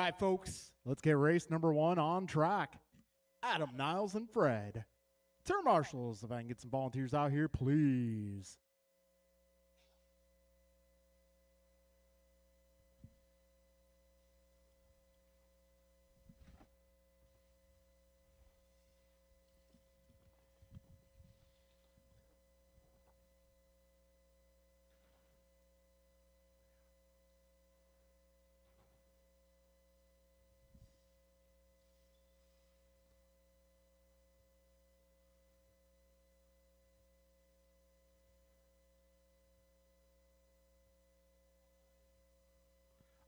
right, folks, let's get race number 1 on track. Adam, Niles, and Fred. Turn marshals, if I can get some volunteers out here, please.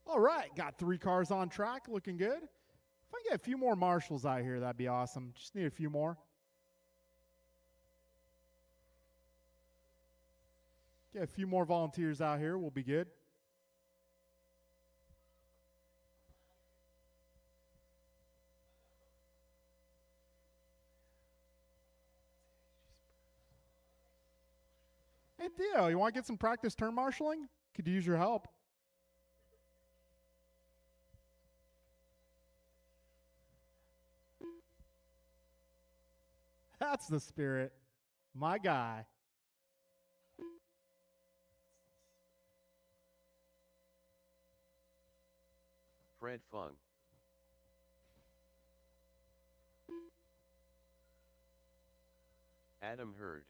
All right, got 3 cars on track, looking good. If I can get a few more marshals out here, that'd be awesome. Just need a few more. Get a few more volunteers out here, we'll be good. Hey, Theo, you want to get some practice turn marshaling? Could use your help. That's the spirit. My guy. Fred Fung. Adam Hurd.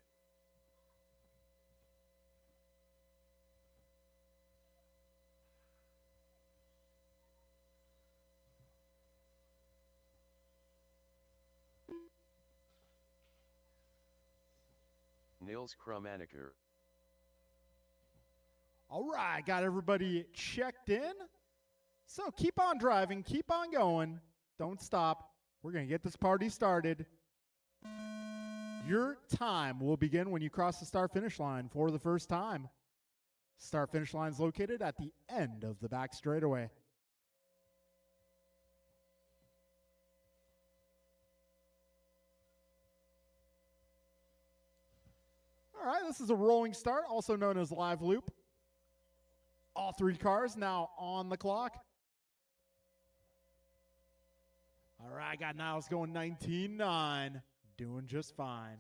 Nils Krumaniker. All right, got everybody checked in. So keep on driving, keep on going. Don't stop. We're going to get this party started. Your time will begin when you cross the start-finish line for the first time. Start-finish line is located at the end of the back straightaway. All right, this is a rolling start, also known as live loop. All 3 cars now on the clock. All right, got Niles going 19.9, doing just fine.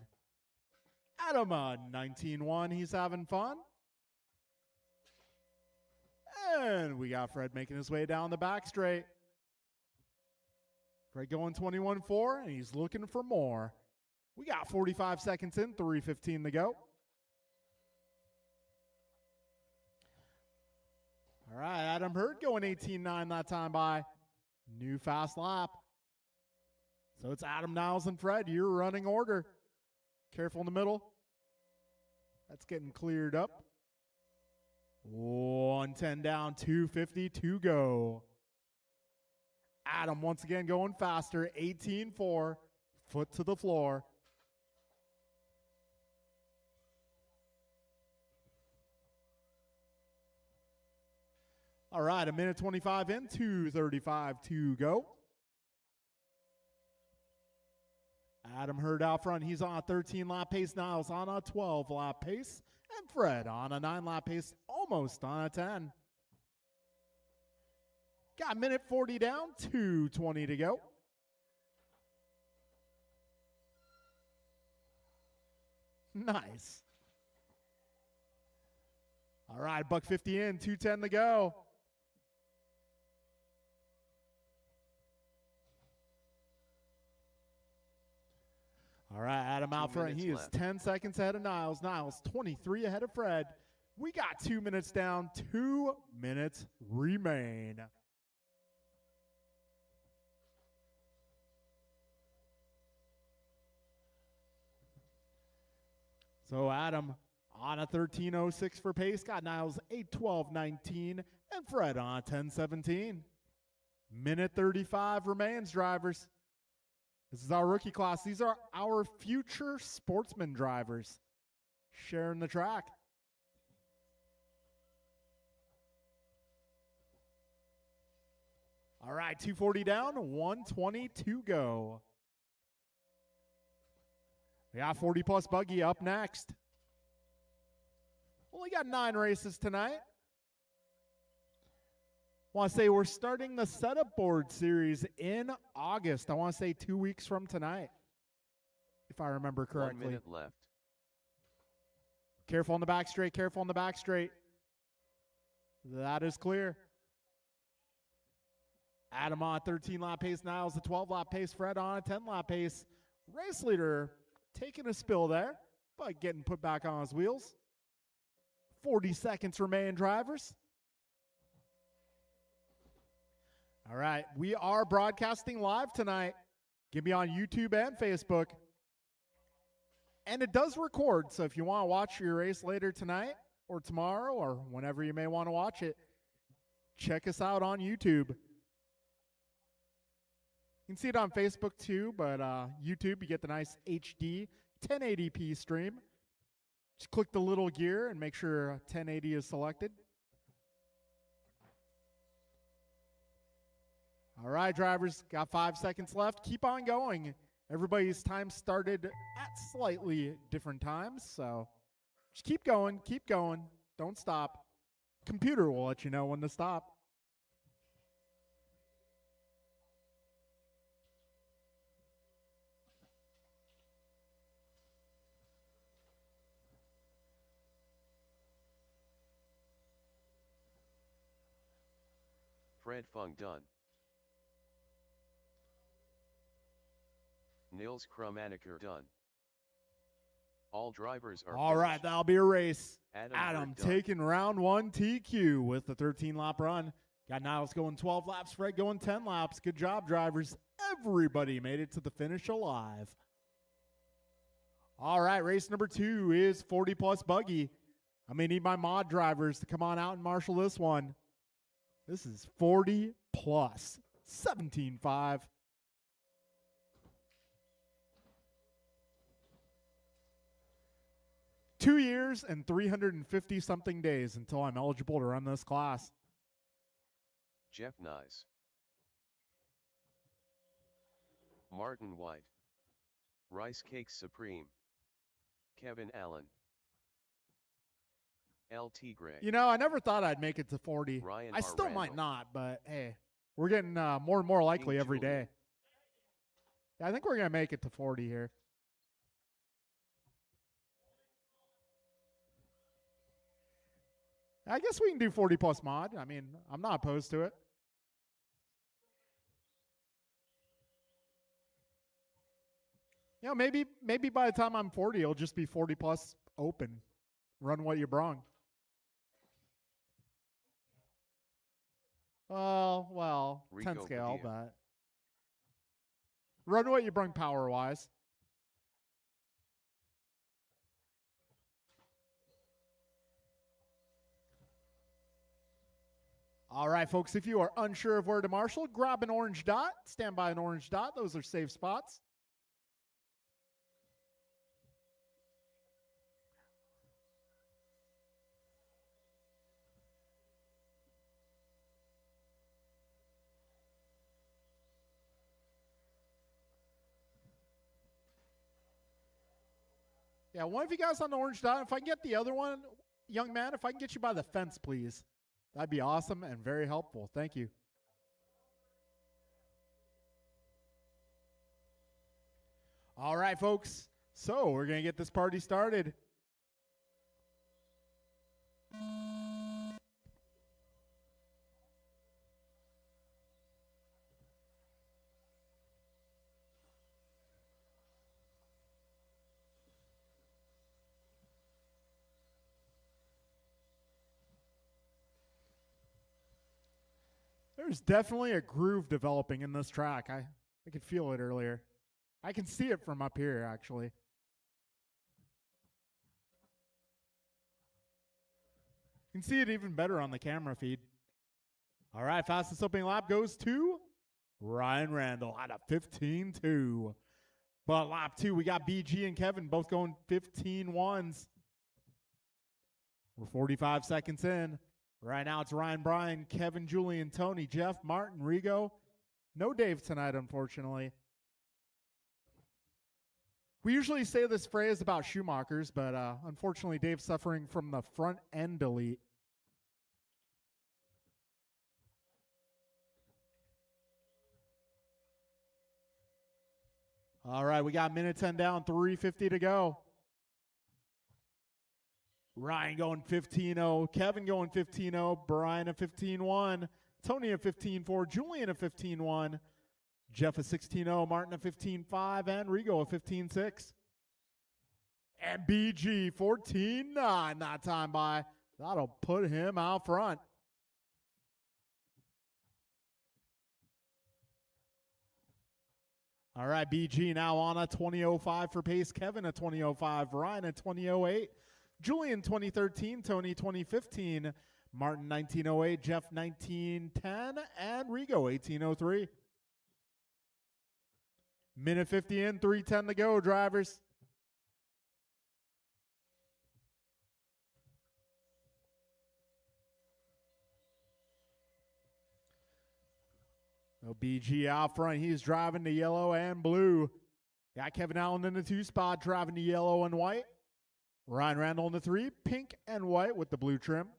Adam 19.1, he's having fun. And we got Fred making his way down the back straight. Fred going 21.4, and he's looking for more. We got 45 seconds in, 3:15 to go. All right, Adam Hurd going 18.9 that time by. New fast lap. So it's Adam, Niles, and Fred, your running order. Careful in the middle. That's getting cleared up. 110 down, 250 to go. Adam once again going faster, 18.4, foot to the floor. All right, 1:25 in, 2:35 to go. Adam Hurd out front. He's on a 13-lap pace. Niles on a 12-lap pace. And Fred on a 9-lap pace, almost on a 10. Got 1:40 down, 2:20 to go. Nice. All right, $1.50 in, 2:10 to go. All right, Adam out front. He is 10 seconds ahead of Niles. Niles 23 ahead of Fred. We got 2 minutes down, 2 minutes remain. So Adam on a 13.06 for pace, got Niles 8:12.19, and Fred on a 10:17. 1:35 remains, drivers. This is our rookie class. These are our future sportsman drivers sharing the track. All right, 2:40 down, 1:20 to go. We got 40-plus buggy up next. Only got 9 races tonight. Want to say we're starting the setup board series in August. I want to say 2 weeks from tonight, if I remember correctly. 1 minute left. Careful on the back straight. Careful on the back straight. That is clear. Adam on a 13-lap pace. Niles a 12-lap pace. Fred on a 10-lap pace. Race leader taking a spill there, but getting put back on his wheels. 40 seconds remain, drivers. All right, we are broadcasting live tonight. Give me on YouTube and Facebook. And it does record, so if you want to watch your race later tonight or tomorrow or whenever you may want to watch it, check us out on YouTube. You can see it on Facebook too, but YouTube, you get the nice HD 1080p stream. Just click the little gear and make sure 1080 is selected. All right, drivers, got 5 seconds left. Keep on going. Everybody's time started at slightly different times, so just keep going, keep going. Don't stop. Computer will let you know when to stop. Fred Fung done. Nils Krumaniker done. All drivers are All right, finished. that'll be a race. Adam Hurt done. taking round 1 TQ with the 13-lap run. Got Niles going 12 laps, Fred going 10 laps. Good job, drivers. Everybody made it to the finish alive. All right, race number 2 is 40-plus buggy. I'm going to need my mod drivers to come on out and marshal this one. This is 40-plus, 17.5. Two years and 350-something days until I'm eligible to run this class. Jeff Nyes. Martin White. Rice Cakes Supreme. Kevin Allen. LT Gray. You know, I never thought I'd make it to 40. Ryan I R. still might Randall. not, but hey, we're getting more and more likely King every Julian. day. Yeah, I think we're going to make it to 40 here. I guess we can do 40-plus mod. I mean, I'm not opposed to it. You know, maybe by the time I'm 40, it'll just be 40-plus open. Run what you brung. Well, 10 Rico scale, Padilla. but run what you brung power-wise. All right, folks, if you are unsure of where to marshal, grab an orange dot. Stand by an orange dot. Those are safe spots. Yeah, one of you guys on the orange dot. If I can get the other one, young man, if I can get you by the fence, please. That'd be awesome and very helpful. Thank you. All right, folks. So we're going to get this party started. There's definitely a groove developing in this track. I could feel it earlier. I can see it from up here, actually. You can see it even better on the camera feed. All right, fastest opening lap goes to Ryan Randall at a 15.2. But lap 2, we got BG and Kevin both going 15.1s. We're 45 seconds in. Right now it's Ryan, Brian, Kevin, Julian, Tony, Jeff, Martin, Rigo. No Dave tonight, unfortunately. We usually say this phrase about Schumachers, but unfortunately Dave's suffering from the front end delete. All right, we got minute 10 down, 3:50 to go. Ryan going 15-0, Kevin going 15-0, Brian at 15-1, Tony at 15-4, Julian at 15-1, Jeff at 16-0, Martin at 15-5, and Rigo at 15-6. And BG 14-9 that time by. That'll put him out front. All right, BG now on a 20.05 for pace. Kevin at 20.05. Ryan at 20.08. Julian 2013. Tony 2015. Martin 19.08. Jeff 19.10. And Rigo 18.03. Minute 50 in, 3:10 to go, drivers. So BG out front. He's driving the yellow and blue. Got Kevin Allen in the 2 spot, driving the yellow and white. Ryan Randall in the 3, pink and white with the blue trim.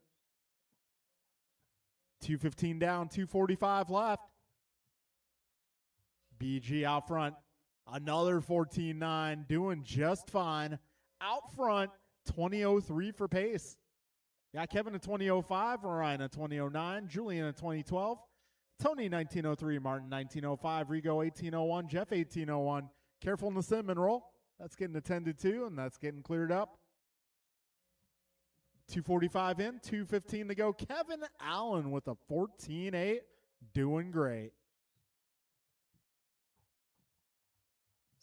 2:15 down, 2:45 left. BG out front. Another 14.9, doing just fine. Out front, 20.03 for pace. Got Kevin at 20.05, Ryan at 20.09, Julian at 20.12. Tony 19.03, Martin 19.05, Rigo 18.01, Jeff 18.01. Careful in the cinnamon roll. That's getting attended to, and that's getting cleared up. 2:45 in, 2:15 to go. Kevin Allen with a 14.8, doing great.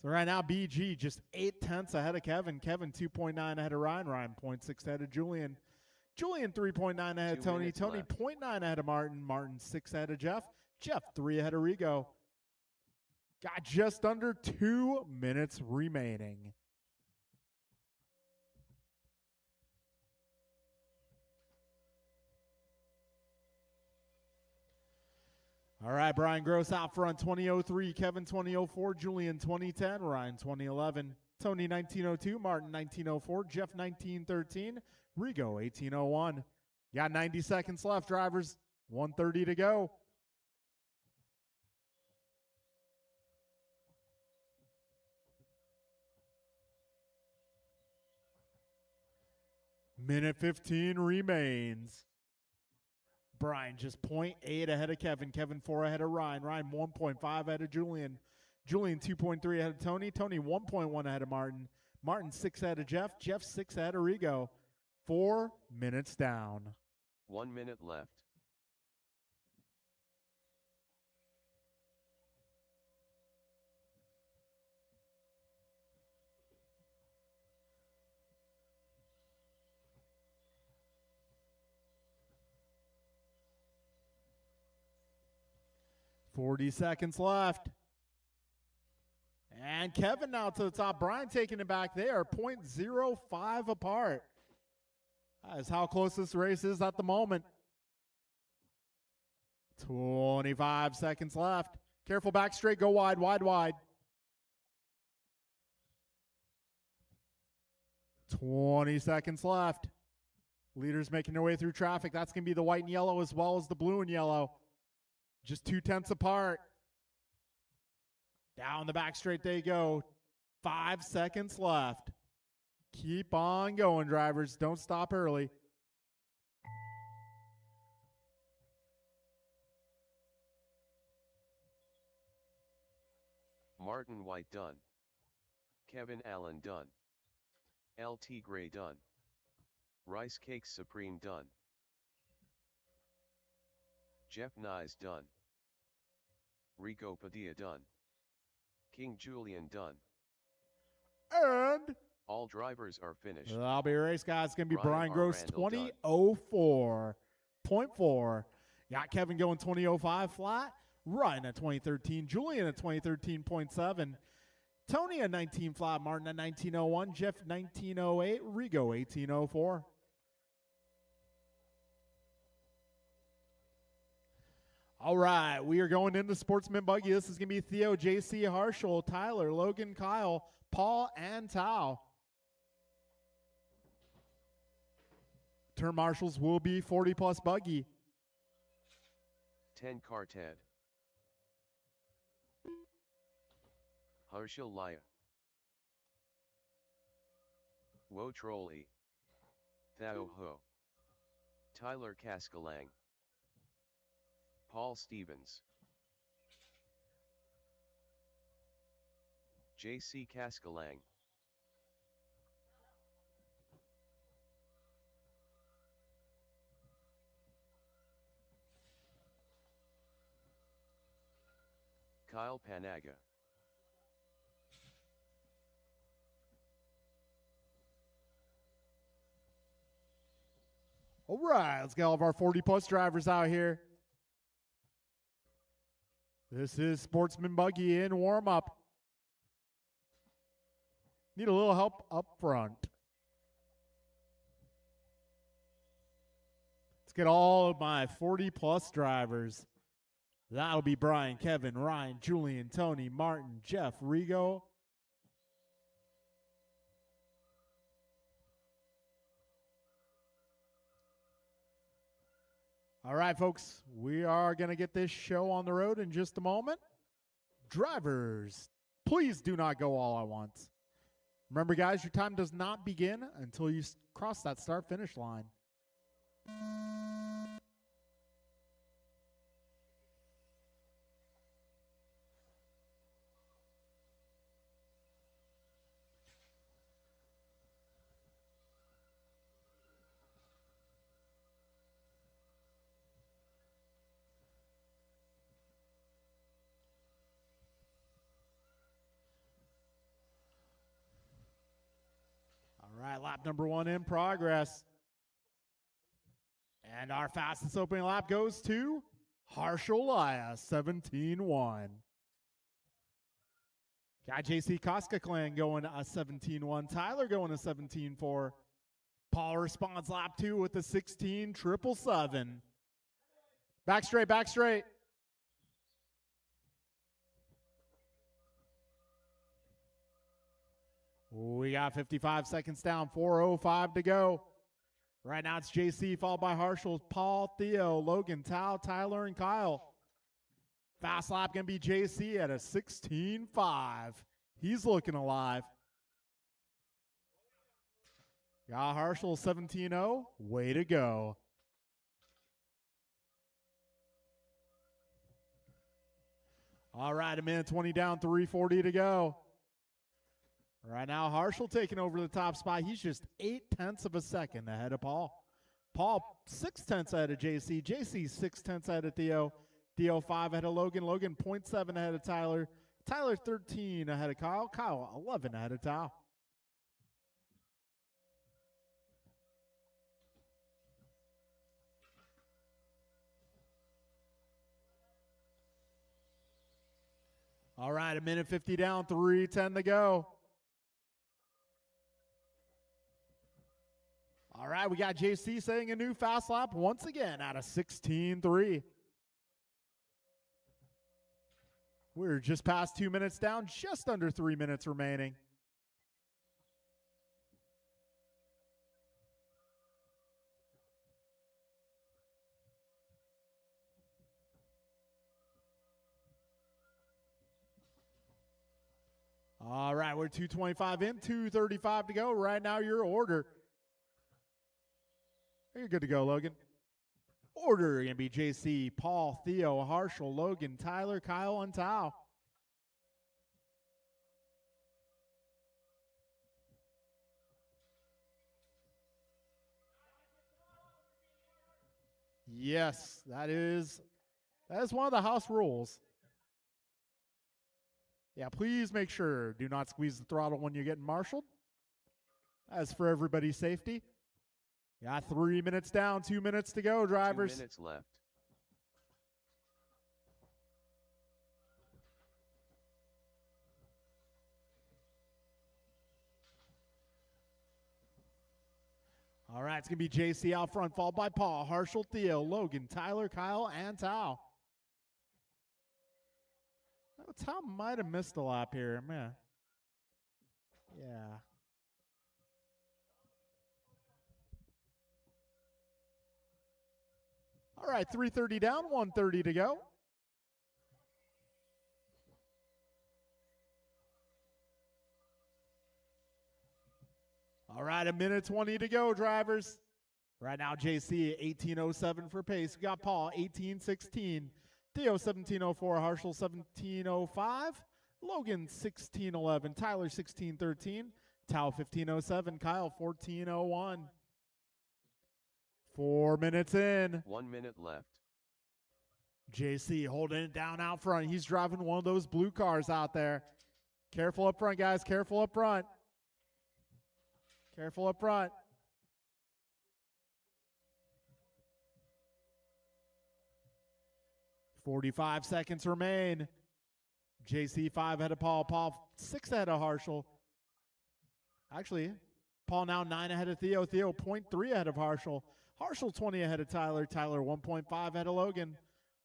So right now, BG just 0.8 ahead of Kevin. Kevin 2.9 ahead of Ryan. Ryan 0.6 ahead of Julian. Julian 3.9 ahead of Tony. Tony 0.9 ahead of Martin. Martin 6 ahead of Jeff. Jeff 3 ahead of Rigo. Got just under 2 minutes remaining. All right, Brian Gross out front, 20.03, Kevin 20.04, Julian 20.10, Ryan 20.11, Tony 19.02, Martin 19.04, Jeff 19.13, Rigo 18.01. Got 90 seconds left, drivers. 1:30 to go. Minute 15 remains. Brian just 0.8 ahead of Kevin. Kevin 4 ahead of Ryan. Ryan 1.5 ahead of Julian. Julian 2.3 ahead of Tony. Tony 1.1 ahead of Martin. Martin 6 ahead of Jeff. Jeff 6 ahead of Rigo. 4 minutes down. 1 minute left. .40 seconds left. And Kevin now to the top. Brian taking it back there. 0.05 apart. That is how close this race is at the moment. 25 seconds left. Careful back straight. Go wide, wide, wide. 20 seconds left. Leaders making their way through traffic. That's going to be the white and yellow as well as the blue and yellow. Just 0.2 apart. Down the back straight they go. 5 seconds left. Keep on going, drivers. Don't stop early. Martin White done. Kevin Allen done. LT Gray done. Rice Cakes Supreme done. Jeff Nyes done. Rico Padilla done. King Julian done. And all drivers are finished. That'll be a race, guys. It's going to be Brian Gross 20.04.4. Got Kevin going 20.05 flat. Ryan at 2013. Julian at 2013.7. Tony at 19 flat. Martin at 19.01. Jeff 19.08. Rigo 18.04. All right, we are going into Sportsman Buggy. This is going to be Theo, JC, Harshel, Tyler, Logan, Kyle, Paul, and Tao. Turn marshals will be 40-plus buggy. 10 car Ted. Harshal Laya. Wo Trolley. Thao Ho. Tyler Caskalang. Paul Stevens. J.C. Caskalang. Kyle Panaga. All right, let's get all of our 40-plus drivers out here. This is Sportsman Buggy in warm-up. Need a little help up front. Let's get all of my 40-plus drivers. That'll be Brian, Kevin, Ryan, Julian, Tony, Martin, Jeff, Rigo. All right, folks, we are going to get this show on the road in just a moment. Drivers, please do not go all at once. Remember, guys, your time does not begin until you cross that start-finish line. All right, lap number 1 in progress. And our fastest opening lap goes to Harshal Laya, 17-1. Got JC Caskalang going a 17-1. Tyler going a 17-4. Paul responds lap 2 with a 16-777. Back straight, back straight. We got 55 seconds down, 4:05 to go. Right now it's JC followed by Harshal, Paul, Theo, Logan, Tao, Tyler, and Kyle. Fast lap going to be JC at a 16.5. He's looking alive. Got Harshal 17.0. Way to go. All right, a minute 20 down, 3:40 to go. Right now, Harshal taking over the top spot. He's just 0.8 of a second ahead of Paul. Paul 0.6 ahead of JC. JC 0.6 ahead of Theo. Theo 5 ahead of Logan. Logan 0.7 ahead of Tyler. Tyler 13 ahead of Kyle. Kyle 11 ahead of Tao. All right, a minute 50 down, 3:10 to go. All right, we got JC setting a new fast lap once again at a 16.3. We're just past 2 minutes down, just under 3 minutes remaining. All right, we're 2:25 in, 2:35 to go. Right now, your order. You're good to go, Logan. Order going to be JC, Paul, Theo, Harshal, Logan, Tyler, Kyle, and Tao. Yes, that is one of the house rules. Yeah, please make sure, do not squeeze the throttle when you're getting marshaled. As for everybody's safety. Got 3 minutes down, 2 minutes to go, drivers. 2 minutes left. All right, it's going to be JC out front, followed by Paul, Harshal, Theo, Logan, Tyler, Kyle, and Tao. Tao might have missed a lap here, man. Yeah. All right, 3:30 down, 1:30 to go. All right, a minute 20 to go, drivers. Right now, JC at 18:07 for pace. We got Paul 18:16, Theo 17:04, Harshal 17:05, Logan 16:11, Tyler 16:13, Tao 15:07, Kyle 14:01. 4 minutes in. 1 minute left. JC holding it down out front. He's driving one of those blue cars out there. Careful up front, guys. Careful up front. Careful up front. .45 seconds remain. JC 5 ahead of Paul. Paul 6 ahead of Harshal. Actually, Paul now 9 ahead of Theo. Theo 0.3 ahead of Harshal. Harshal 20 ahead of Tyler. Tyler 1.5 ahead of Logan.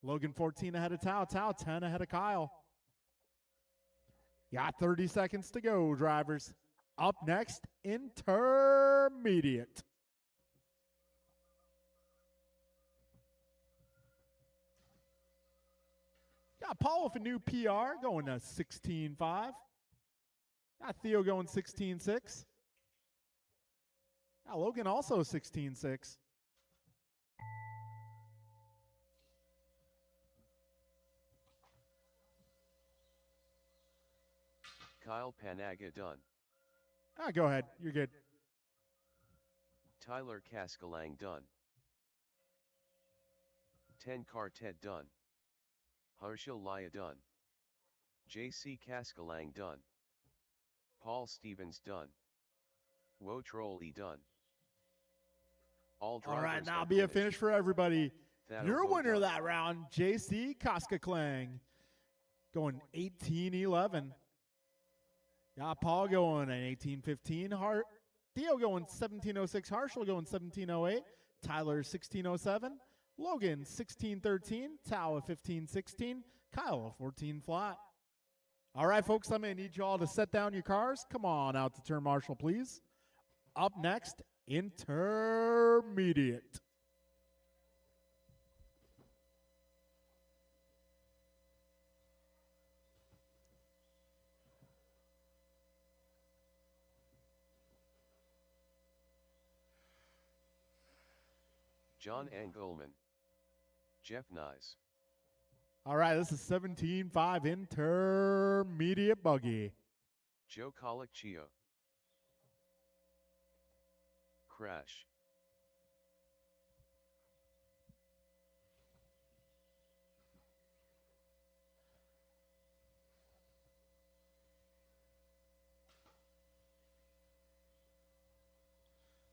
Logan 14 ahead of Tao. Tao 10 ahead of Kyle. Got 30 seconds to go, drivers. Up next, intermediate. Got Paul with a new PR going to 16.5. Got Theo going 16.6. Got Logan also 16.6. Kyle Panaga done. Go ahead. You're good. Tyler Caskalang done. 10 Quartet done. Harshal Laya done. JC Caskalang done. Paul Stevens done. Wotroli done. All right, drivers now are be a finished. finish for everybody. That'll Your go winner of done. that round, JC Caskalang, going 18.11. Got Paul going at 18.15. Theo going 17.06. Harshal going 17.08. Tyler 16.07. Logan 16.13. Tao 15.16. Kyle 14 flat. All right, folks, I'm going to need you all to set down your cars. Come on out to turn marshal, please. Up next, intermediate. John Engelman. Jeff Nyes. All right, this is 17.5 intermediate buggy. Joe Colicchio. Crash.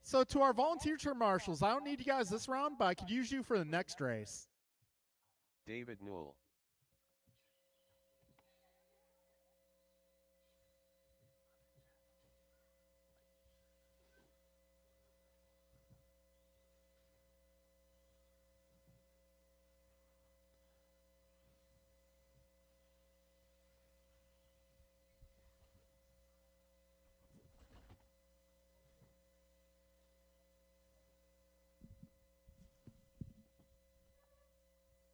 So to our volunteer turn marshals, I don't need you guys this round, but I could use you for the next race. David Newell.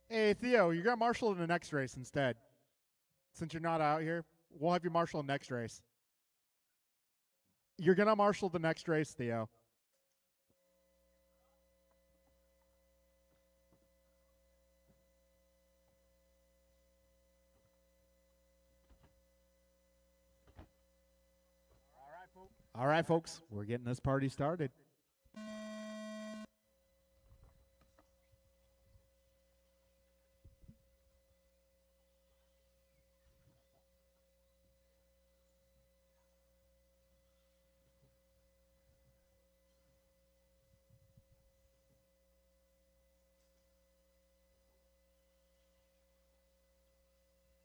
Hey, Theo, you're going to marshal in the next race instead. Since you're not out here, we'll have you marshal the next race. You're going to marshal the next race, Theo. All right, folks, we're getting this party started.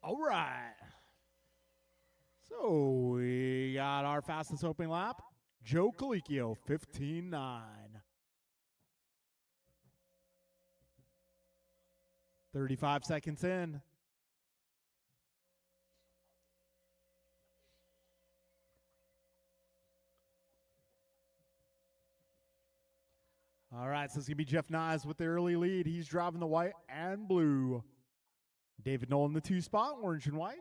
All right. So we got our fastest opening lap. Joe Colicchio, 15.9. 35 seconds in. All right, so it's going to be Jeff Nyes with the early lead. He's driving the white and blue. David Nolan, the 2 spot, orange and white.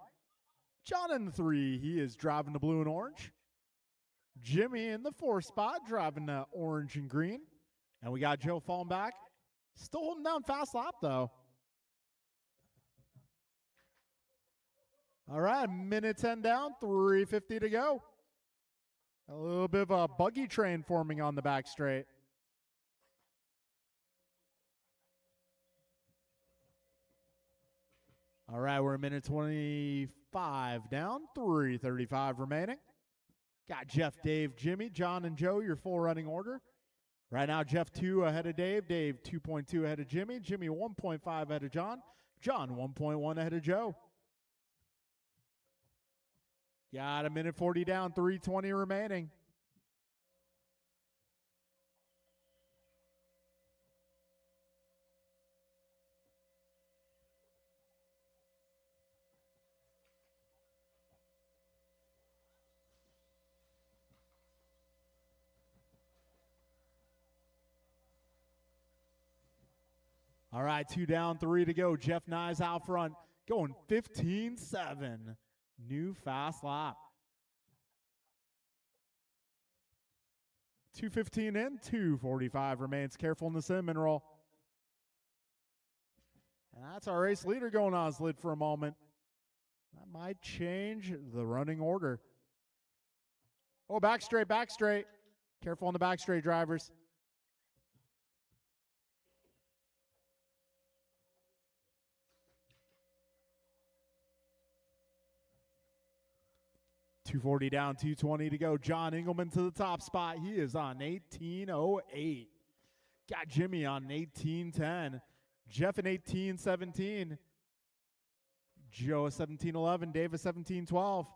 John in the 3, he is driving the blue and orange. Jimmy in the 4th spot, driving the orange and green. And we got Joe falling back. Still holding down fast lap, though. All right, minute 10 down, 3:50 to go. A little bit of a buggy train forming on the back straight. All right, we're a minute 25 down, 3:35 remaining. Got Jeff, Dave, Jimmy, John, and Joe, your full running order. Right now, Jeff 2 ahead of Dave, Dave 2.2 ahead of Jimmy, Jimmy 1.5 ahead of John, John 1.1 ahead of Joe. Got a minute 40 down, 3:20 remaining. All right, 2 down, 3 to go. Jeff Nye's out front, going 15.7. New fast lap. 2:15 in, 2:45 remains. Careful in the cinnamon roll. And that's our race leader going on his lid for a moment. That might change the running order. Oh, back straight, back straight. Careful on the back straight, drivers. .240 down, 2:20 to go. John Engelman to the top spot. He is on 18:08. Got Jimmy on 18:10. Jeff in 18:17. Joe 17:11. Davis 17:12.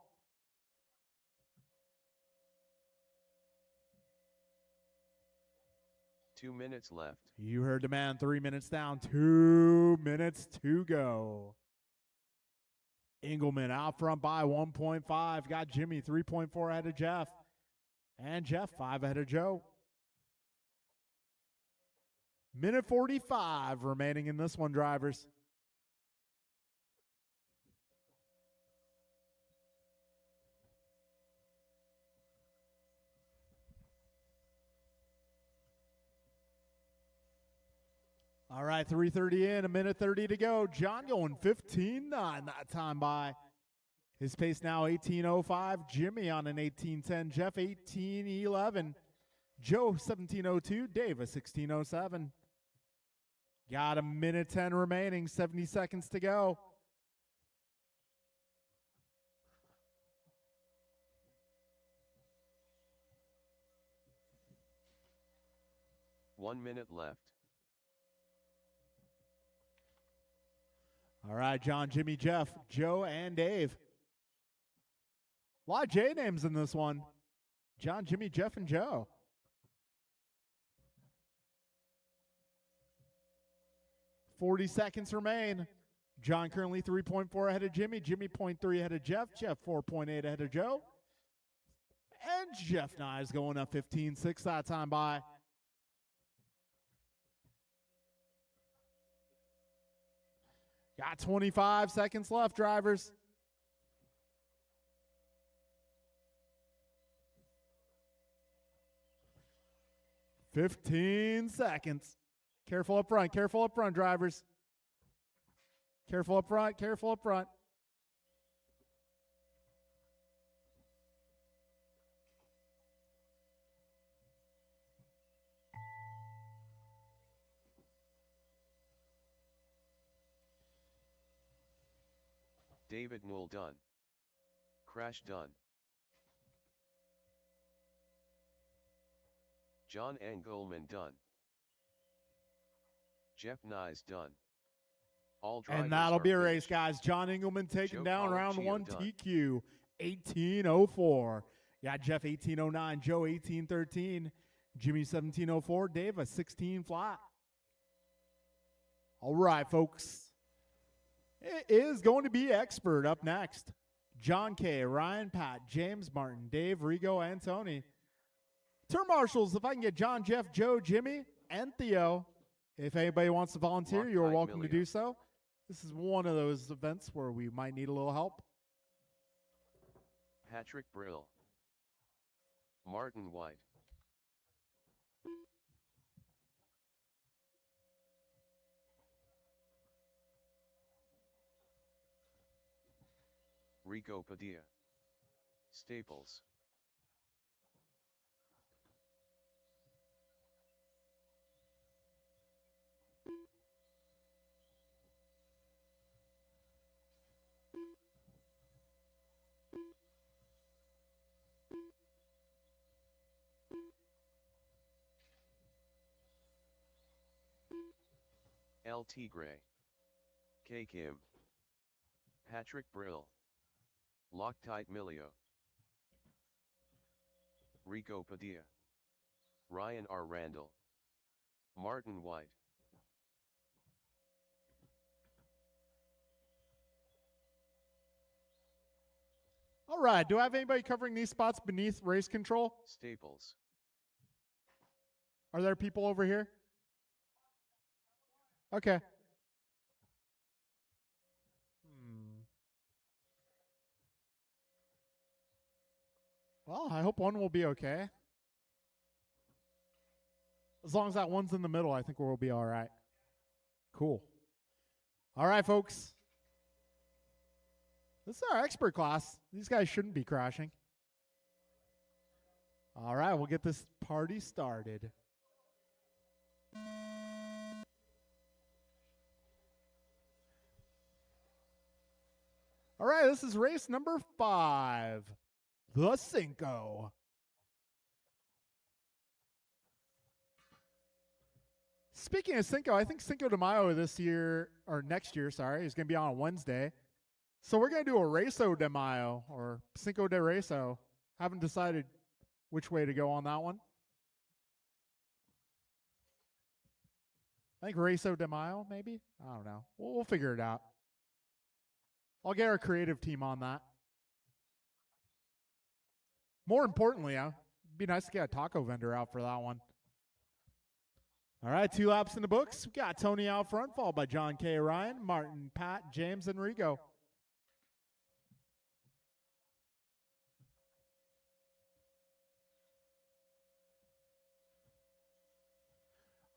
Two minutes left. You heard the man. 3 minutes down. 2 minutes to go. Engelman out front by 1.5. Got Jimmy 3.4 ahead of Jeff. And Jeff 5 ahead of Joe. Minute 45 remaining in this one, drivers. All right, 3:30 in, a minute 30 to go. John going 15.9 that time by. His pace now 18:05. Jimmy on an 18:10. Jeff 18:11. Joe 17:02. Dave a 16:07. Got a minute 10 remaining. 70 seconds to go. One minute left. All right, John, Jimmy, Jeff, Joe, and Dave. A lot of J names in this one. John, Jimmy, Jeff, and Joe. .40 seconds remain. John currently 3.4 ahead of Jimmy. Jimmy 0.3 ahead of Jeff. Jeff 4.8 ahead of Joe. And Jeff Nye is going up 15.6 that time by. Got 25 seconds left, drivers. $15 seconds. Careful up front, drivers. Careful up front, careful up front. David Null done. Crash done. John Engelman done. Jeff Nye's done. All drivers And that'll be a race, finished. guys. John Engelman taking Joe down round Colaccio one, done. TQ 18:04. Yeah, Jeff 18:09, Joe 18:13, Jimmy 17:04, Dave a 16 flat. All right, folks. It is going to be expert up next. John K., Ryan, Pat, James Martin, Dave, Rigo, and Tony. Turn marshals, if I can get John, Jeff, Joe, Jimmy, and Theo. If anybody wants to volunteer, Lock you are by welcome to Amelia. do so. This is one of those events where we might need a little help. Patrick Brill. Martin White. Rico Padilla. Staples. El Tigre. K. Kim. Patrick Brill. Loctite Milio. Rico Padilla. Ryan R. Randall. Martin White. All right. Do I have anybody covering these spots beneath race control? Staples. Are there people over here? Okay. Well, I hope one will be okay. As long as that one's in the middle, I think we'll be all right. Cool. All right, folks. This is our expert class. These guys shouldn't be crashing. All right, we'll get this party started. All right, this is race number 5, the Cinco. Speaking of Cinco, I think Cinco de Mayo this year, or next year, sorry, is going to be on Wednesday. So we're going to do a Rezo de Mayo, or Cinco de Rezo. Haven't decided which way to go on that one. I think Rezo de Mayo, maybe? I don't know. We'll figure it out. I'll get our creative team on that. More importantly, it'd be nice to get a taco vendor out for that one. All right, 2 laps in the books. We got Tony out front, followed by John K. Ryan, Martin, Pat, James, and Rigo.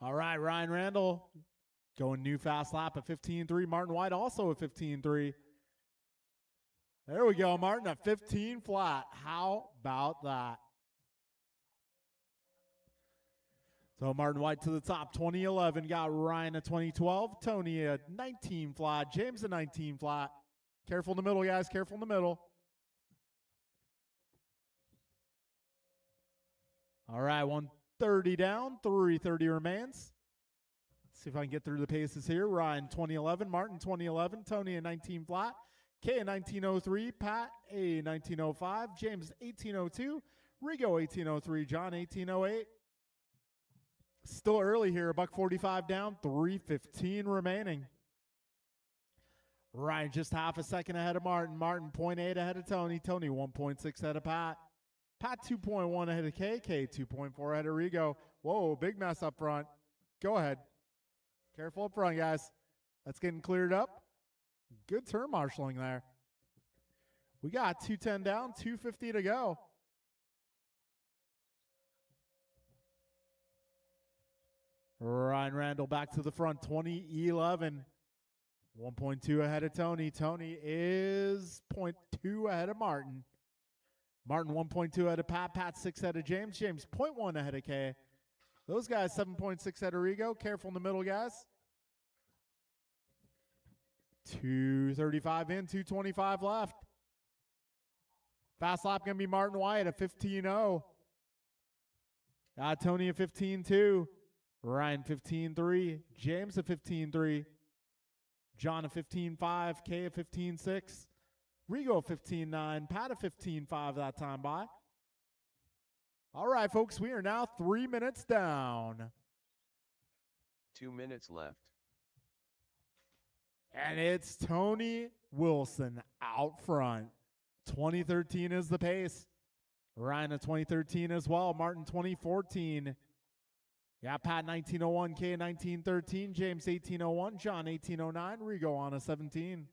All right, Ryan Randall going new fast lap at 15.3. Martin White also at 15.3. There we go, Martin at 15 flat. How about that? So Martin White to the top, 2011. Got Ryan at 2012. Tony at 19 flat. James at 19 flat. Careful in the middle, guys. Careful in the middle. All right, 130 down. 330 remains. See if I can get through the paces here. Ryan 2011. Martin 2011. Tony at 19 flat. K at 1903. Pat a 1905. James 1802. Rigo 1803. John 1808. Still early here, $1:45 down, 3:15 remaining. Ryan just half a second ahead of Martin. Martin 0.8 ahead of Tony. Tony 1.6 ahead of Pat. Pat 2.1 ahead of K. K 2.4 ahead of Rigo. Whoa, big mess up front. Go ahead. Careful up front, guys. That's getting cleared up. Good turn marshaling there. We got 210 down, 250 to go. Ryan Randall back to the front, 2011. 1.2 ahead of Tony. Tony is 0.2 ahead of Martin. Martin 1.2 ahead of Pat. Pat 6 ahead of James. James 0.1 ahead of K. Those guys 7.6 ahead of Rigo. Careful in the middle, guys. 235 in, 225 left. Fast lap going to be Martin White at 15.0. Got Tony at 15.2. Ryan 15.3. James at 15.3. John at 15.5. K at 15.6. Rigo at 15.9. Pat at 15.5 that time by. All right, folks, we are now 3 minutes down. 2 minutes left. And it's Tony Wilson out front. 2013 is the pace. Ryan at 2013 as well. Martin 2014. Yeah, Pat 1901, K 1913, James 1801, John 1809, Rigo on a 17.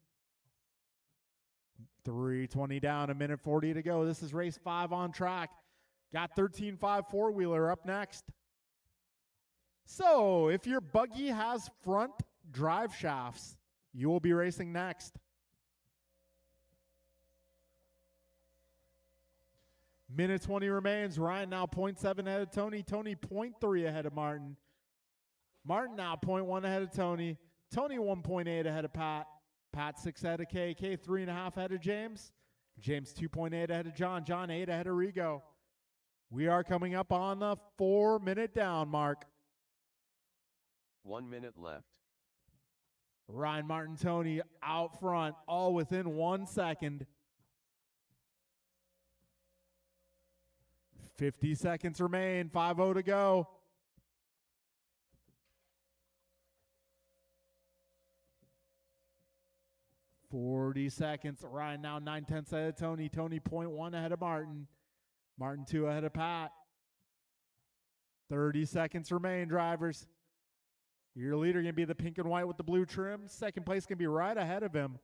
320 down, 1:40 to go. This is race 5 on track. Got 13.5 four-wheeler up next. So, if your buggy has front drive shafts, you will be racing next. Minute 20 remains. Ryan now 0.7 ahead of Tony. Tony 0.3 ahead of Martin. Martin now 0.1 ahead of Tony. Tony 1.8 ahead of Pat. Pat 6 ahead of K. K 3.5 ahead of James. James 2.8 ahead of John. John 8 ahead of Rigo. We are coming up on the 4-minute down mark. 1 minute left. Ryan, Martin, Tony out front, all within 1 second. 50 seconds remain, 5-0 to go. $40 seconds. Ryan now 9/10 ahead of Tony. Tony 0.1 ahead of Martin. Martin 2 ahead of Pat. 30 seconds remain, drivers. Your leader going to be the pink and white with the blue trim. Second place going to be right ahead of him.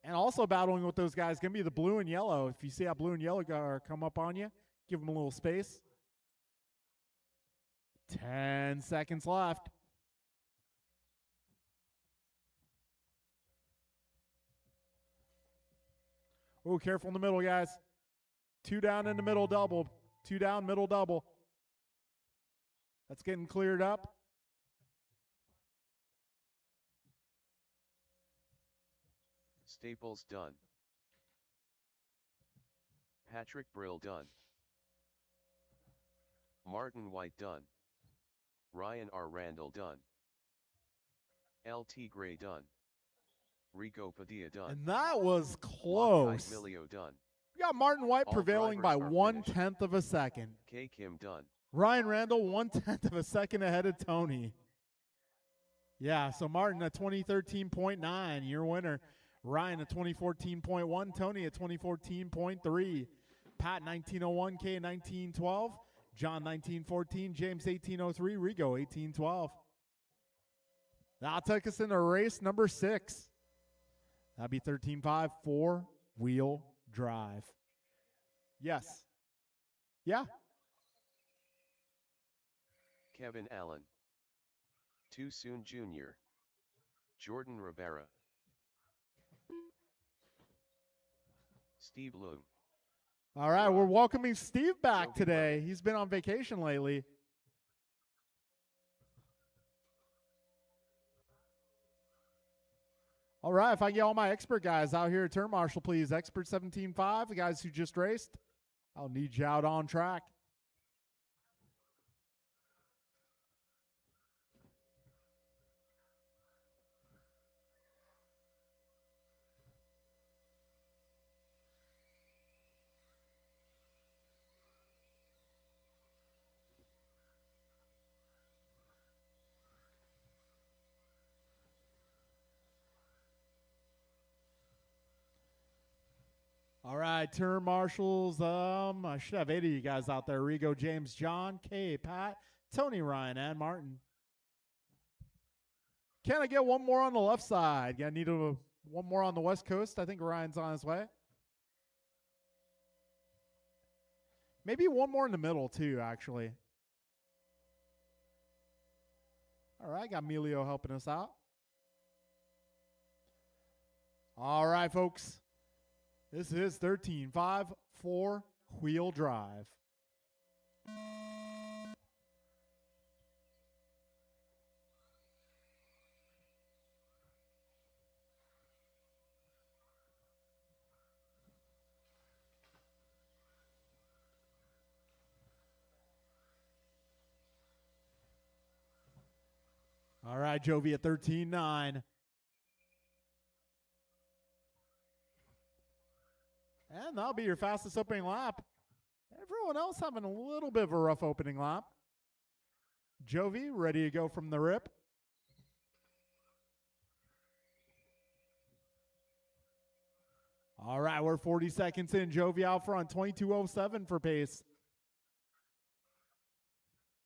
And also battling with those guys going to be the blue and yellow. If you see how blue and yellow come up on you, give them a little space. 10 seconds left. Oh, careful in the middle, guys. 2 down in the middle, double. 2 down, middle, double. That's getting cleared up. Staples done. Patrick Brill done. Martin White done. Ryan R. Randall done. LT Gray done. Rico Padilla done. And that was close. Emilio done. We got Martin White All prevailing by drivers are 1/10 of a second. K. Kim done. Ryan Randall 1/10 of a second ahead of Tony. Yeah, so Martin at 2013.9, your winner. Ryan at 2014.1, Tony at 2014.3. Pat 1901, K 1912, John 1914, James 1803, Rigo 1812. That'll take us into race number 6. That'd be 13.5 four-wheel drive. Yes. Yeah. Kevin Allen. Too Soon Jr. Jordan Rivera. Steve Loom. All right, we're welcoming Steve back today. He's been on vacation lately. All right, if I get all my expert guys out here at Turn Marshal, please. Expert 17.5, the guys who just raced, I'll need you out on track. All right, turn marshals. I should have 8 of you guys out there. Rigo, James, John, K, Pat, Tony, Ryan, and Martin. Can I get one more on the left side? I need one more on the West Coast. I think Ryan's on his way. Maybe one more in the middle, too, actually. All right, got Emilio helping us out. All right, folks. This is 13.5 four-wheel drive. All right, Jovi at 13.9. And that'll be your fastest opening lap. Everyone else having a little bit of a rough opening lap. Jovi, ready to go from the rip. All right, we're 40 seconds in. Jovi out front, 22.07 for pace.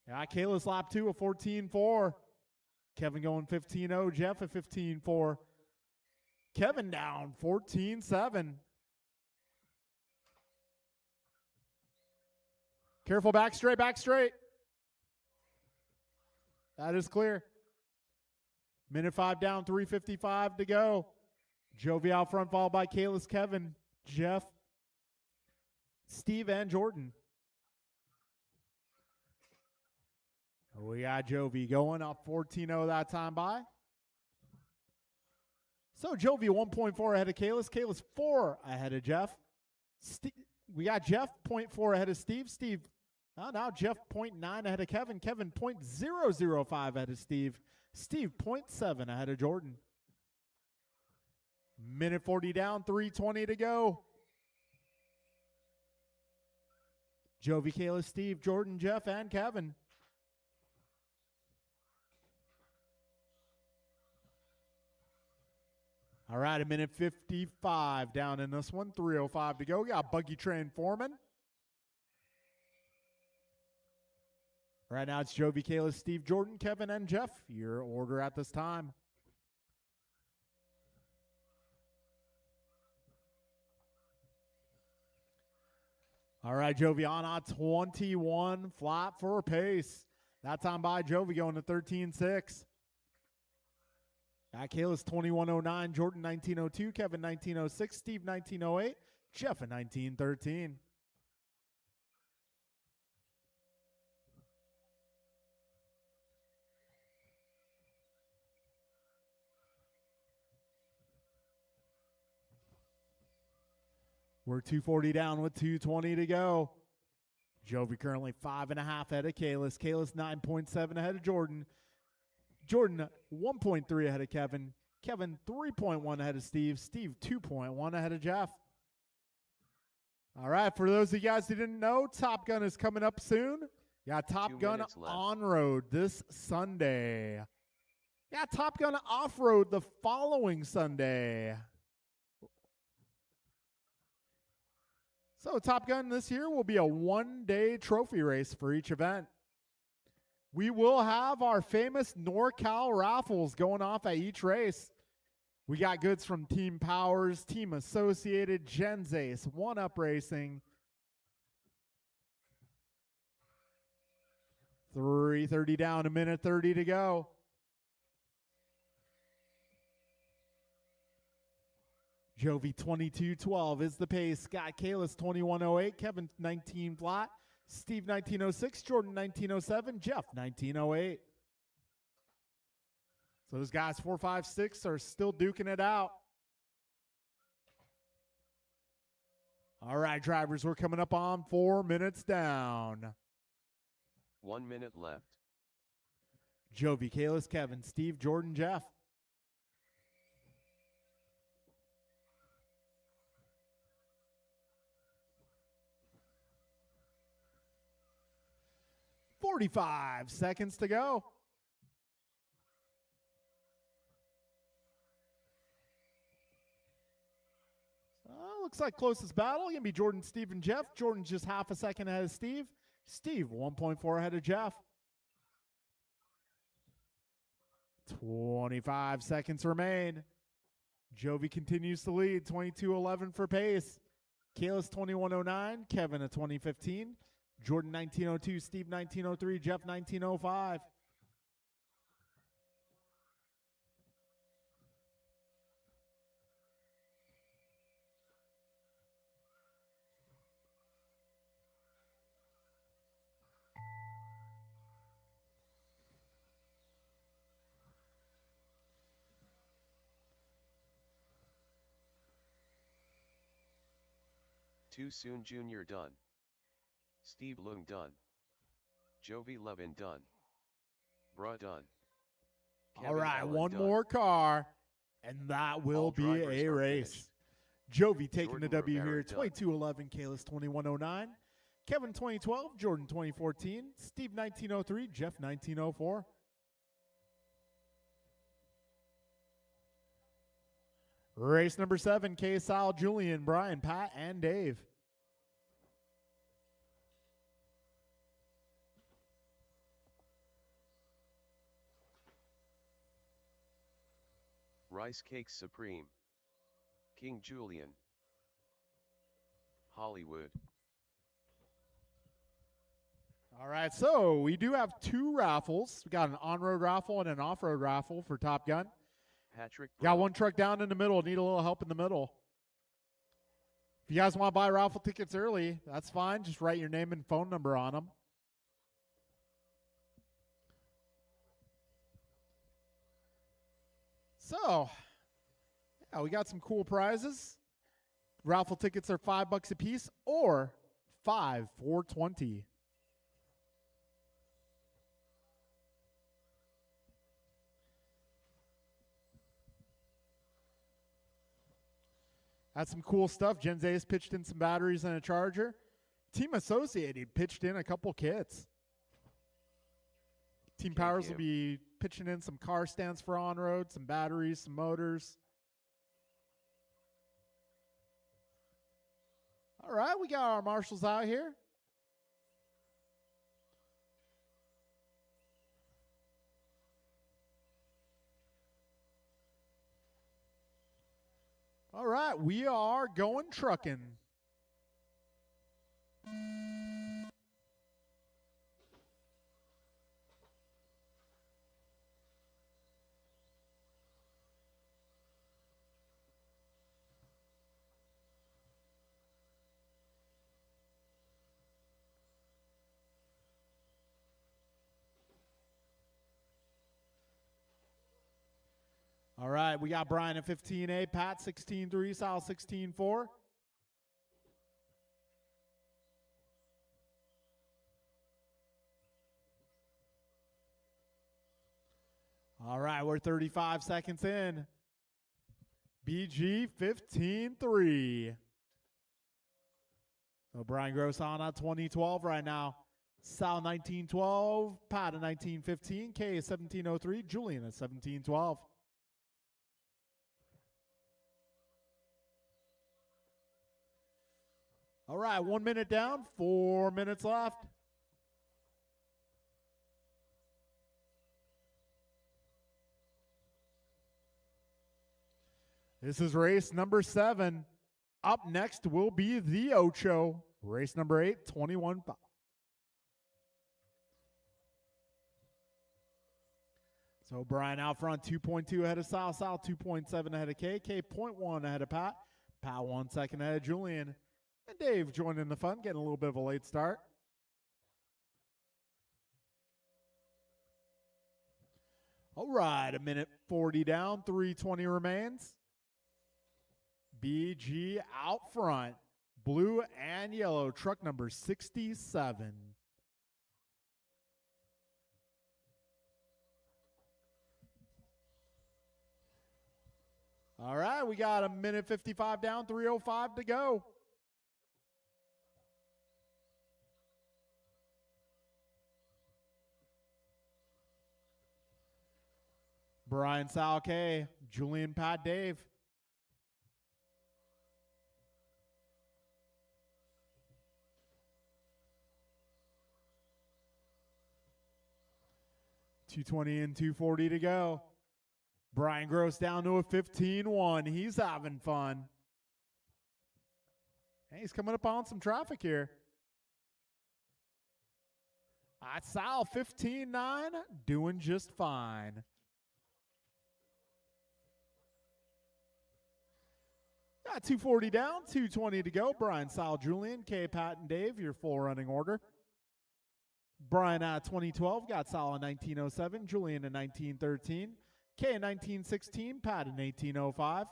Yeah, Kayla's lap 2 of 14.4. Kevin going 15.0. Jeff at 15.4. Kevin down 14-7. Careful, back straight, back straight. That is clear. Minute 5 down, 3:55 to go. Jovi out front, followed by Kalis, Kevin, Jeff, Steve, and Jordan. We got Jovi going up 14-0 that time by. So Jovi 1.4 ahead of Kalis. Kalis 4 ahead of Jeff. We got Jeff 0.4 ahead of Steve. Steve, now Jeff 0.9 ahead of Kevin. Kevin 0.005 ahead of Steve. Steve 0.7 ahead of Jordan. Minute 40 down, 3:20 to go. Jovi, Kalis, Steve, Jordan, Jeff, and Kevin. All right, a minute 55 down in this one, 3:05 to go. We got Buggy Train Foreman. Right now it's Jovi, Kalis, Steve, Jordan, Kevin, and Jeff. Your order at this time. All right, Jovi on a 21 flat for a pace. That time by Jovi going to 13.6. Got Kalis 21.09, Jordan 19.02, Kevin 19.06, Steve 19.08, Jeff at 19.13. We're 2:40 down with 2:20 to go. Jovi currently 5.5 ahead of Kalis. Kalis 9.7 ahead of Jordan. Jordan 1.3 ahead of Kevin. Kevin 3.1 ahead of Steve. Steve 2.1 ahead of Jeff. All right, for those of you guys who didn't know, Top Gun is coming up soon. Got Top Gun on road this Sunday. Got Top Gun off road the following Sunday. So Top Gun this year will be a one-day trophy race for each event. We will have our famous NorCal raffles going off at each race. We got goods from Team Powers, Team Associated, Genzace, One Up Racing. 3:30 down, a minute 30 to go. Jovi 22.12 is the pace. Scott Kalis 21.08, Kevin 19 flat, Steve 19.06, Jordan 19.07, Jeff 19.08. So those guys 4, 5, 6 are still duking it out. All right, drivers, we're coming up on 4 minutes down. 1 minute left. Jovi, Kalis, Kevin, Steve, Jordan, Jeff. "45 seconds to go. Looks like closest battle going to be Jordan, Steve, and Jeff. Jordan's just half a second ahead of Steve. Steve 1.4 ahead of Jeff. 25 seconds remain. Jovi continues to lead, 22.11 for pace. Kalis 21.09, Kevin at 20.15, Jordan 19.02, Steve 19.03, Jeff 19.05. Too Soon Jr. done. Steve Lung done. Jovi Levin done. Bra done. All right, one more car, and that will be a race. Jovi taking the W here, 22.11, Kalis 21.09, Kevin 2012, Jordan 2014, Steve 19.03, Jeff 19.04. Race number 7, K. Sal, Julian, Brian, Pat, and Dave. Rice Cakes Supreme. King Julian. Hollywood. All right, so we do have 2 raffles. We got an on-road raffle and an off-road raffle for Top Gun. Patrick. Got one truck down in the middle. Need a little help in the middle. If you guys want to buy raffle tickets early, that's fine. Just write your name and phone number on them. So, yeah, we got some cool prizes. Raffle tickets are $5 a piece or 5 for $20. Had some cool stuff. Gen Z's pitched in some batteries and a charger. Team Associated pitched in a couple kits. Team Powers will be pitching in some car stands for on-road, some batteries, some motors. All right, we got our marshals out here. All right, we are going trucking. All right, we got Brian at 15A, Pat 16.3, Sal 16.4. All right, we're 35 seconds in. BG 15.3. So Brian Gross on at 2012 right now. Sal 19.12, Pat at 19.15, K at 17.03, Julian at 17.12. All right, 1 minute down, 4 minutes left. This is race number 7. Up next will be the Ocho. Race number 8, 21. So Brian out front, 2.2 ahead of Sal. Sal 2.7 ahead of K. K 0.1 ahead of Pat. Pat 1 second ahead of Julian. And Dave joining the fun, getting a little bit of a late start. All right, 1 minute 40 down, 3:20 remains. BG out front, blue and yellow, truck number 67. All right, we got 1 minute 55 down, 3:05 to go. Brian, Sal, K, Julian, Pat, Dave. .220 and 2:40 to go. Brian Gross down to a 15-1. He's having fun. Hey, he's coming up on some traffic here. Sal 15-9, doing just fine. Got 2:40 down, 2:20 to go. Brian, Sal, Julian, K, Pat, and Dave, your full running order. Brian at 2012, got Sal in 1907, Julian in 1913, K in 1916, Pat in 1805.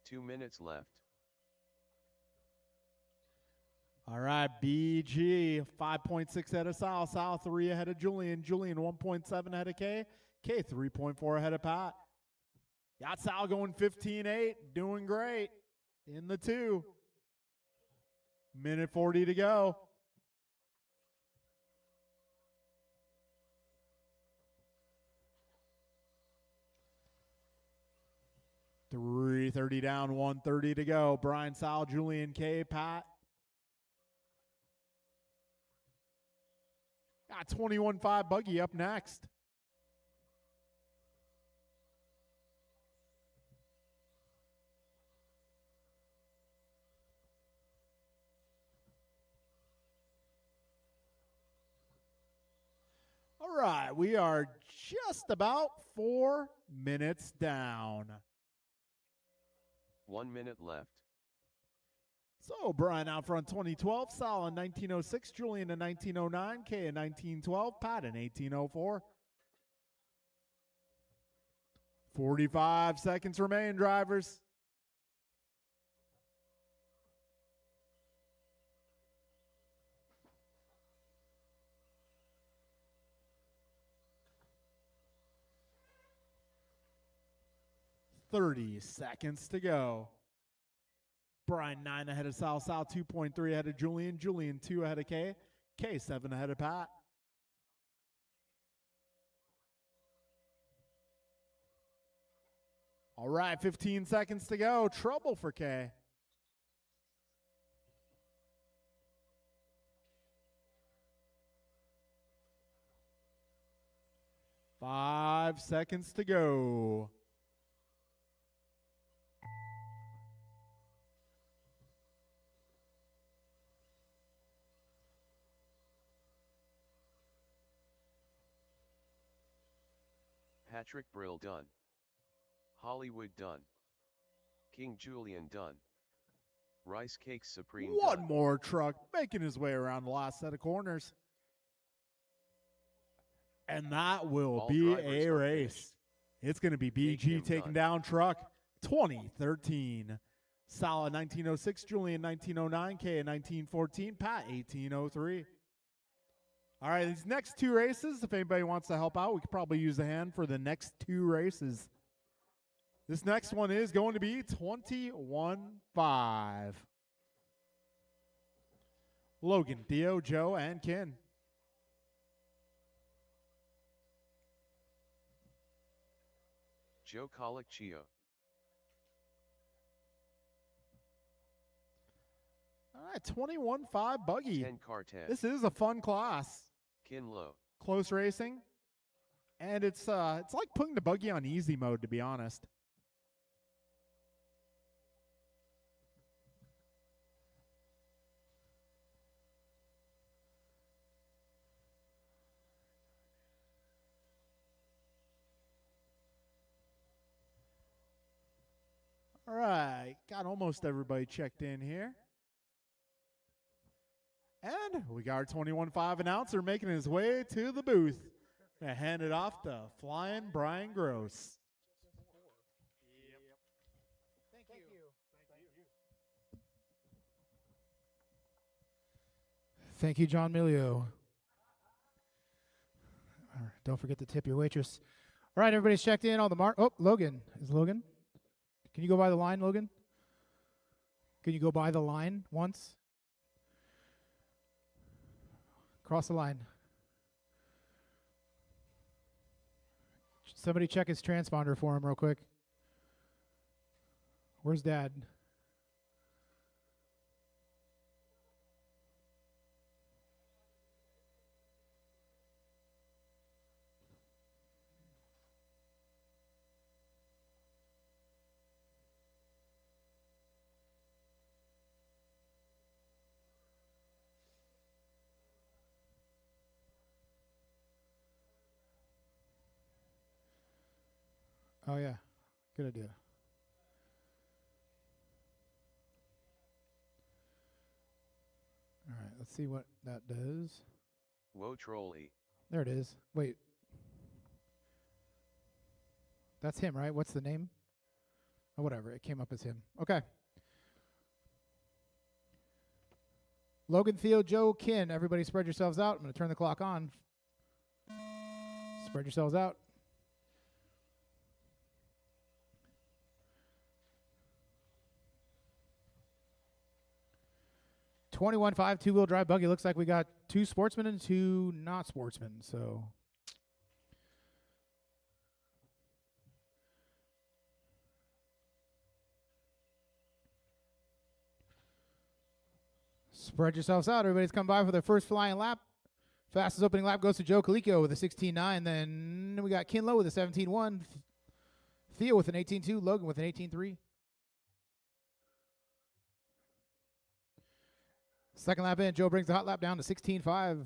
Two minutes left. All right, BG, 5.6 ahead of Sal. Sal 3 ahead of Julian. Julian 1.7 ahead of K. K 3.4 ahead of Pat. Got Sal going 15-8, doing great in the 2. Minute 40 to go. .330 down, 1:30 to go. Brian, Sal, Julian, K, Pat. Got 21.5 buggy up next. right, we are just about 4 minutes down. 1 minute left. So Brian out front 2012, Sal in 1906, Julian in 1909, Kay in 1912, Pat in 1804. 45 seconds remain, drivers. $30 seconds to go. Brian 9 ahead of Sal, Sal 2.3 ahead of Julian, Julian 2 ahead of Kay, Kay 7 ahead of Pat. All right, 15 seconds to go. Trouble for Kay. Five seconds to go. Patrick Brill done. Hollywood done. King Julian done. Rice Cakes Supreme One done. more truck making his way around the last set of corners. And that will All be drivers a are race. finished. It's going to be BG him taking done. down truck 2013. Sal in 1906, Julian 1909, Kay in 1914, Pat 1803. All right, these next two races, if anybody wants to help out, we could probably use a hand for the next two races. This next one is going to be 21-5. Logan, Theo, Joe, and Ken. Joe Colicchio. All right, 21-5 buggy. 10 car 10. This is a fun class. Kinlow. Close racing. And it's like putting the buggy on easy mode, to be honest. All right, got almost everybody checked in here. And we got our 21-5 announcer making his way to the booth. Gonna hand it off to Flying Brian Gross. Thank you, John Milio. Don't forget to tip your waitress. All right, everybody's checked in. All the mark. Oh, Logan. Is Logan? Can you go by the line, Logan? Can you go by the line once? Cross the line. Somebody check his transponder for him real quick. Where's Dad? Oh, yeah. Good idea. All right, let's see what that does. Whoa trolley. There it is. Wait. That's him, right? What's the name? Oh, whatever. It came up as him. Okay. Logan, Theo, Joe, Ken. Everybody spread yourselves out. I'm going to turn the clock on. Spread yourselves out. $21.5 two-wheel drive buggy. Looks like we got 2 sportsmen and 2 not sportsmen. So spread yourselves out. Everybody's come by for their first flying lap. Fastest opening lap goes to Joe Colicchio with a 16.9. Then we got Ken Lowe with a 17.1. Theo with an 18.2. Logan with an 18.3. Second lap in, Joe brings the hot lap down to 16.5.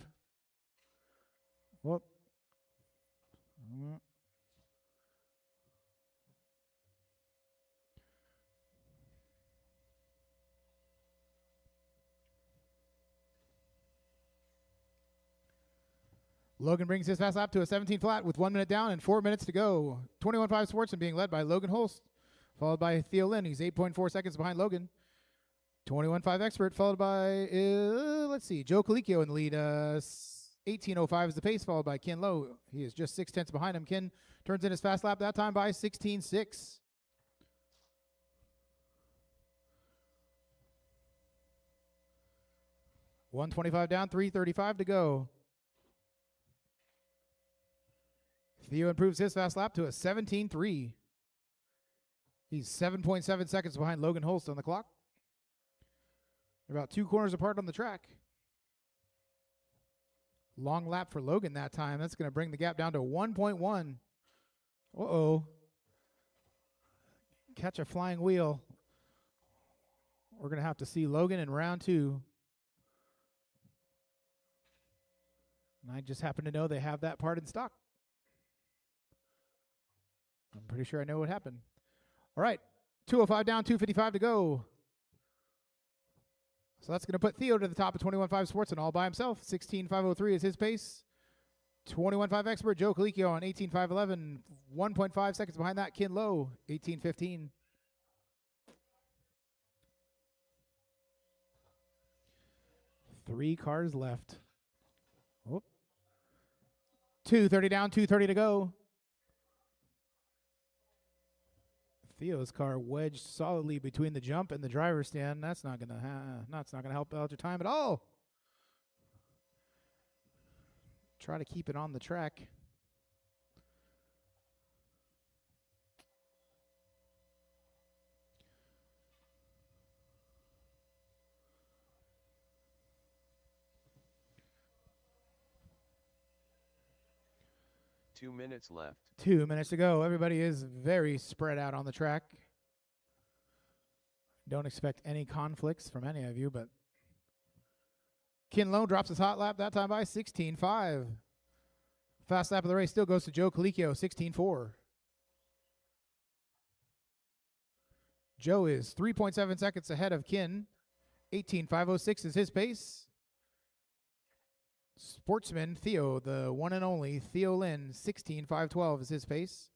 Well, Logan brings his fast lap to a 17 flat with 1 minute down and 4 minutes to go. 21.5 Sportsman being led by Logan Holst, followed by Theo Lynn. He's 8.4 seconds behind Logan. 21.5 Expert, followed by, Joe Colicchio in the lead. 18.05 is the pace, followed by Ken Lowe. He is just 6/10 behind him. Ken turns in his fast lap that time by 16.6. $125 down, $335 to go. Theo improves his fast lap to a 17.3. He's 7.7 seconds behind Logan Holst on the clock. They're about 2 corners apart on the track. Long lap for Logan that time. That's going to bring the gap down to 1.1. Uh-oh. Catch a flying wheel. We're going to have to see Logan in round 2. And I just happen to know they have that part in stock. I'm pretty sure I know what happened. All right, 205 down, 255 to go. So that's going to put Theo to the top of 21.5 Sportsman all by himself. 16.503 is his pace. 21.5 Expert, Joe Colicchio on 18.511. 1.5 seconds behind that, Ken Lowe, 18.15. Three cars left. Oh. 230 down, 230 to go. Theo's car wedged solidly between the jump and the driver's stand. That's not gonna help out your time at all. Try to keep it on the track. Two minutes left. 2 minutes to go. Everybody is very spread out on the track. Don't expect any conflicts from any of you, but Ken Lowe drops his hot lap that time by 16.5. Fast lap of the race still goes to Joe Colicchio, 16.4. Joe is 3.7 seconds ahead of Ken. 18.506 is his pace. Sportsman Theo, the one and only Theo Lynn, 16.512 is his pace.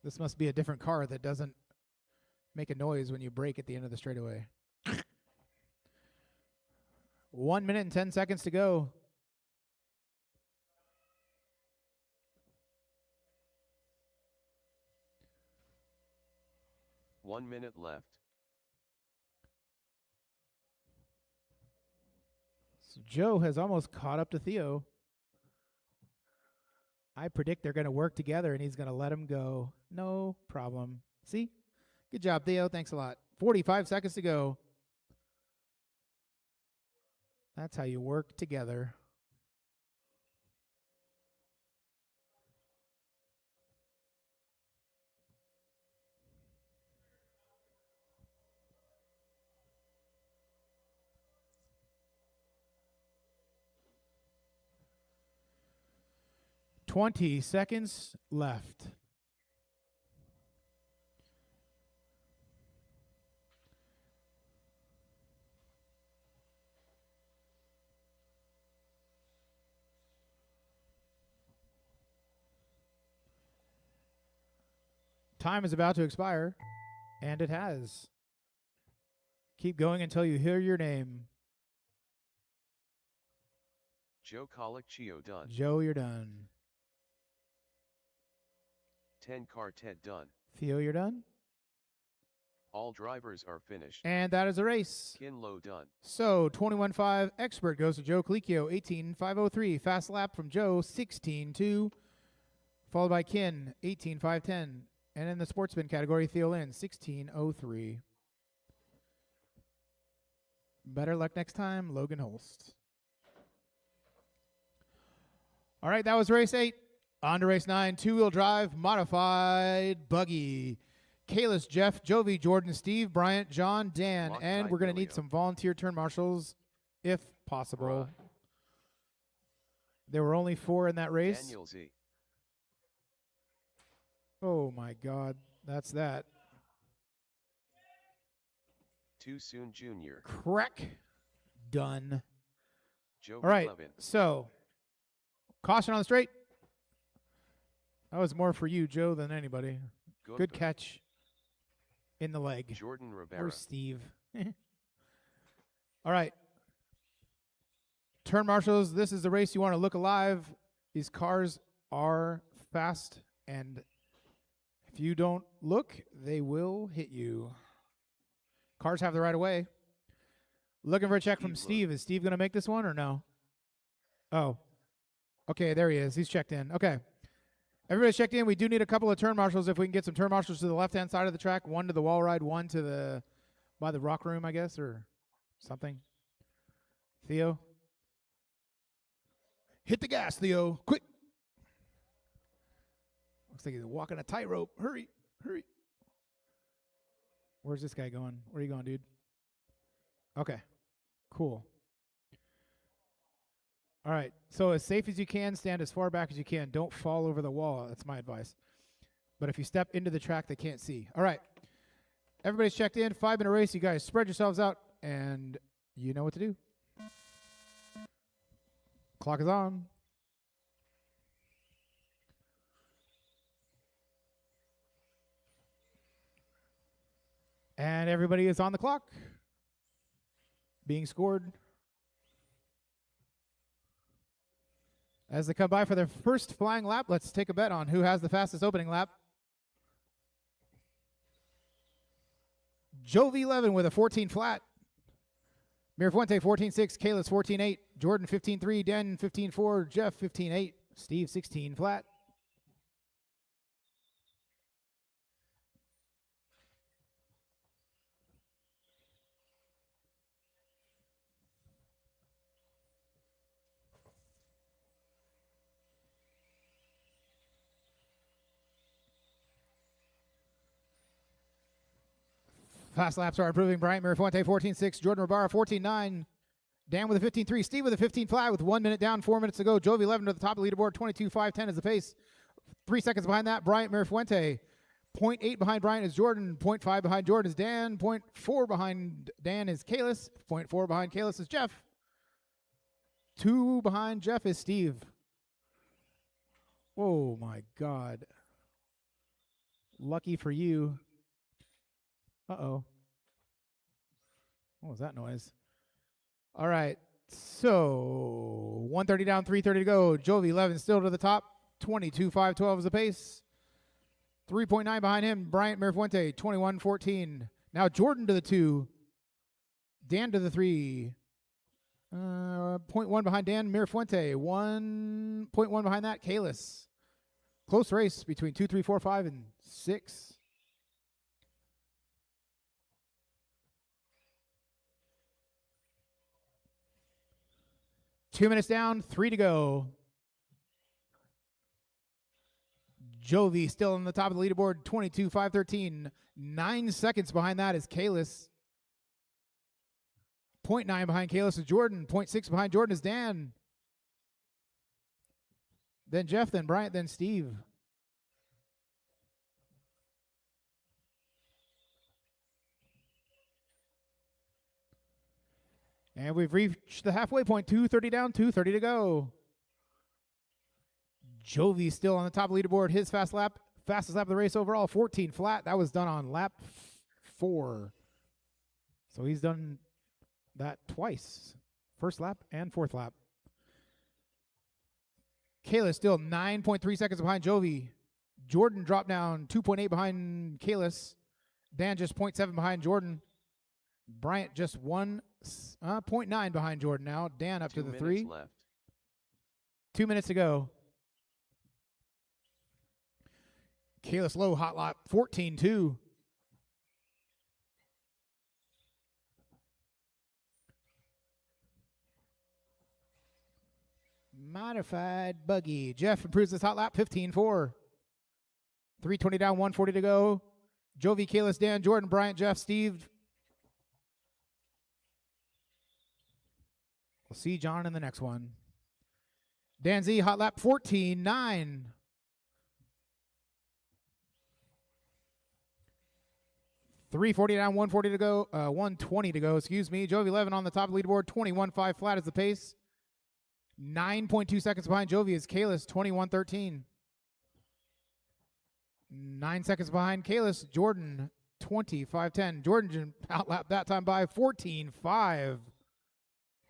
This must be a different car that doesn't make a noise when you brake at the end of the straightaway. 1 minute and 10 seconds to go. One minute left. So Joe has almost caught up to Theo. I predict they're going to work together and he's going to let him go. No problem. See? Good job, Theo. Thanks a lot. 45 seconds to go. That's how you work together. $20 seconds left. Time is about to expire, and it has. Keep going until you hear your name. Joe Colicchio done. Joe, you're done. 10 Quartet done. Theo, you're done. All drivers are finished. And that is a race. Ken Lowe done. So 21.5 Expert goes to Joe Colicchio, 18.503. Fast lap from Joe, 16.2. Followed by Ken, 18.510. And in the Sportsman category, Theo Lynn, 16.03. Better luck next time, Logan Holst. All right, that was race 8. On to race 9, two-wheel drive, modified buggy. Kalis, Jeff, Jovi, Jordan, Steve, Bryant, John, Dan, Lock and Tide we're going to need Milio. some volunteer turn marshals if possible. Bruh. There were only 4 in that race. Daniel Z. Oh my God, that's that. Too Soon Jr. Crack. Done. Joe All right, Levin. so caution on the straight. That was more for you, Joe, than anybody. Good Gumpa. catch in the leg. Jordan Rivera. Where's Steve? All right. Turn marshals, this is the race you want to look alive. These cars are fast, and if you don't look, they will hit you. Cars have the right of way. Looking for a check from Steve Steve. Is Steve going to make this one or no? Oh. Okay, there he is. He's checked in. Okay. Everybody's checked in. We do need a couple of turn marshals if we can get some turn marshals to the left-hand side of the track. One to the wall ride, one to the by the rock room, I guess, or something. Theo? Hit the gas, Theo. Quick. Looks like he's walking a tightrope. Hurry. Hurry. Where's this guy going? Where are you going, dude? Okay. Cool. All right. So as safe as you can, stand as far back as you can. Don't fall over the wall. That's my advice. But if you step into the track, they can't see. All right. Everybody's checked in. 5-minute race. You guys spread yourselves out, and you know what to do. Clock is on. And everybody is on the clock. Being scored. As they come by for their first flying lap, let's take a bet on who has the fastest opening lap. Jovi 11 with a 14 flat. Mirafuente 14.6, Kalis 14.8, Jordan 15.3, Dan 15.4, Jeff 15.8, Steve 16 flat. Fast laps are improving. Bryant Mirafuente 14.6, Jordan Ribara 14.9, Dan with a 15.3, Steve with a 15 flat with 1 minute down, 4 minutes to go. Jovi 11 to the top of the leaderboard, 22.510 is the pace. 3 seconds behind that, Bryant Mirafuente. 0.8 behind Bryant is Jordan. 0.5 behind Jordan is Dan. 0.4 behind Dan is Kalis. 0.4 behind Kalis is Jeff. 2 behind Jeff is Steve. Oh my God. Lucky for you. Uh-oh. What was that noise? All right. So 130 down, 330 to go. Jovi 11 still to the top. 22.512 is the pace. 3.9 behind him. Bryant Mirafuente 21.14. Now Jordan to the 2. Dan to the 3. 0.1 behind Dan Mirafuente. 1.1 behind that Kalis. Close race between 2, 3, 4, 5, and 6. Two minutes down, 3 to go. Jovi still on the top of the leaderboard, 22.513. 9 seconds behind that is Kalis. 0.9 behind Kalis is Jordan. 0.6 behind Jordan is Dan. Then Jeff, then Bryant, then Steve. And we've reached the halfway point. 2:30 down, 2:30 to go. Jovi still on the top of the leaderboard. His fastest lap of the race overall, 14 flat. That was done on lap 4. So he's done that twice. First lap and fourth lap. Kalis still 9.3 seconds behind Jovi. Jordan dropped down 2.8 behind Kalis. Dan just 0.7 behind Jordan. Bryant just 1.9 behind Jordan now. Dan up to the 3. Left. 2 minutes to go. Kalis low, hot lap, 14.2. Modified buggy. Jeff improves his hot lap, 15.4. 3:20 down, 1:40 to go. Jovi, Kalis, Dan, Jordan, Bryant, Jeff, Steve. We'll see John in the next one. Dan Z, hot lap 14.9. $3.40 down, 140 to go, 120 to go, excuse me. Jovi 11 on the top of the leaderboard, 21.5 flat is the pace. 9.2 seconds behind Jovi is Kalis, 21.13. 9 seconds behind Kalis, Jordan, 25.10. Jordan outlap that time by 14.5.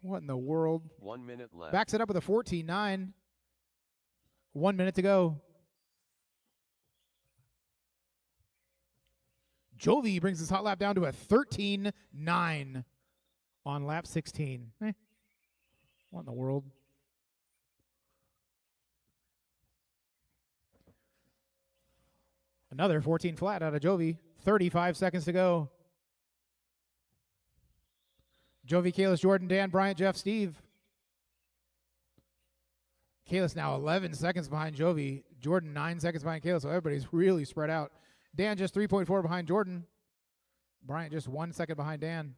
What in the world? 1 minute left. Backs it up with a 14.9. 1 minute to go. Jovi brings his hot lap down to a 13.9 on lap 16. What in the world? Another 14 flat out of Jovi. 35 seconds to go. Jovi, Kalis, Jordan, Dan, Bryant, Jeff, Steve. Kalis now 11 seconds behind Jovi. Jordan 9 seconds behind Kalis, so everybody's really spread out. Dan just 3.4 behind Jordan. Bryant just 1 second behind Dan.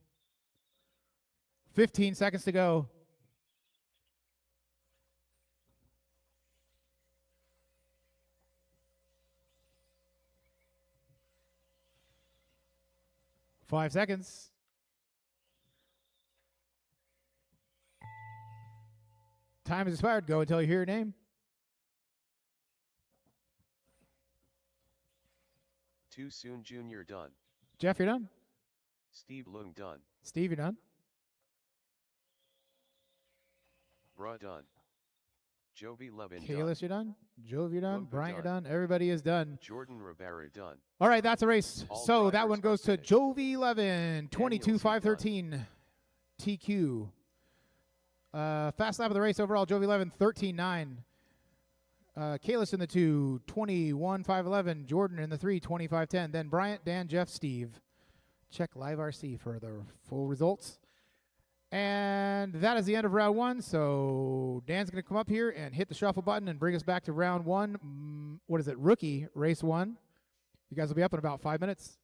15 seconds to go. Five seconds. Time has expired. Go until you hear your name. Too Soon Jr. done. Jeff, you're done. Steve Lung done. Steve, you're done. Bruh done. Jovi Levin done. Kalis, you're done. Jove, you're done. Logan Bryant, you're done. done. Everybody is done. Jordan Rivera done. All right, that's a race. All So that drivers one are goes to finished. Jovi 11, Daniel 22.513 TQ. Fast lap of the race overall, Jovi 11, 13.9. Kalis in the 2, 21.511. Jordan in the 3, 25.10. Then Bryant, Dan, Jeff, Steve. Check Live RC for the full results. And that is the end of round one. So Dan's going to come up here and hit the shuffle button and bring us back to round one. What is it? Rookie race one. You guys will be up in about 5 minutes.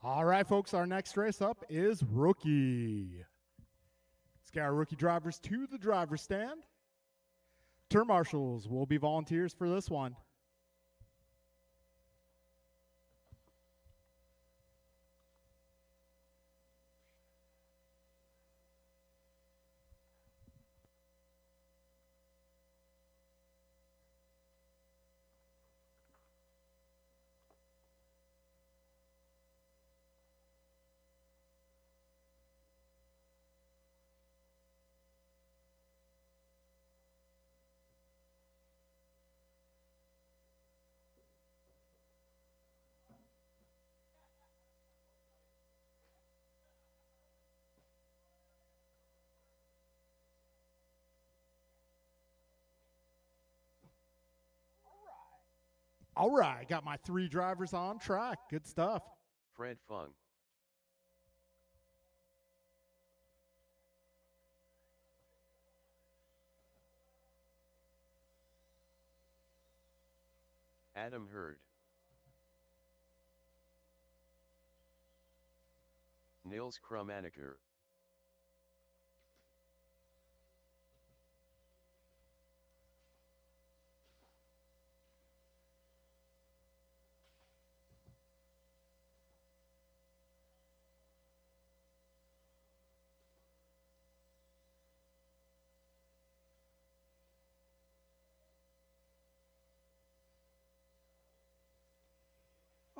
All right, folks, our next race up is Rookie. Let's get our rookie drivers to the driver's stand. Turn marshals will be volunteers for this one. All right, got my 3 drivers on track. Good stuff. Fred Fung, Adam Hurd, Nils Krumaniker,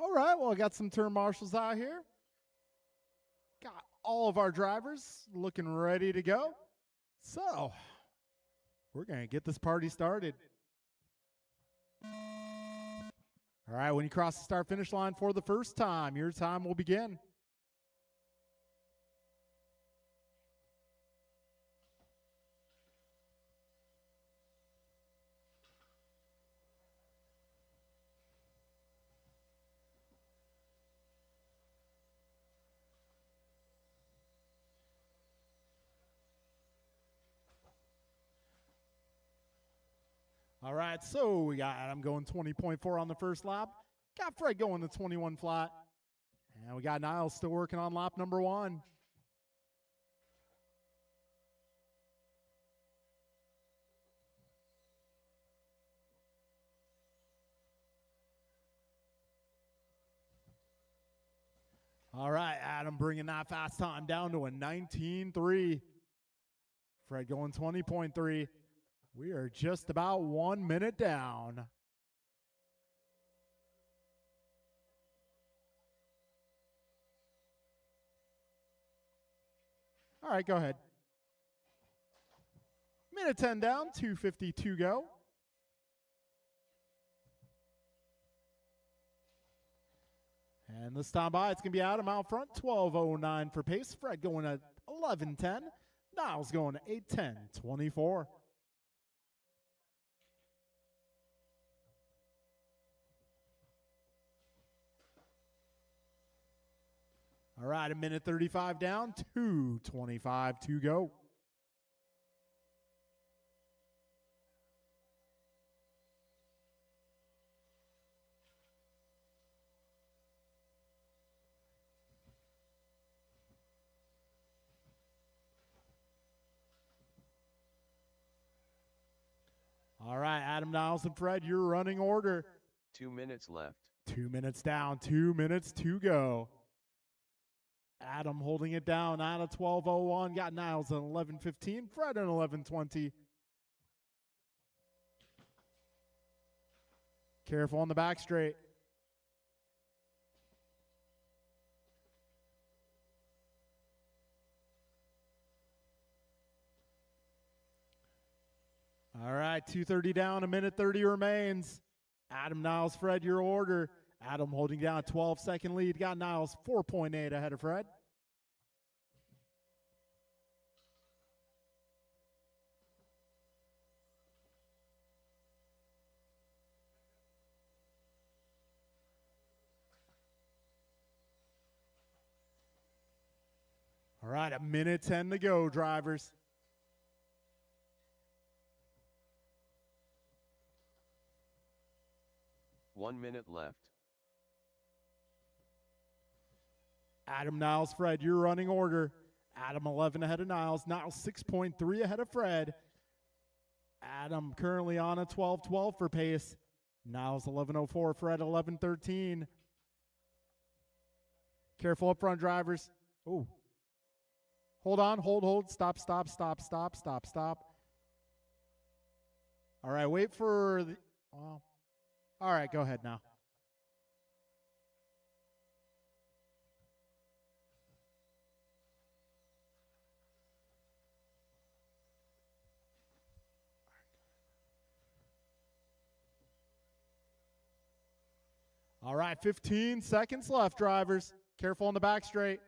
All right, well, I got some turn marshals out here. Got all of our drivers looking ready to go. So, we're going to get this party started. All right, when you cross the start finish line for the first time, your time will begin. All right, so we got Adam going 20.4 on the first lap. Got Fred going to 21 flat. And we got Niles still working on lap number 1. All right, Adam bringing that fast time down to a 19.3. Fred going 20.3. We are just about 1 minute down. All right, go ahead. Minute 10 down, 2:52 go. And this time by, it's going to be Adam out front, 12:09 for pace. Fred going at 11:10. Niles going to 8:10.24. All right, a minute 35 down, 2:25 to go. All right, Adam, Niles, and Fred, your running order. 2 minutes left. 2 minutes down, 2 minutes to go. Adam holding it down out of 12:01. Got Niles at 11:15. Fred at 11:20. Careful on the back straight. All right, 2:30 down, a minute 30 remains. Adam, Niles, Fred, your order. Adam holding down a 12-second lead. Got Niles 4.8 ahead of Fred. All right, a minute 10 to go, drivers. One minute left. Adam, Niles, Fred, your running order. Adam 11 ahead of Niles. Niles 6.3 ahead of Fred. Adam currently on a 12:12 for pace. Niles 11:04. Fred 11:13. Careful up front, drivers. Oh. Hold on, hold. Stop. All right, wait for the. Well, all right, go ahead now. All right, 15 seconds left, drivers. Careful on the back straight.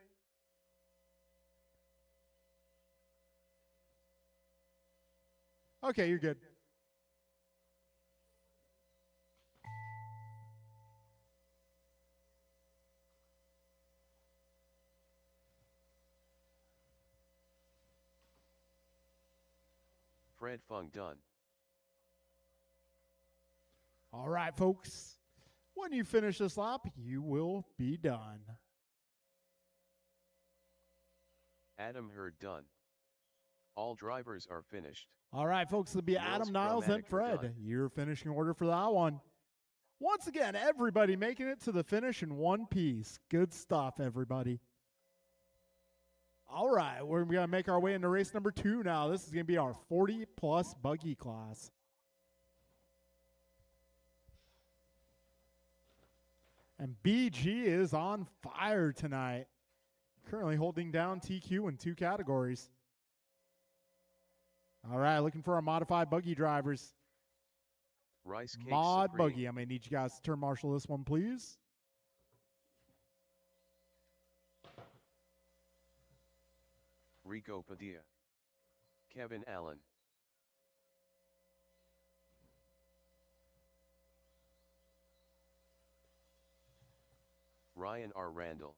Okay, you're good. Fred Fung done. All right, folks. When you finish this lap, you will be done. Adam Hurd done. All drivers are finished. All right, folks. It'll be Nils Adam Niles and Chromatic are Fred. done. Your finishing order for that one. Once again, everybody making it to the finish in one piece. Good stuff, everybody. All right, we're going to make our way into race number 2 now. This is going to be our 40-plus buggy class. And BG is on fire tonight. Currently holding down TQ in 2 categories. All right, looking for our modified buggy drivers. Rice Cake Mod Supreme. buggy. I'm going to need you guys to turn marshal this one, please. Rico Padilla. Kevin Allen. Ryan R. Randall.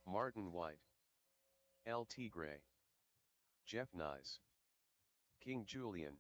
Martin White. LT Gray. Jeff Nyes. King Julian.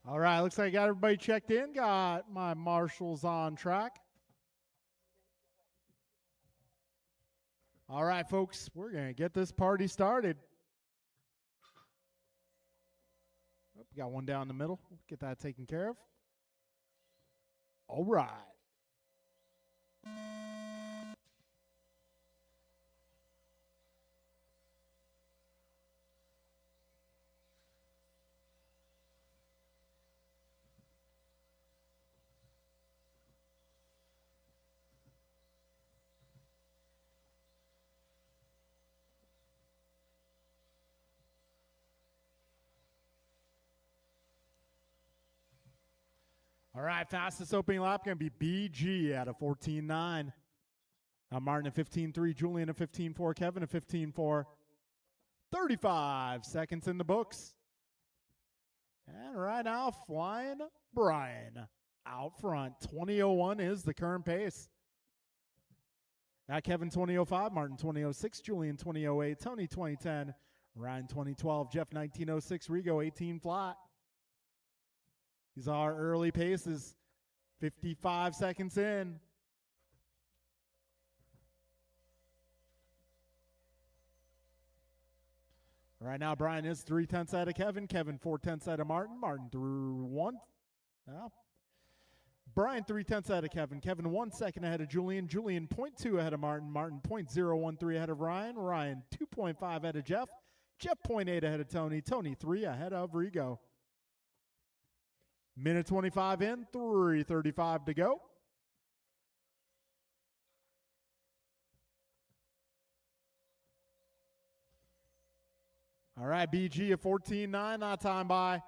All right, looks like I got everybody checked in. Got my marshals on track. All right, folks, we're going to get this party started. Oh, we got one down the middle. We'll get that taken care of. All right. All right, fastest opening lap going to be BG at a 14.9. Martin at 15.3, Julian at 15.4, Kevin at 15.4. 35 seconds in the books. And right now, flying Brian out front. 20.01 is the current pace. Got Kevin 20.05, Martin 20.06, Julian 20.08, Tony 20.10, Ryan 20.12, Jeff 19.06, Rigo 18 flat. These are early paces. 55 seconds in. Right now, Brian is 3/10 ahead of Kevin. Kevin 4/10 ahead of Martin. Martin through 1. Now, Brian 3/10 ahead of Kevin. Kevin 1 second ahead of Julian. Julian 0.2 ahead of Martin. Martin 0.013 ahead of Ryan. Ryan 2.5 ahead of Jeff. Jeff 0.8 ahead of Tony. Tony 3 ahead of Rigo. Minute 25 in, 3:35 to go. All right, BG at 14.9, that time by.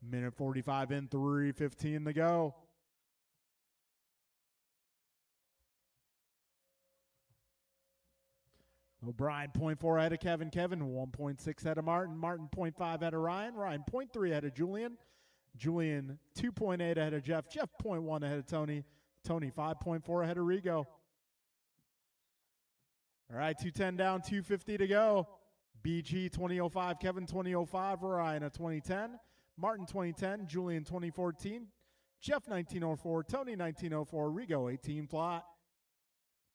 Minute 45 in, 3:15 to go. O'Brien 0.4 ahead of Kevin. Kevin 1.6 ahead of Martin. Martin 0.5 ahead of Ryan. Ryan 0.3 ahead of Julian. Julian 2.8 ahead of Jeff. Jeff 0.1 ahead of Tony. Tony 5.4 ahead of Rigo. All right, 2:10 down, 2:50 to go. BG 20.05, Kevin 20.05, Ryan at 20:10, Martin 20:10, Julian 20:14, Jeff 19.04, Tony 19.04, Rigo 18 flat.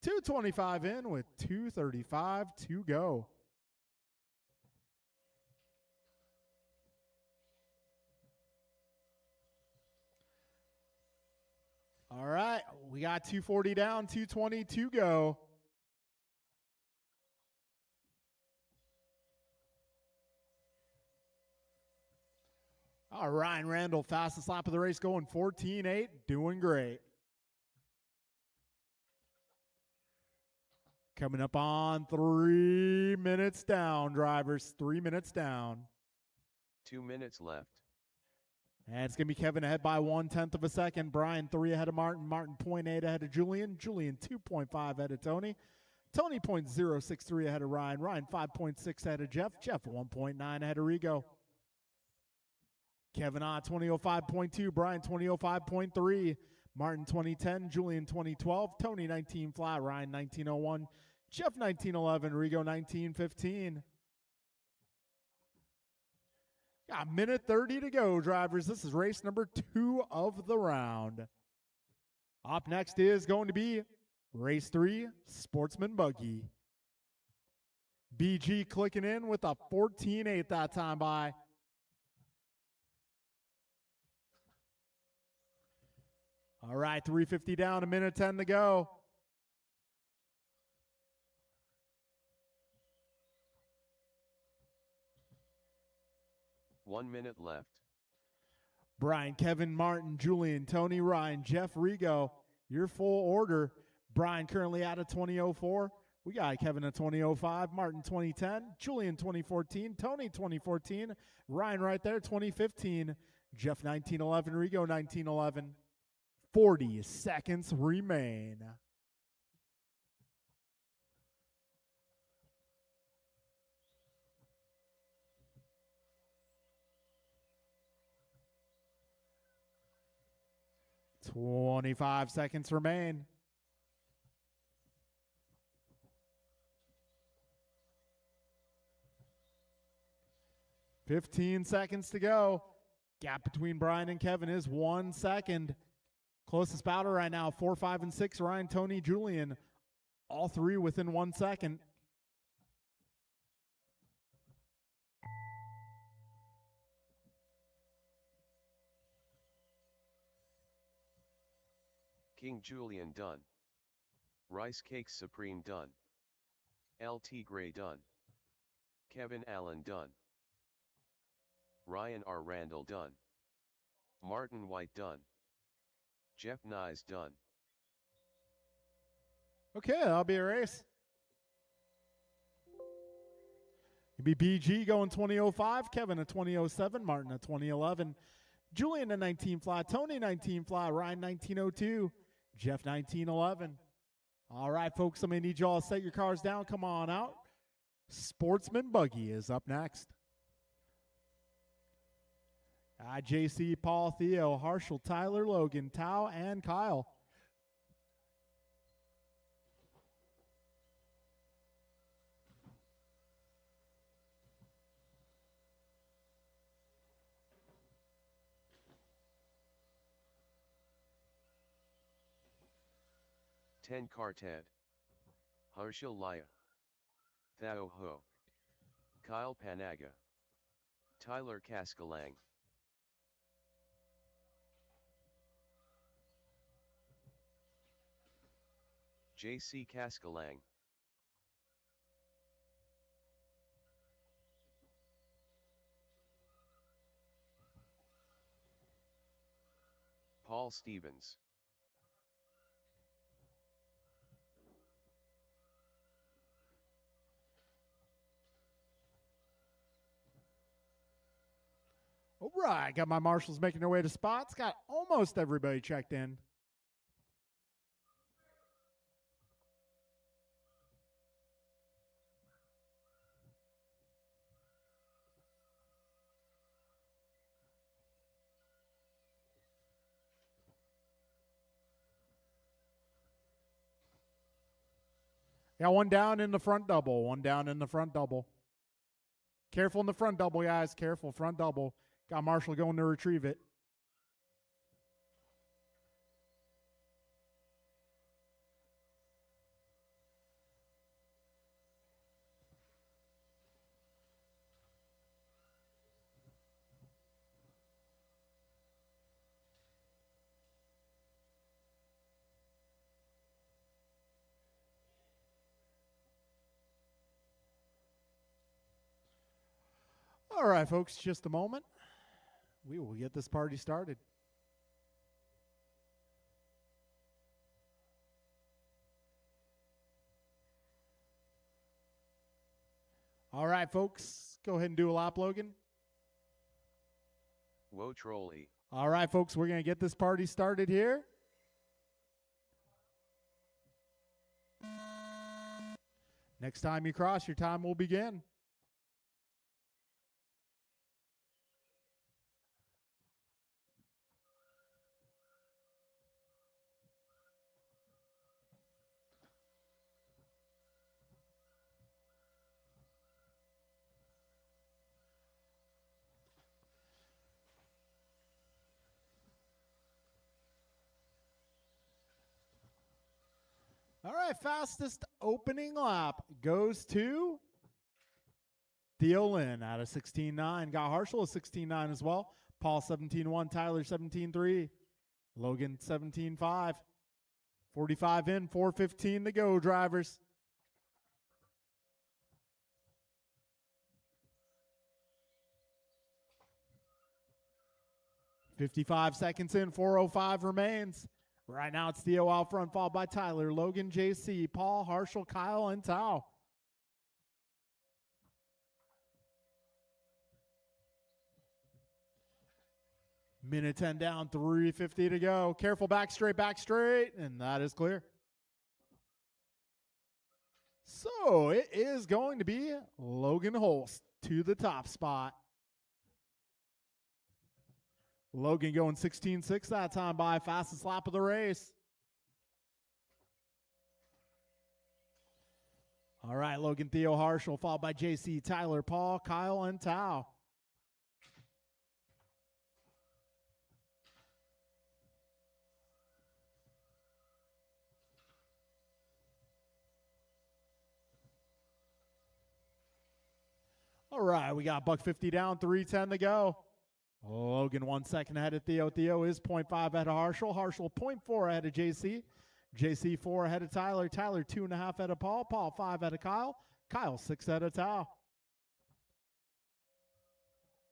2:25 in with 2:35 to go. All right, we got 2:40 down, 2:20 to go. Ryan Randall, fastest lap of the race, going 14.8, doing great. Coming up on 3 minutes down, drivers. 3 minutes down. 2 minutes left. And it's going to be Kevin ahead by 1/10 of a second. Brian 3 ahead of Martin. Martin 0.8 ahead of Julian. Julian 2.5 ahead of Tony. Tony 0.063 ahead of Ryan. Ryan 5.6 ahead of Jeff. Jeff 1.9 ahead of Rigo. Kevin 2005.2. Brian 2005.3. Martin 2010. Julian 2012. Tony 19 flat. Ryan 1901. Jeff 1911. Rigo 1915. Got a minute 30 to go, drivers. This is race number 2 of the round. Up next is going to be race 3, Sportsman Buggy. BG clicking in with a 14.8 that time by. All right, 3:50 down, a minute 10 to go. One minute left. Brian, Kevin, Martin, Julian, Tony, Ryan, Jeff, Rigo, your full order. Brian currently at a 20.04. We got Kevin at 20.05, Martin 2010, Julian 2014, Tony 2014, Ryan right there 2015, Jeff 1911, Rigo 1911. 40 seconds remain. $25 seconds remain. $15 seconds to go. Gap between Brian and Kevin is 1 second. Closest battle right now, 4, 5, and 6, Ryan, Tony, Julian. All three within 1 second. King Julian done. Rice Cakes Supreme done. LT Gray done. Kevin Allen done. Ryan R. Randall done. Martin White done. Jeff Nyes done. Okay, that'll be a race. It'll be BG going 20.05, Kevin at 20.07, Martin at 20.11, Julian at 19 flat, Tony 19 flat, Ryan 19.02, Jeff 19.11. All right, folks, I'm going to need you all to set your cars down. Come on out. Sportsman Buggy is up next. JC, Paul, Theo, Harshal, Tyler, Logan, Tao, and Kyle. Ten Carted. Harshal Laya. Thao Ho. Kyle Panaga. Tyler Kaskalang. JC Kaskalang. Paul Stevens. All right, got my marshals making their way to spots. Got almost everybody checked in. Got one down in the front double. One down in the front double. Careful in the front double, guys. Careful, front double. Got Marshall going to retrieve it. All right, folks, just a moment. We will get this party started. All right, folks, go ahead and do a lap, Logan. Whoa trolley. All right, folks, we're going to get this party started here. Next time you cross, your time will begin. All right, fastest opening lap goes to Theo Lynn at a 16.9. Got Harshel a 16.9 as well. Paul 17.1. Tyler 17.3. Logan 17.5. 45 in, 4:15 to go, drivers. .55 seconds in, 4:05 remains. Right now, it's Theo out front, followed by Tyler, Logan, JC, Paul, Harshel, Kyle, and Tao. Minute 10 down, 3:50 to go. Careful, back straight, and that is clear. So it is going to be Logan Holst to the top spot. Logan going 16.6 that time by fastest lap of the race. All right, Logan, Theo, Harshel, followed by JC, Tyler, Paul, Kyle, and Tao. All right, we got $1.50 down, 3:10 to go. Logan 1 second ahead of Theo. Theo is 0.5 ahead of Harshel. Harshel 0.4 ahead of JC. JC 4 ahead of Tyler. Tyler 2.5 ahead of Paul. Paul 5 ahead of Kyle. Kyle 6 ahead of Tao.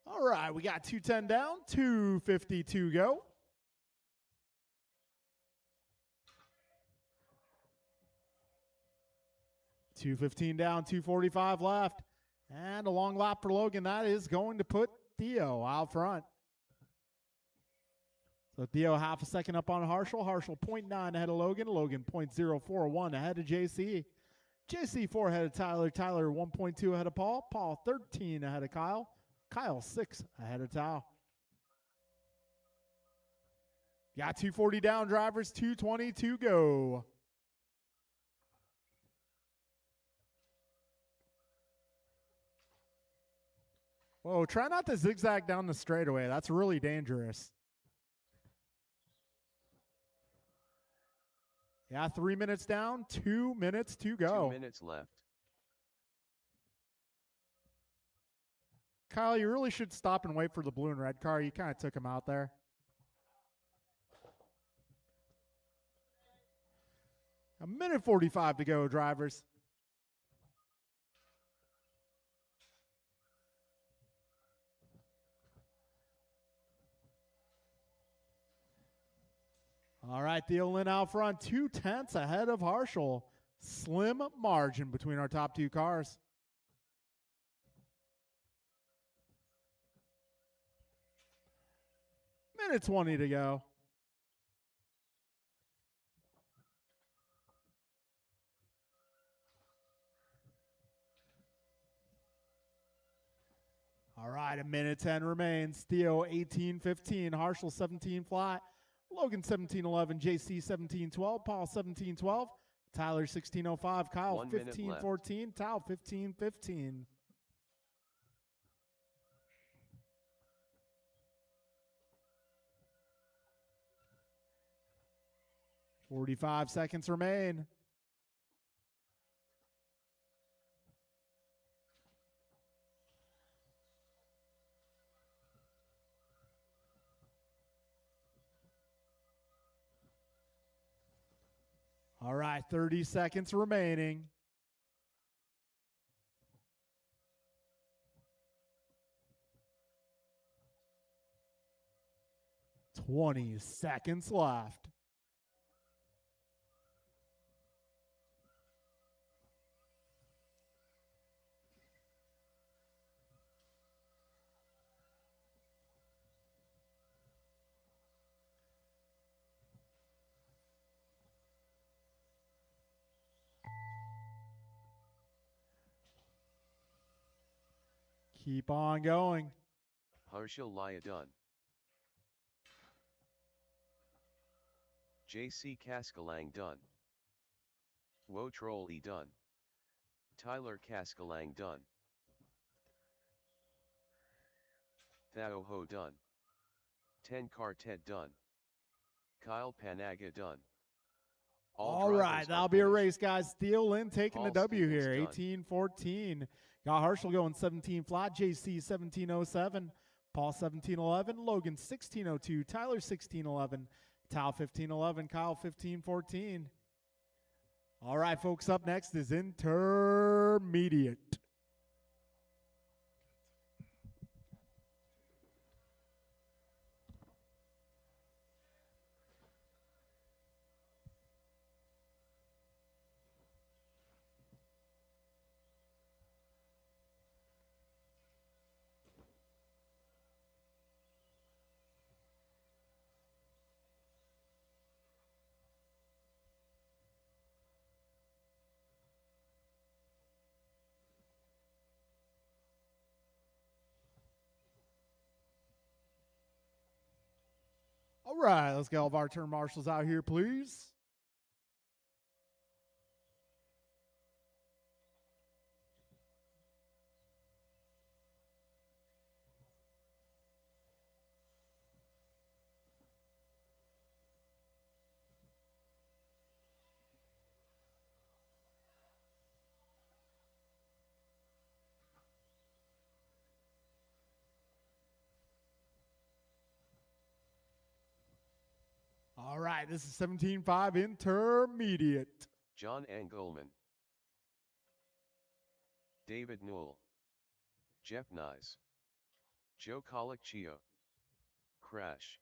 All right, we got 2:10 down, 2:52 go. $2.15 down, 2:45 left. And a long lap for Logan. That is going to put Theo out front. So Theo half a second up on Harshel. Harshel 0.9 ahead of Logan. Logan 0.041 ahead of JC. JC 4 ahead of Tyler. Tyler 1.2 ahead of Paul. Paul 13 ahead of Kyle. Kyle 6 ahead of Tao. Got 2:40 down, drivers. 2:22 go. Whoa, try not to zigzag down the straightaway. That's really dangerous. Yeah, 3 minutes down, 2 minutes to go. 2 minutes left. Kyle, you really should stop and wait for the blue and red car. You kind of took him out there. A minute 45 to go, drivers. All right, Theo Lynn out front, 0.2 ahead of Harshel. Slim margin between our top two cars. Minute 20 to go. All right, a minute 10 remains. Theo 18.15, Harshel 17 flat. Logan 17.11, JC 17.12, Paul 17.12, Tyler 16.05, Kyle 15.14, Tao 15.15. .45 seconds remain. All right, 30 seconds remaining. 20 seconds left. Keep on going. Harshal Laya done. JC Kaskalang done. Wotrol E done. Tyler Kaskalang done. Thao Ho done. 10 Quartet done. Kyle Panaga done. All drivers right, are that'll be a finished. race, guys. Steele Lynn taking Paul the W Stevens here, done. 18-14. Got Harshal going 17 flat, JC 17:07, Paul 17:11, Logan 16:02, Tyler 16:11, Tao 15:11, Kyle 15:14. All right, folks, up next is intermediate. All right, let's get all of our turn marshals out here, please. All right, this is 17.5 intermediate. John Engelman. David Newell. Jeff Nyes. Joe Colicchio. Crash.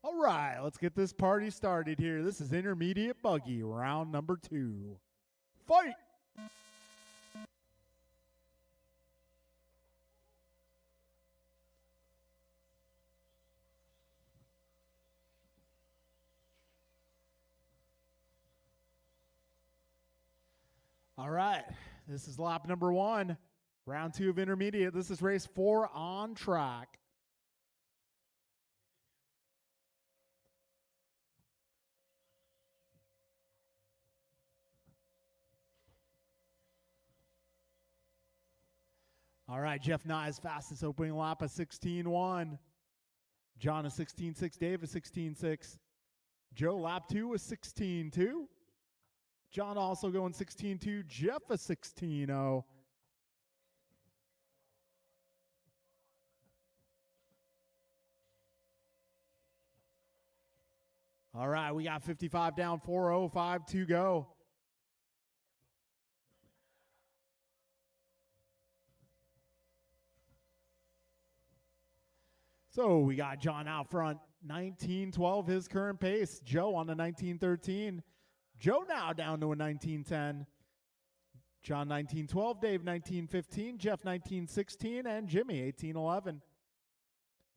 All right, let's get this party started here. This is intermediate buggy, round number 2. Fight! All right, this is lap number 1, round 2 of intermediate. This is race 4 on track. All right, Jeff Nyes, fastest opening lap of 16.1. John is 16.6, Dave is 16.6. Joe, lap 2 was 16.2. John also going 16.2. Jeff a 16.0. All right, we got 55 down, 4:05 to go. So we got John out front, 19.12 his current pace. Joe on a 19.13. Joe now down to a 19.10. John 19.12, Dave 19.15, Jeff 19.16, and Jimmy 18.11.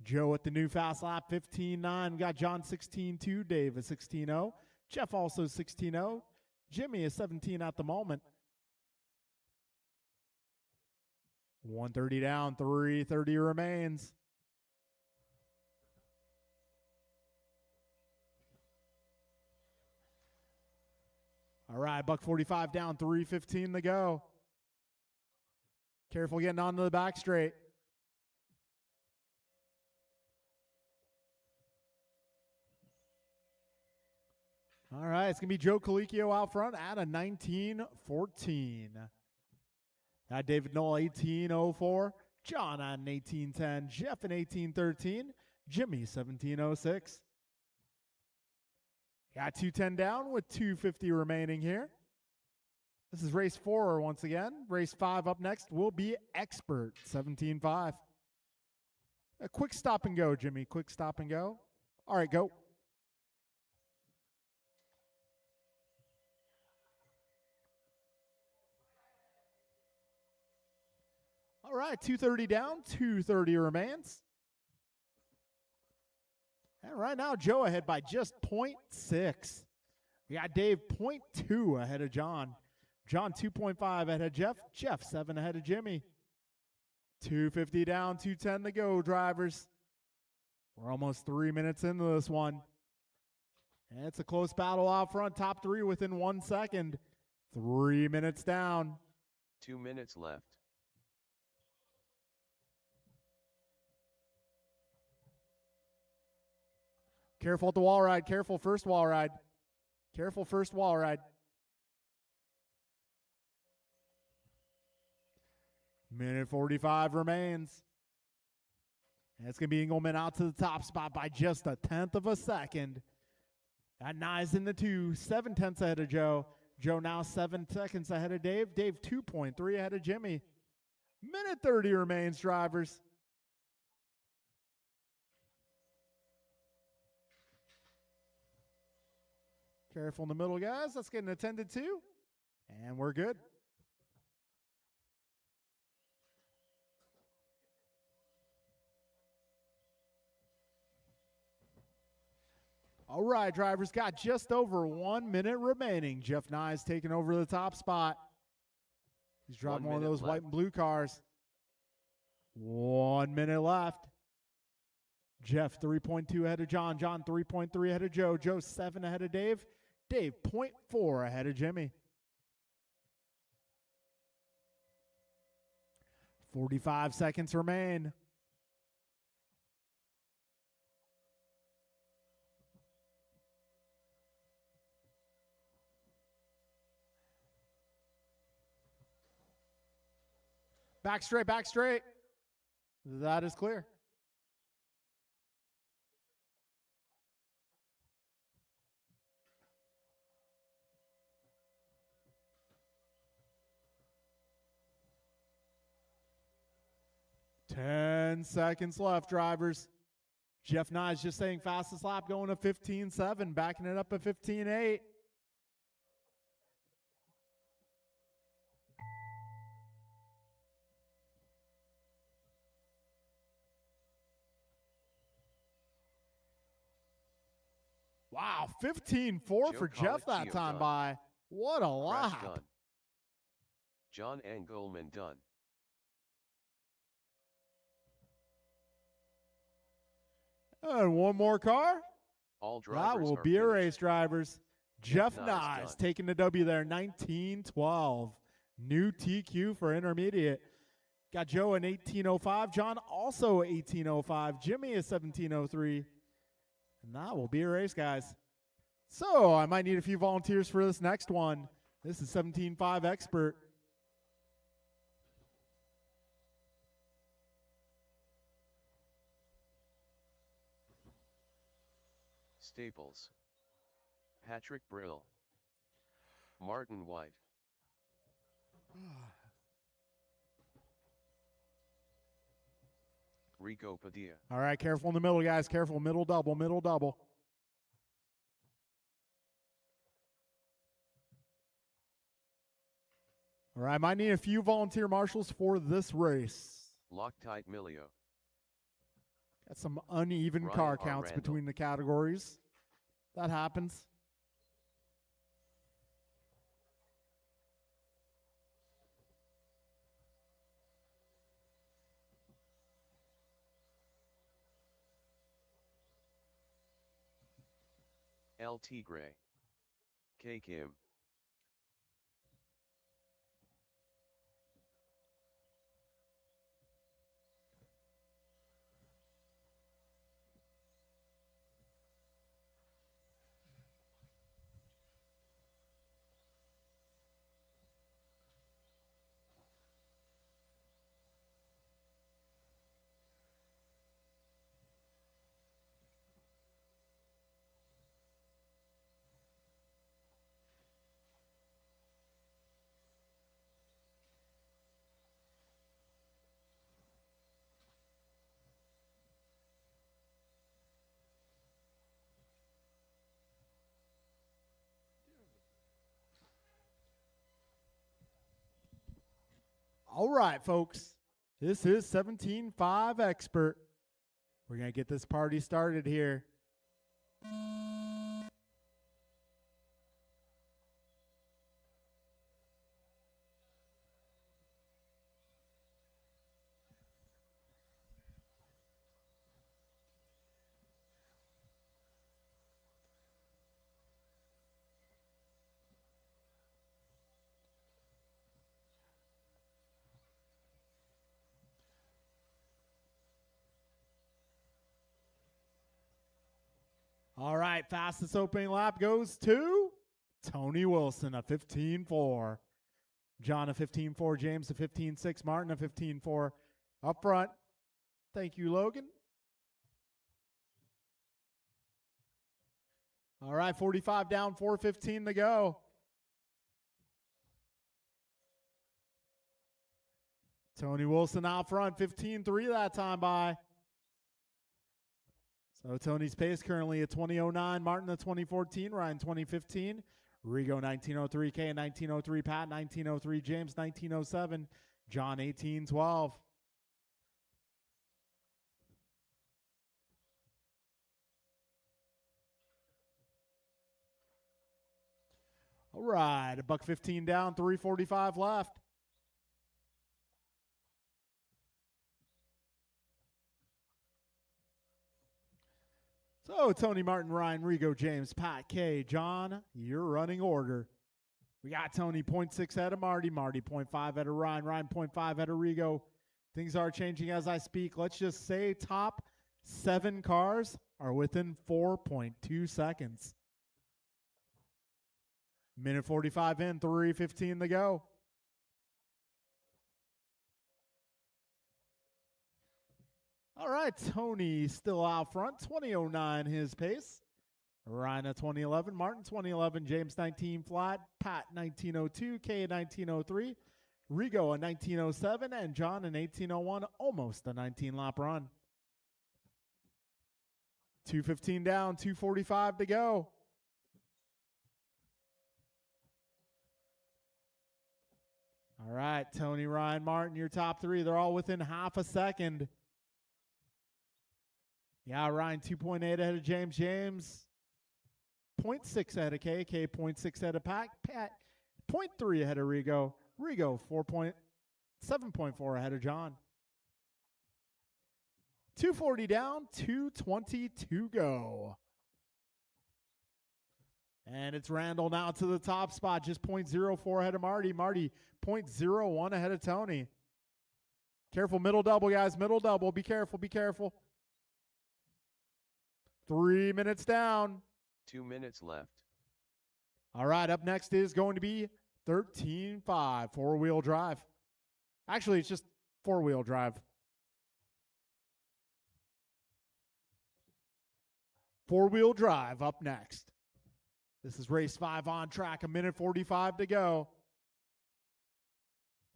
Joe at the new fast lap 15.9. We got John 16.2, Dave a 16.0, Jeff also 16.0, Jimmy is 17 at the moment. 130 down, 330 remains. All right, buck 45 down, 3:15 to go. Careful getting onto the back straight. All right, it's going to be Joe Colicchio out front at a 19.14. Got David Knoll 18.04. John at an 18.10. Jeff an 18.13. Jimmy 17.06. Got 210 down with 250 remaining here. This is race 4 once again. Race 5 up next will be Expert, 17.5. A quick stop and go, Jimmy. Quick stop and go. All right, go. All right, 2:30 down, 2:30 remains. And right now, Joe ahead by just 0.6. We got Dave 0.2 ahead of John. John 2.5 ahead of Jeff. Jeff 7 ahead of Jimmy. 2:50 down, 2:10 to go, drivers. We're almost 3 minutes into this one. And it's a close battle out front. Top 3 within 1 second. 3 minutes down. 2 minutes left. Careful at the wall ride. Careful first wall ride. Careful first wall ride. Minute 45 remains. And it's going to be Engelman out to the top spot by just 1/10 of a second. That Nye's in the 2, 7/10 ahead of Joe. Joe now 7 seconds ahead of Dave. Dave 2.3 ahead of Jimmy. Minute 30 remains, drivers. Careful in the middle, guys. Let's get an attended to. And we're good. All right, drivers, got just over 1 minute remaining. Jeff Nye's taking over the top spot. He's driving 1 one of minute those white left. and blue cars. 1 minute left. Jeff 3.2 ahead of John. John 3.3 ahead of Joe. Joe 7 ahead of Dave. Dave 0.4 ahead of Jimmy. 45 seconds remain. Back straight, back straight. That is clear. Ten seconds left, drivers. Jeff Nye's just saying fastest lap going to 15.7, backing it up at 15.8. Wow, 15.4 Joe for Jeff that Colicchio time done. by. What a Crash lap. done. John Engelman done. And one more car. All drivers That will are be a finished. race, drivers. Jeff Nye's Nye's done. taking the W there, 19.12. New TQ for intermediate. Got Joe in 18.05. John also 18.05. Jimmy is 17.03. And that will be a race, guys. So I might need a few volunteers for this next one. This is 17.5 Expert. Staples. Patrick Brill. Martin White. Rico Padilla. All right, careful in the middle, guys. Careful. Middle double, middle double. All right, might need a few volunteer marshals for this race. Loctite Milio. Got some uneven Ryan car R. counts Randall. between the categories. That happens. L. Tigre. K. Kim. All right, folks. This is 17.5 Expert. We're going to get this party started here. All right, fastest opening lap goes to Tony Wilson, a 15.4. John, a 15.4. James, a 15.6. Martin, a 15.4. Up front. Thank you, Logan. All right, 45 down, 4:15 to go. Tony Wilson out front, 15.3 that time by. So Tony's pace currently at 20.09, Martin at 2014, Ryan 2015, Rigo 1903, K 1903, Pat 1903, James 1907, John 1812. All right, a buck 15 down, 3:45 left. So, Tony, Martin, Ryan, Rigo, James, Pat, K, John, your running order. We got Tony 0.6 ahead of Marty, Marty 0.5 ahead of Ryan, Ryan 0.5 ahead of Rigo. Things are changing as I speak. Let's just say top 7 cars are within 4.2 seconds. Minute 45 in, 3:15 to go. All right, Tony still out front, 20.09 his pace. Ryan at 2011, Martin 2011, James 19 flat, Pat 1902, K 1903, Rigo a 1907, and John an 1801, almost a 19 lap run. 2:15 down, 2:45 to go. All right, Tony, Ryan, Martin, your top 3. They're all within half a second. Yeah, Ryan 2.8 ahead of James. James 0.6 ahead of K. K 0.6 ahead of Pat. Pat 0.3 ahead of Rigo. Rigo 7.4 ahead of John. 2:40 down, 2:20 to go. And it's Randall now to the top spot, just 0.04 ahead of Marty. Marty 0.01 ahead of Tony. Careful, middle double, guys, middle double. Be careful, be careful. 3 minutes down. 2 minutes left. All right, up next is going to be 13.5, 4-wheel drive. Actually, it's just 4-wheel drive. 4-wheel drive up next. This is race 5 on track, 1:45 to go.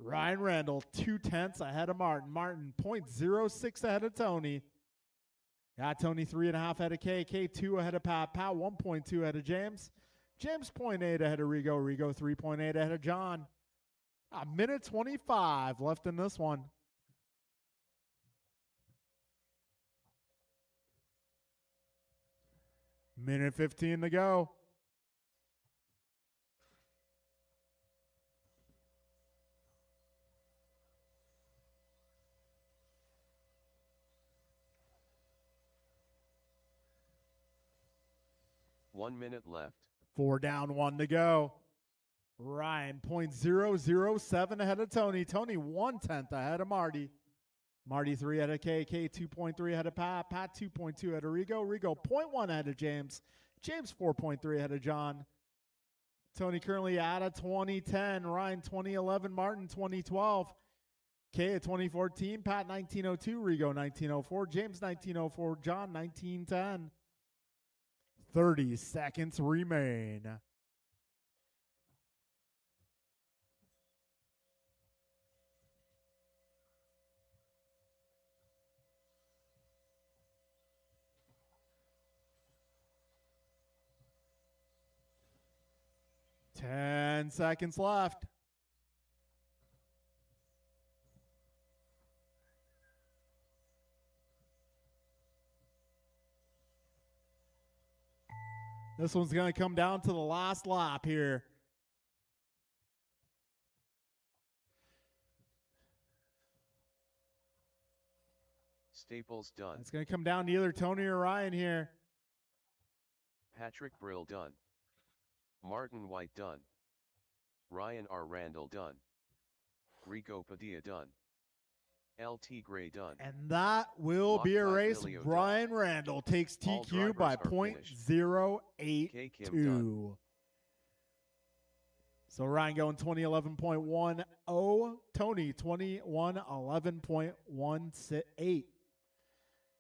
Ryan Randall, 0.2 ahead of Martin. Martin, 0.06 ahead of Tony. Got Tony 3.5 ahead of K. K 2 ahead of Pat. Pat 1.2 ahead of James. James 0.8 ahead of Rigo. Rigo 3.8 ahead of John. 1:25 left in this one. Minute 15 to go. One minute left. 4 down, 1 to go. Ryan 0.007 ahead of Tony. Tony 1/10 ahead of Marty. Marty 3 ahead of K. K 2.3 ahead of Pat. Pat 2.2 ahead of Rigo. Rigo 0.1 ahead of James. James 4.3 ahead of John. Tony currently out of 2010. Ryan 2011. Martin 2012. K at 2014. Pat 1902. Rigo 1904. James 1904. John 1910. 30 seconds remain. Ten seconds left. This one's going to come down to the last lap here. Staples done. It's going to come down to either Tony or Ryan here. Patrick Brill done. Martin White done. Ryan R. Randall done. Rico Padilla done. LT Gray done. And that will be a Loctite race. Lilio Brian Randall takes All TQ by drivers are K. Kim done. .082. So Ryan going 2011.10, Tony 2111.18.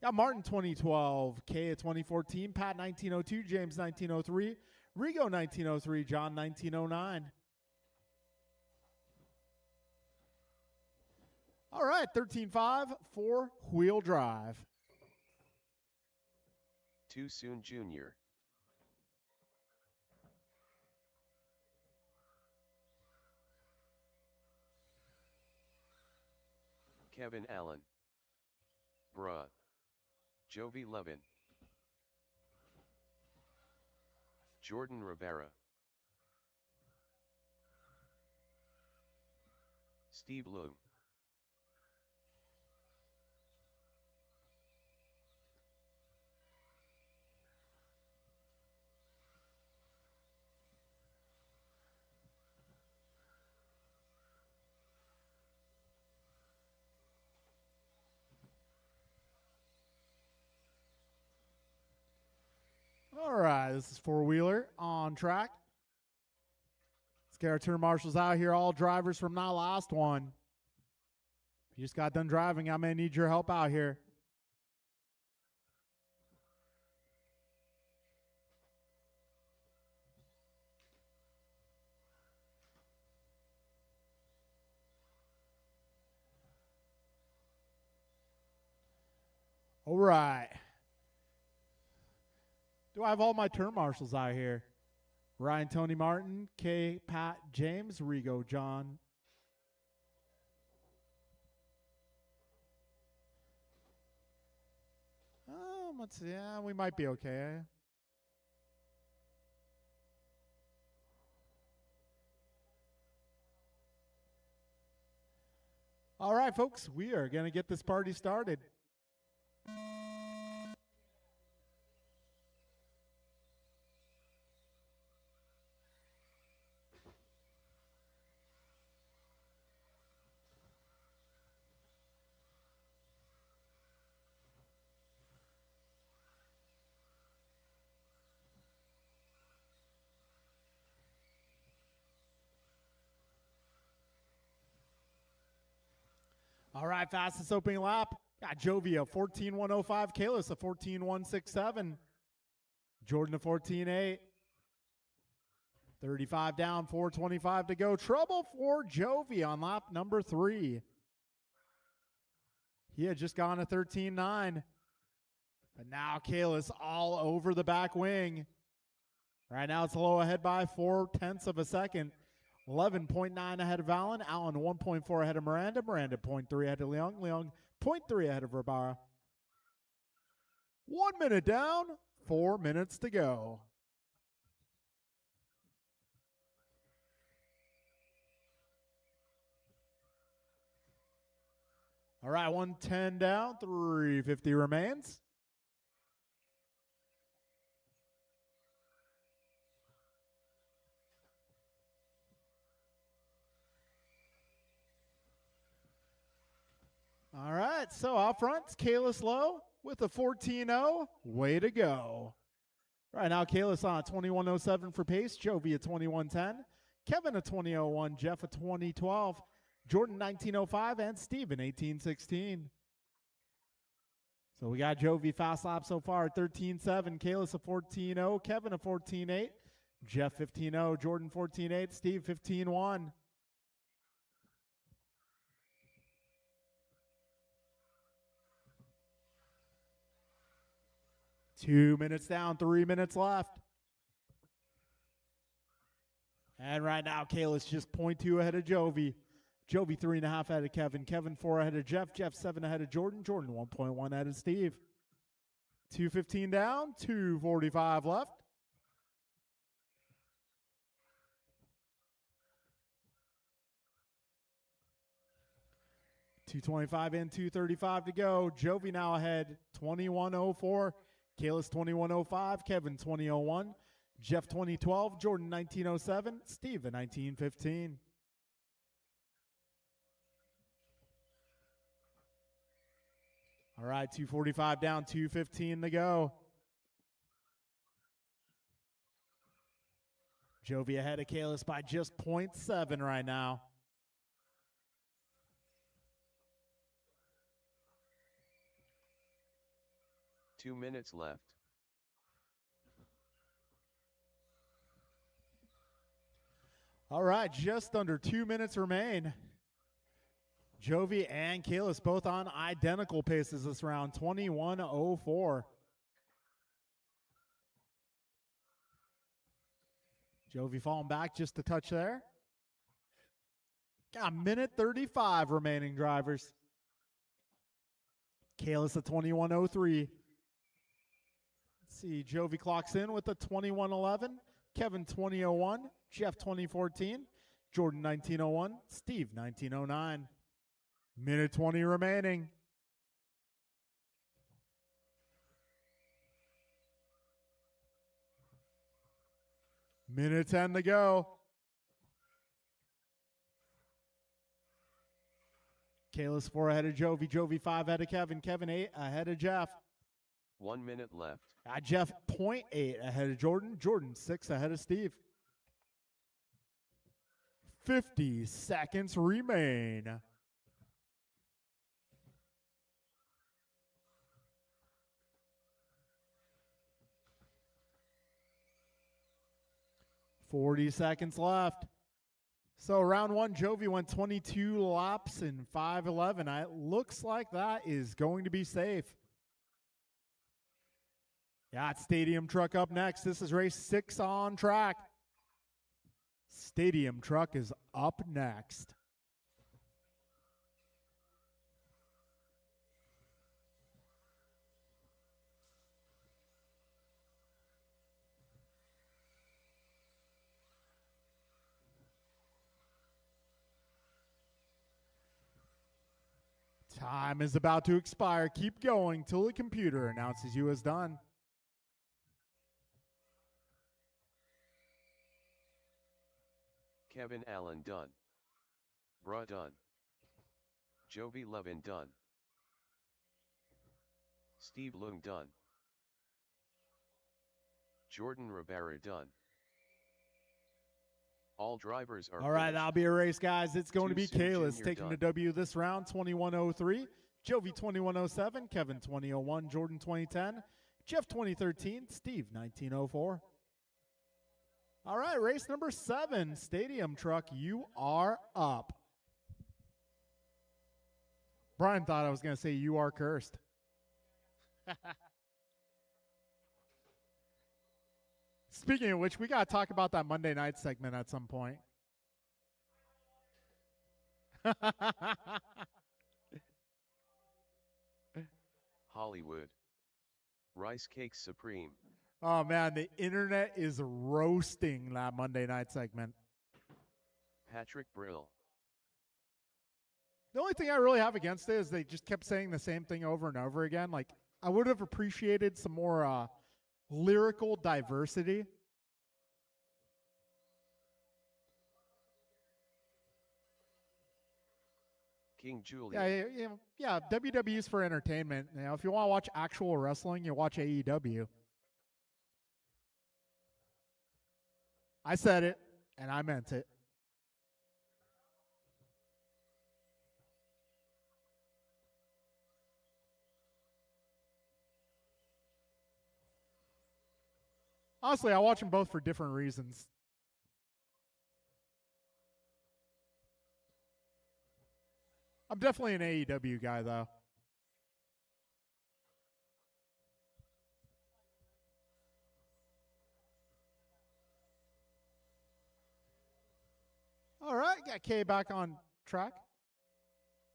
Got Martin 2012, K at 2014, Pat 1902, James 1903, Rigo 1903, John 1909. All right, 13.5 for wheel drive. Too soon Jr. Kevin Allen. Bruh. Jovi Levin. Jordan Rivera. Steve Loom. All right, this is four-wheeler on track. Let's get our turn marshals out here, all drivers from that last one. If you just got done driving, I may need your help out here. All right. Do I have all my turn marshals out here? Ryan, Tony, Martin, K, Pat, James, Rigo, John. Let's see. Yeah, we might be okay. All right, folks, we are going to get this party started. All right, fastest opening lap. Got Jovia 14.105, Kalis a 14.167, Jordan a 14.8. 35 down, 4:25 to go. Trouble for Jovi on lap number 3. He had just gone a 13.9. But now Kalis all over the back wing. Right now it's low ahead by 0.4 of a second. 11.9 ahead of Allen. Allen 1.4 ahead of Miranda. Miranda 0.3 ahead of Leung. Leung 0.3 ahead of Ribara. 1 minute down, 4 minutes to go. All right, 110 down, 350 remains. All right, so out front, Kalis Lowe with a 14.0. Way to go. Right now, Kalis on a 21.07 for pace. Jovi a 21.10. Kevin a 20.01. Jeff a 20.12. Jordan 19.05. And Steven 18.16. So we got Jovi fast lap so far at 13.7. Kalis a 14.0. Kevin a 14.8. Jeff 15.0. Jordan 14.8. Steve 15.1. Two minutes down, 3 minutes left. And right now, Kalis just 0.2 ahead of Jovi. Jovi 3.5 ahead of Kevin. Kevin 4 ahead of Jeff. Jeff 7 ahead of Jordan. Jordan 1.1 ahead of Steve. 2:15 down, 2:45 left. 225 and 235 to go. Jovi now ahead, 2104. Kalis 2105. Kevin 2001. Jeff 2012. Jordan 1907. Steve 1915. All right, 245 down, 215 to go. Jovi ahead of Kalis by just 0.7 right now. Two minutes left. All right, just under 2 minutes remain. Jovi and Kalis both on identical paces this round, 21:04. Jovi falling back just a touch there. Got a minute 35 remaining, drivers. Kalis at 21:03. Let's see, Jovi clocks in with a 21:11. Kevin 20:01. Jeff 2014. Jordan 19:01. Steve 19:09. Minute 20 remaining. Minute 10 to go. Kalis 4 ahead of Jovi. Jovi 5 ahead of Kevin. Kevin 8 ahead of Jeff. 1 minute left. Jeff 0.8 ahead of Jordan. Jordan 6 ahead of Steve. 50 seconds remain. $40 seconds left. So round one, Jovi went 22 laps in 5:11. It looks like that is going to be safe. Yeah, it's Stadium Truck up next. This is race 6 on track. Stadium Truck is up next. Time is about to expire. Keep going till the computer announces you as done. Kevin Allen done. Bra done. Jovi Levin done. Steve Lung done. Jordan Rivera done. All drivers are All right, finished. that'll be a race, guys. It's going to be Too soon, Kalis Junior taking done. the W this round, 21:03. Jovi 21:07. Kevin 20:01. Jordan 20:10. Jeff 20:13. Steve 19:04. All right, race number 7. Stadium Truck, you are up. Brian thought I was going to say you are cursed. Speaking of which, we got to talk about that Monday night segment at some point. Hollywood. Rice Cakes Supreme. Oh, man, the internet is roasting that Monday night segment. Patrick Brill. The only thing I really have against it is they just kept saying the same thing over and over again. Like, I would have appreciated some more lyrical diversity. King Julian. Yeah, WWE's for entertainment. You know, if you want to watch actual wrestling, you watch AEW. I said it, and I meant it. Honestly, I watch them both for different reasons. I'm definitely an AEW guy, though. All right, got K back on track.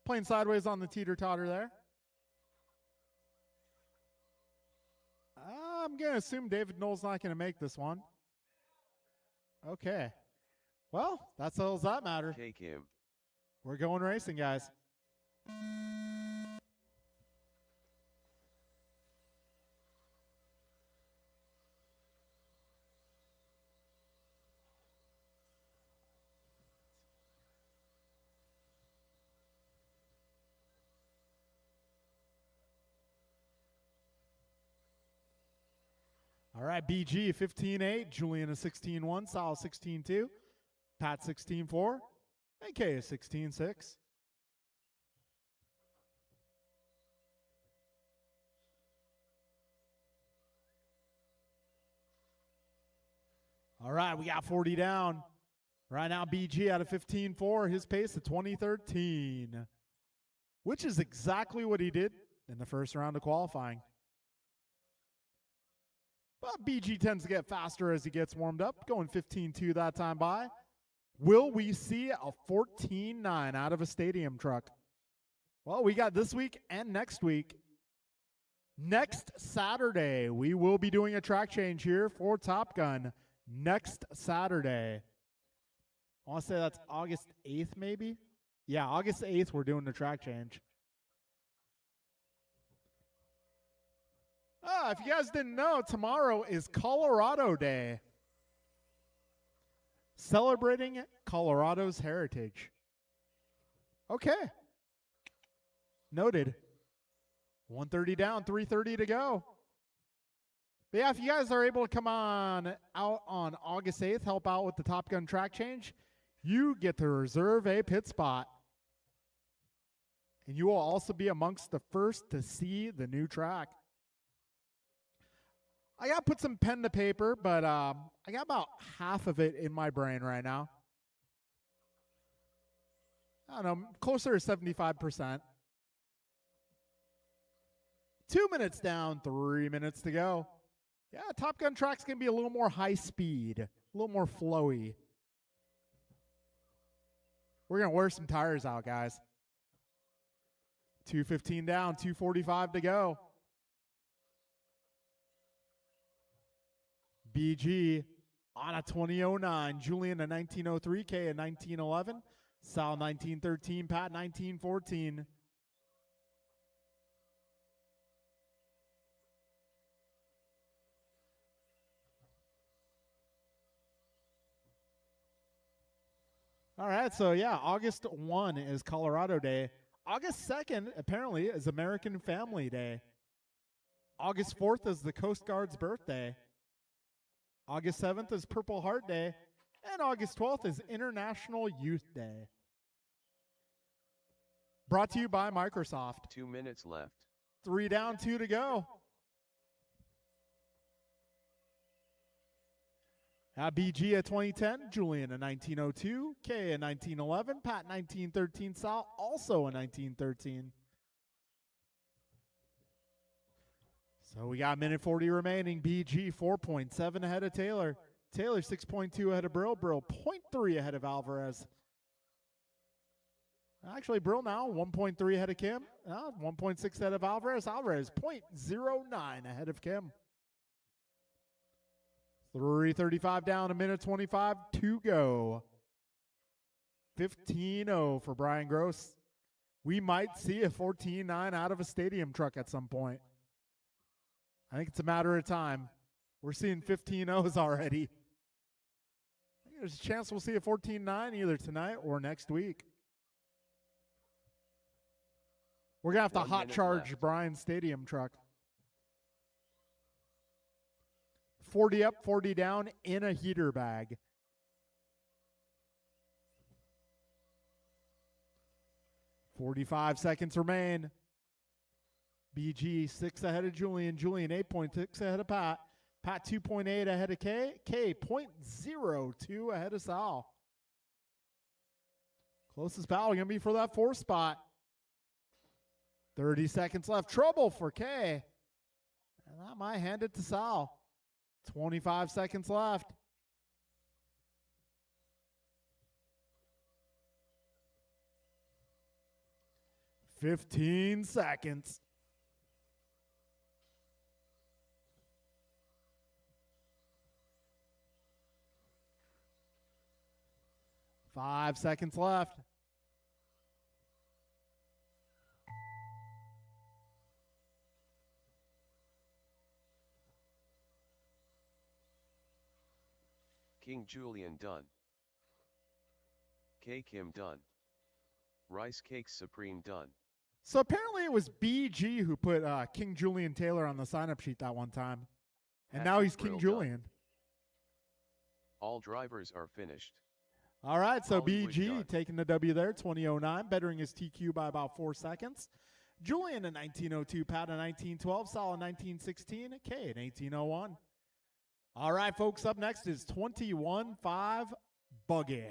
Playing sideways on the teeter-totter there. I'm going to assume David Knoll's not going to make this one. Okay. Well, that's all that matter. Take him. We're going racing, guys. All right, BG 15-8, Julian a 16-1, Sal 16-2, Pat 16-4, and K is 16-6. All right, we got 40 down. Right now, BG out of 15-4, his pace at 2013, which is exactly what he did in the first round of qualifying. But BG tends to get faster as he gets warmed up, going 15-2 that time by. Will we see a 14-9 out of a stadium truck? Well, we got this week and next week. Next Saturday, we will be doing a track change here for Top Gun. Next Saturday. I want to say that's August 8th, maybe? Yeah, August 8th, we're doing the track change. If you guys didn't know, tomorrow is Colorado Day. Celebrating Colorado's heritage. Okay. Noted. 1:30 down, 3:30 to go. But yeah, if you guys are able to come on out on August 8th, help out with the Top Gun track change, you get to reserve a pit spot. And you will also be amongst the first to see the new track. I got to put some pen to paper, but I got about half of it in my brain right now. I don't know, closer to 75%. 2 minutes down, 3 minutes to go. Yeah, Top Gun track's going to be a little more high speed, a little more flowy. We're going to wear some tires out, guys. 2:15 down, 2:45 to go. BG on a 2009, Julian a 1903, K a 1911, Sal 1913, Pat 1914. All right, so yeah, August 1 is Colorado Day. August 2nd, apparently, is American Family Day. August 4th is the Coast Guard's birthday. August 7th is Purple Heart Day. And August 12th is International Youth Day. Brought to you by Microsoft. 2 minutes left. 3 down, 2 to go. BG at 2010, Julian a 1902, K a 1911, Pat 1913, Sal also a 1913. So we got a minute 40 remaining. BG 4.7 ahead of Taylor. Taylor 6.2 ahead of Brill. Brill 0.3 ahead of Alvarez. Actually, Brill now 1.3 ahead of Kim. 1.6 ahead of Alvarez. Alvarez 0.09 ahead of Kim. 3:35 down, a minute 25 to go. 15-0 for Brian Gross. We might see a 14-9 out of a stadium truck at some point. I think it's a matter of time. We're seeing 15-0s already. I think there's a chance we'll see a 14-9 either tonight or next week. We're going to have to hot charge Brian's stadium truck. 40 up, 40 down in a heater bag. .45 seconds remain. BG 6 ahead of Julian. Julian 8.6 ahead of Pat. Pat 2.8 ahead of K. K 0.02 ahead of Sal. Closest battle going to be for that 4th spot. 30 seconds left. Trouble for K. And that might hand it to Sal. 25 seconds left. $15 seconds. $5 seconds left. King Julian done. K Kim done. Rice Cakes Supreme done. So apparently it was BG who put King Julian Taylor on the sign-up sheet that one time. And now Hatchet he's King Grill Julian. done. All drivers are finished. All right, so Hollywood BG done. taking the W there, 2009, bettering his TQ by about 4 seconds. Julian in 1902, Pat in 1912, Sal in 1916, K in 1801. All right, folks, up next is 21-5 Buggy.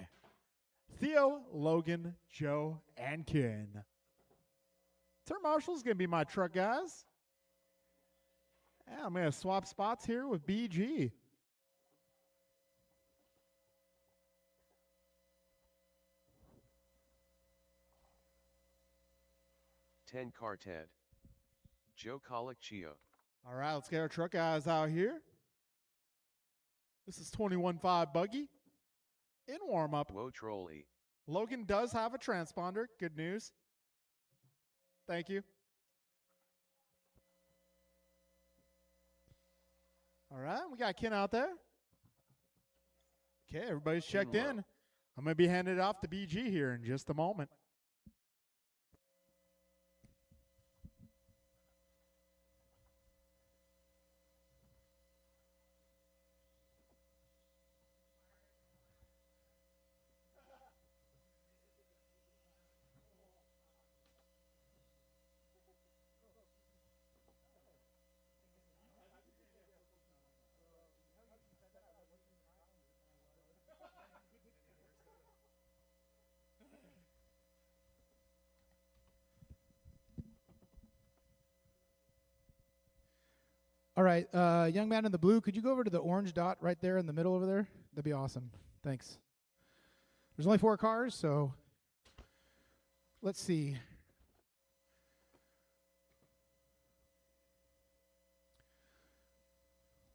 Theo, Logan, Joe, and Ken. Turn Marshall's going to be my truck, guys. Yeah, I'm going to swap spots here with BG. Ten car Ted. Joe Colic Chio. All right, let's get our truck guys out here. This is 21-5 Buggy. In warm-up, Whoa Trolley. Logan does have a transponder. Good news. Thank you. All right, we got Ken out there. Okay, everybody's checked Ken low. in. I'm going to be handing it off to BG here in just a moment. All right, young man in the blue, could you go over to the orange dot right there in the middle over there? That'd be awesome. Thanks. There's only 4 cars, so let's see.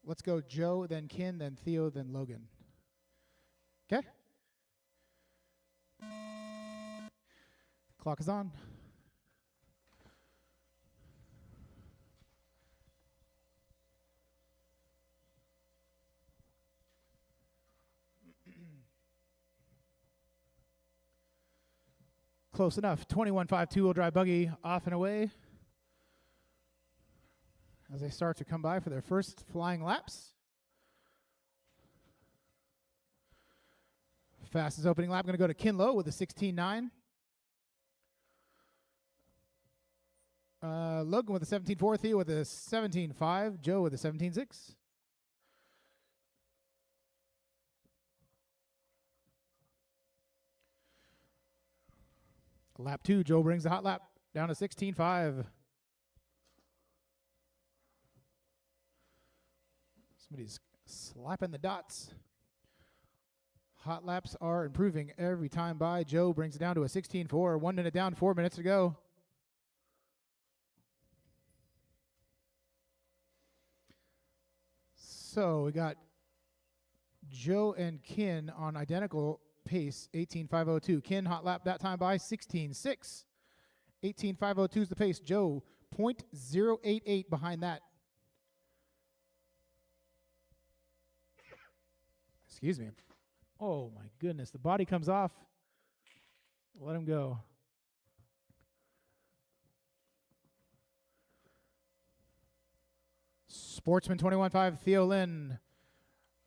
Let's go Joe, then Ken, then Theo, then Logan. Okay? Clock is on. Close enough. 21-5 two-wheel drive buggy off and away as they start to come by for their first flying laps. Fastest opening lap going to go to Kinlow with a 16.9. Logan with a 17.4, Theo with a 17.5, Joe with a 17.6. Lap 2, Joe brings the hot lap down to 16.5. Somebody's slapping the dots. Hot laps are improving every time by. Joe brings it down to a 16.4. 1 minute down, 4 minutes to go. So we got Joe and Ken on identical pace, 18.502. Ken hot lap that time by 16.6. 18.502 is the pace. Joe 0.088 behind that. Excuse me. Oh my goodness, the body comes off. Let him go. Sportsman 21.5, Theo Lynn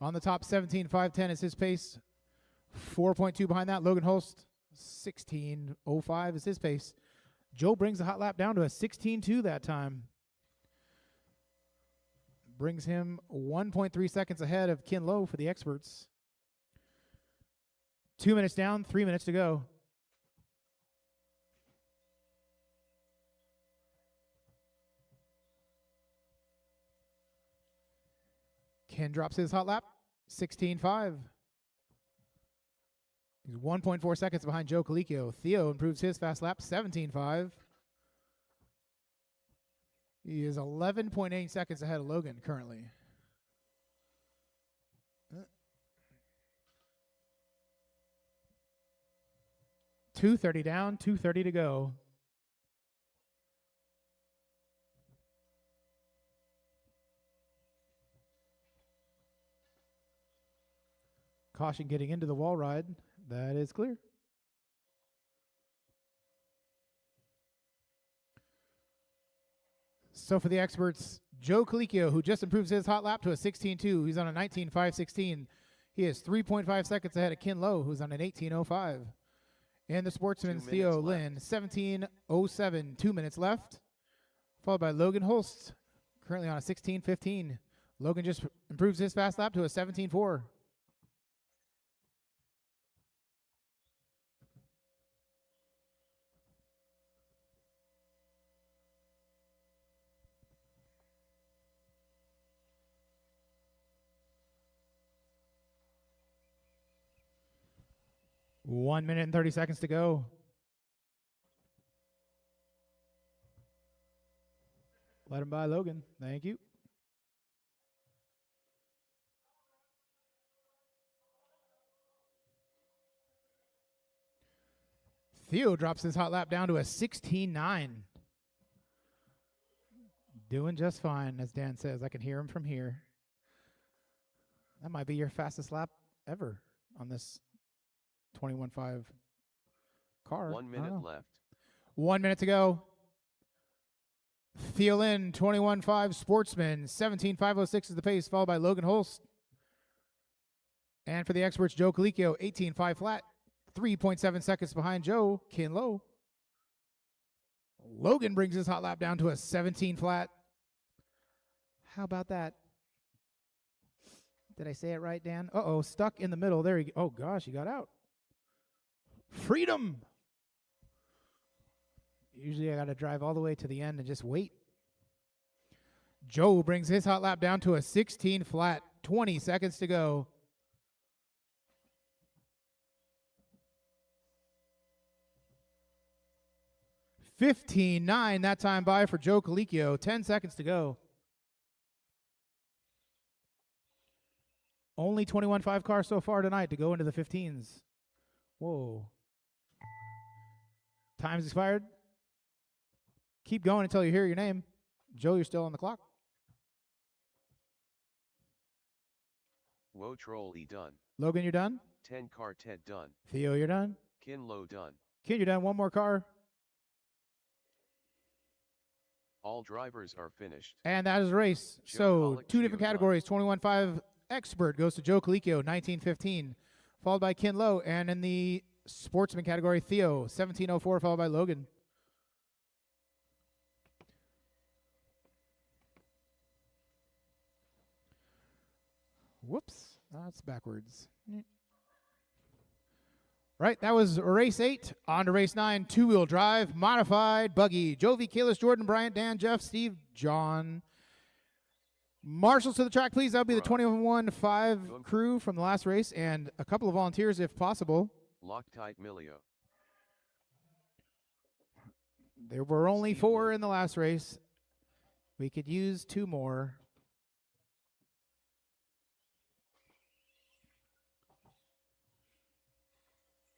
on the top, 17.510 is his pace. 4.2 behind that, Logan Holst, 16.05 is his pace. Joe brings the hot lap down to a 16.2 that time. Brings him 1.3 seconds ahead of Ken Lowe for the experts. 2 minutes down, 3 minutes to go. Ken drops his hot lap, 16.5. He's 1.4 seconds behind Joe Colicchio. Theo improves his fast lap, 17.5. He is 11.8 seconds ahead of Logan currently. 2:30 down, 2:30 to go. Caution getting into the wall ride. That is clear. So for the experts, Joe Colicchio, who just improves his hot lap to a 16.2. He's on a 19.516. He is 3.5 seconds ahead of Ken Lowe, who's on an 18.05. And the sportsman 2 Theo minutes Lynn, 17.07. 2 minutes left. Followed by Logan Holst, currently on a 16.15. Logan just improves his fast lap to a 17.4. One minute and 30 seconds to go. Let him by Logan. Thank you. Theo drops his hot lap down to a 16.9. Doing just fine, as Dan says. I can hear him from here. That might be your fastest lap ever on this 21.5 car. 1 minute left. 1 minute to go. Theo Lynn, 21.5 Sportsman, 17.506 is the pace, followed by Logan Holst. And for the experts, Joe Colicchio, 18.5 flat, 3.7 seconds behind Joe, Ken Lowe. Logan brings his hot lap down to a 17 flat. How about that? Did I say it right, Dan? Uh-oh, stuck in the middle. There he go. Oh, gosh, he got out. Freedom! Usually I got to drive all the way to the end and just wait. Joe brings his hot lap down to a 16 flat, 20 seconds to go. $15.9 that time by for Joe Colicchio. 10 seconds to go. Only 21.5 cars so far tonight to go into the 15s. Whoa. Time's expired. Keep going until you hear your name. Joe, you're still on the clock. Whoa troll done. Logan, you're done. 10 car Ted done. Theo, you're done. Kin Low done. Ken, you're done. One more car. All drivers are finished. And that is a race. Joe So Pollock, two different Gio categories. 21.5 expert goes to Joe Colicchio, 19.15, followed by Ken Lowe. And in the sportsman category, Theo, 17.04, followed by Logan. Whoops, that's backwards. Right, that was race 8. On to race 9, two-wheel drive, modified, buggy. Jovi, Kalis, Jordan, Bryant, Dan, Jeff, Steve, John. Marshals to the track, please. That'll be the 21.5 crew from the last race, and a couple of volunteers if possible. Loctite Milio. There were only 4 in the last race. We could use 2 more.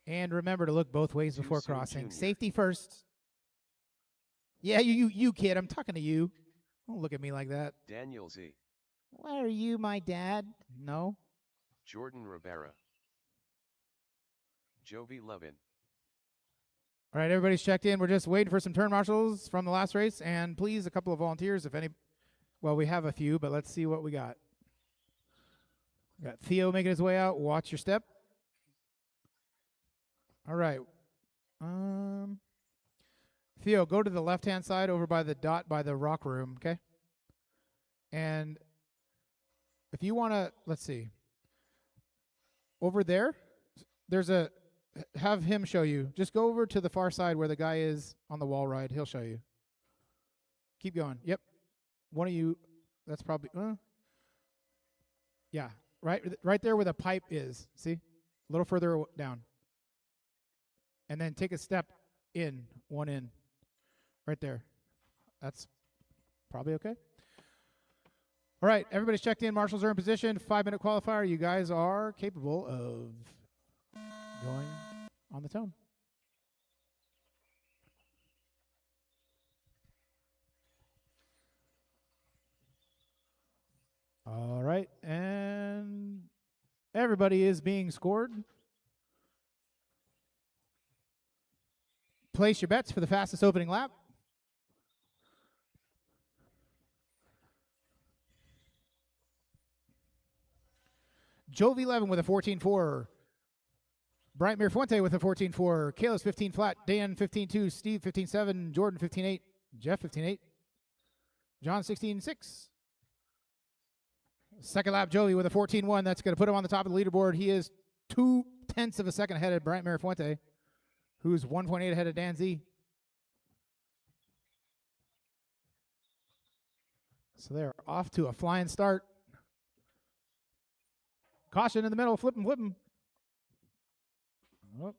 And remember to look both ways before crossing. Jr. Safety first. Yeah, you kid. I'm talking to you. Don't look at me like that. Daniel Z. Why are you my dad? No. Jordan Rivera. Jovi Levin. All right, everybody's checked in. We're just waiting for some turn marshals from the last race. And please, a couple of volunteers, if any. Well, we have a few, but let's see what we got. We got Theo making his way out. Watch your step. All right. Theo, go to the left-hand side over by the dot by the rock room, okay? And if you want to, let's see. Over there, there's a, have him show you. Just go over to the far side where the guy is on the wall ride. He'll show you. Keep going. Yep. One of you, that's probably, yeah, right there where the pipe is. See? A little further down. And then take a step in, one in, right there. That's probably okay. All right, everybody's checked in. Marshals are in position. 5-minute qualifier. You guys are capable of going on the tone. All right, and Everybody is being scored. Place your bets for the fastest opening lap. Jovi 11 with a 14.4. Bryant Mirafuente with a 14.4. Kalis 15 flat. Dan 15.2. Steve 15.7. Jordan 15.8. Jeff 15.8. John 16.6. Second lap, Jovi with a 14.1. That's going to put him on the top of the leaderboard. He is 0.2 of a second ahead of Bryant Mirafuente, who's 1.8 ahead of Dan Z. So they're off to a flying start. Caution in the middle. Flip him. Oh.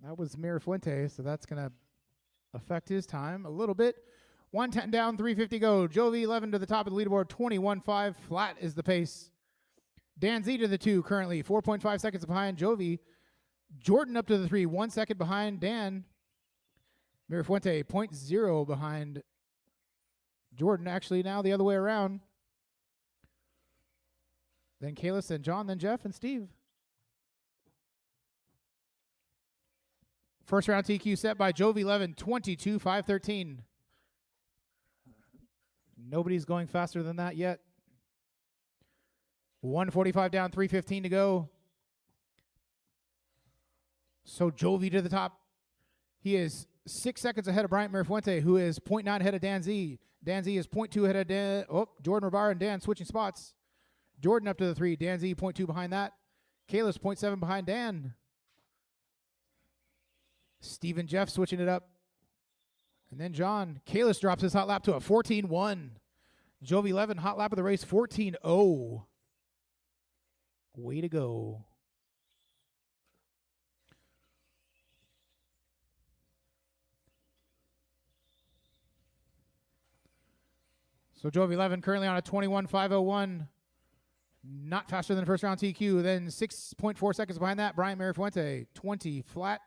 That was Mirafuente, so that's going to affect his time a little bit. 110 down, 350 go. Jovi 11 to the top of the leaderboard, 21.5. Flat is the pace. Dan Z to the 2 currently, 4.5 seconds behind Jovi. Jordan up to the 3, 1 second behind Dan. Mirafuente 0.0 behind Jordan. Actually, now the other way around. Then Kalis, then John, then Jeff, and Steve. First round TQ set by Jovi 11, 22.513. Nobody's going faster than that yet. 145 down, 315 to go. So Jovi to the top. He is 6 seconds ahead of Bryant Mirafuente, who is 0.9 ahead of Dan Z. Dan Z is 0.2 ahead of Dan. Oh, Jordan Rivara and Dan switching spots. Jordan up to the 3. Dan Z 0.2 behind that. Kalis 0.7 behind Dan. Steve and Jeff switching it up. And then John. Kalis drops his hot lap to a 14.1. Jovi 11, hot lap of the race, 14.0. Way to go. So Jovi 11 currently on a 21.501. Not faster than the first round TQ. Then 6.4 seconds behind that, Bryant Mirafuente, 20 flat.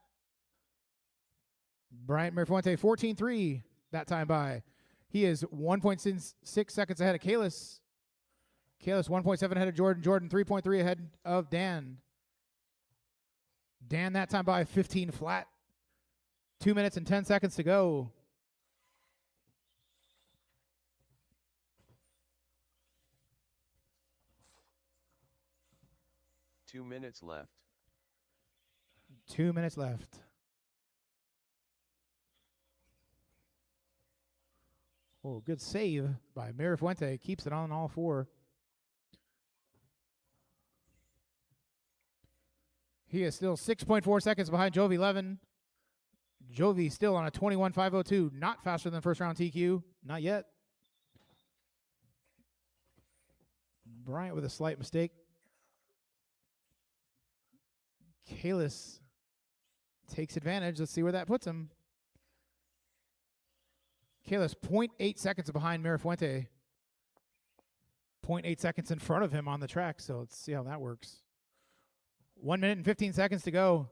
Bryant Mirafuente, 14.3 that time by. He is 1.6 seconds ahead of Kalis. Kalis 1.7 ahead of Jordan. Jordan 3.3 ahead of Dan. Dan that time by 15 flat. 2 minutes and 10 seconds to go. Two minutes left. 2 minutes left. Oh, good save by Mirafuente. Keeps it on all 4. He is still 6.4 seconds behind Jovi 11. Jovi still on a 21.502. Not faster than first round TQ. Not yet. Bryant with a slight mistake. Kalis takes advantage. Let's see where that puts him. Kalis 0.8 seconds behind Mirafuente. 0.8 seconds in front of him on the track. So let's see how that works. 1 minute and 15 seconds to go.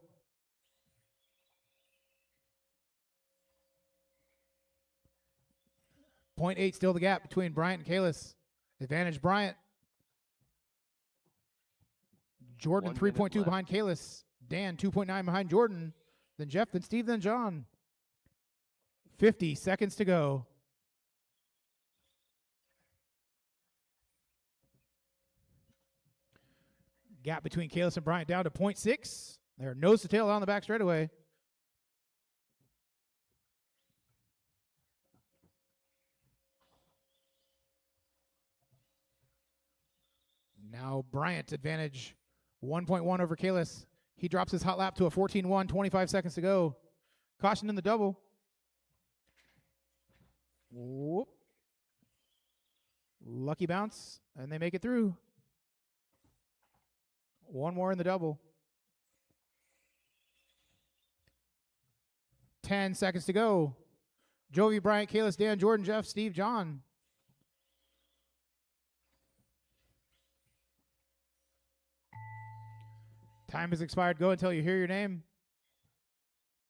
.8 still the gap between Bryant and Kalis. Advantage Bryant. Jordan 3.2 behind Kalis. Dan 2.9 behind Jordan. Then Jeff, then Steve, then John. 50 seconds to go. Gap between Kalis and Bryant down to 0.6. They're nose to tail on the back straightaway. Now Bryant advantage 1.1 over Kalis. He drops his hot lap to a 14.1, 25 seconds to go. Caution in the double. Whoop. Lucky bounce, and they make it through. One more in the double. 10 seconds to go. Jovi, Bryant, Kalis, Dan, Jordan, Jeff, Steve, John. Time has expired. Go until you hear your name.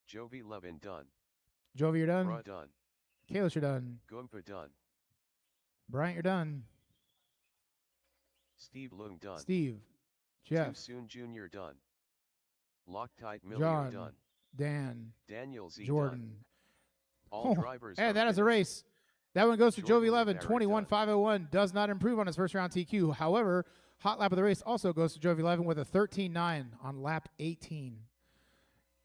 Jovi 11 done. Jovi, you're done. Bra done. Kalis, you're done. Gumpa done. Bryant, you're done. Steve Leung done. Steve, Too Jeff, Soon Jr. done. Loctite Millier John, done. Dan, Daniel Z Jordan. done. All drivers And are that is a finished. race. That one goes to Jordan Jovi 11, Rivera 21,501. Does not improve on his first round TQ. However, hot lap of the race also goes to Jovi 11 with a 13.9 on lap 18.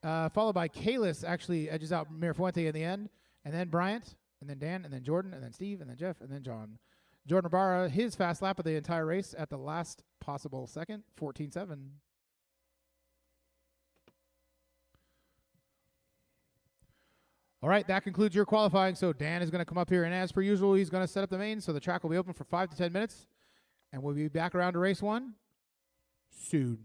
Followed by Kalis actually edges out Mirafuente in the end. And then Bryant, and then Dan, and then Jordan, and then Steve, and then Jeff, and then John. Jordan Ibarra, his fast lap of the entire race at the last possible second, 14.7. All right, that concludes your qualifying. So Dan is going to come up here, and as per usual, he's going to set up the main. So the track will be open for 5 to 10 minutes, and we'll be back around to race 1 soon.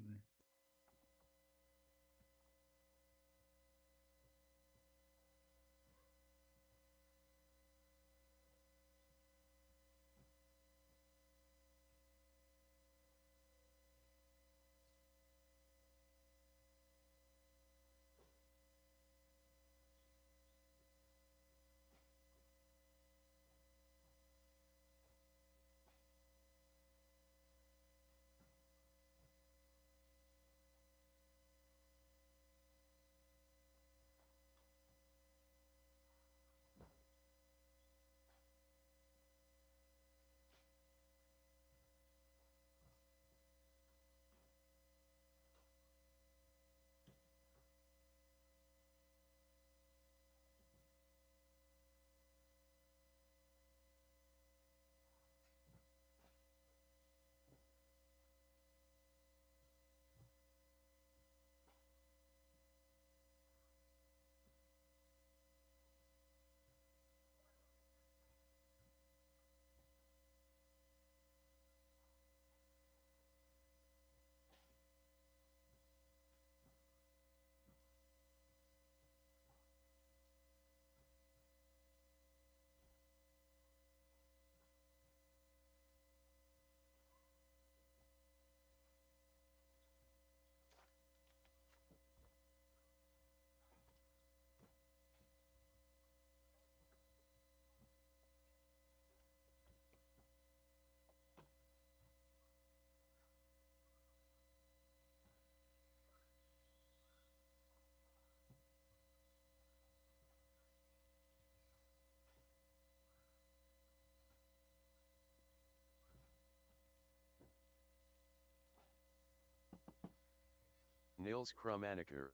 Nils Krumaniker.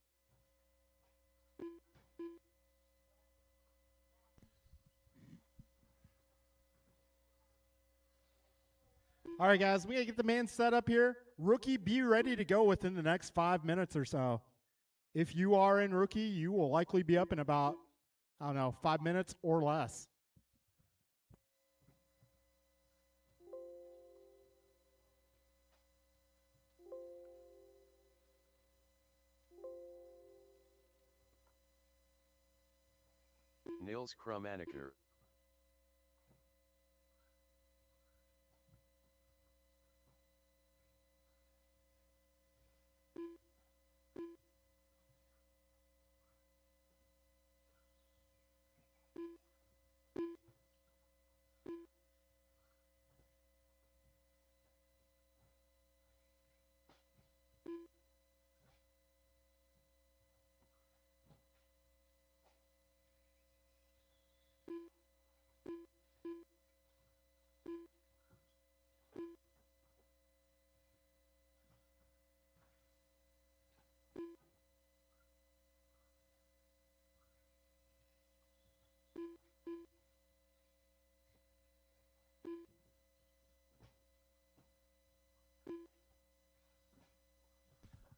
All right, guys, we got to get the man set up here. Rookie, be ready to go within the next 5 minutes or so. If you are in rookie, you will likely be up in about, 5 minutes or less. Nils Krumaniker.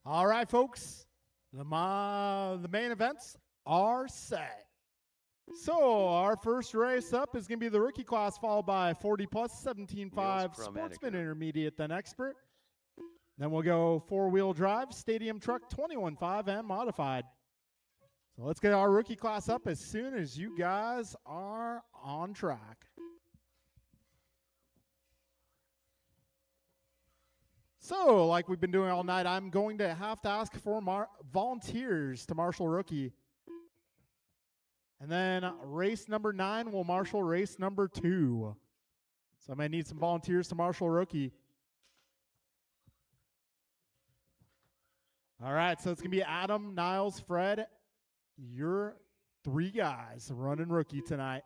All right, folks, the main events are set. So our first race up is going to be the rookie class, followed by 40 plus, 17.5 sportsman intermediate, then expert. Then we'll go 4-wheel drive, stadium truck, 21.5 and modified. So let's get our rookie class up as soon as you guys are on track. So, like we've been doing all night, I'm going to have to ask for volunteers to marshal rookie. And then race number 9 will marshal race number 2. So I may need some volunteers to marshal rookie. All right, so it's going to be Adam, Niles, Fred. Your 3 guys running rookie tonight.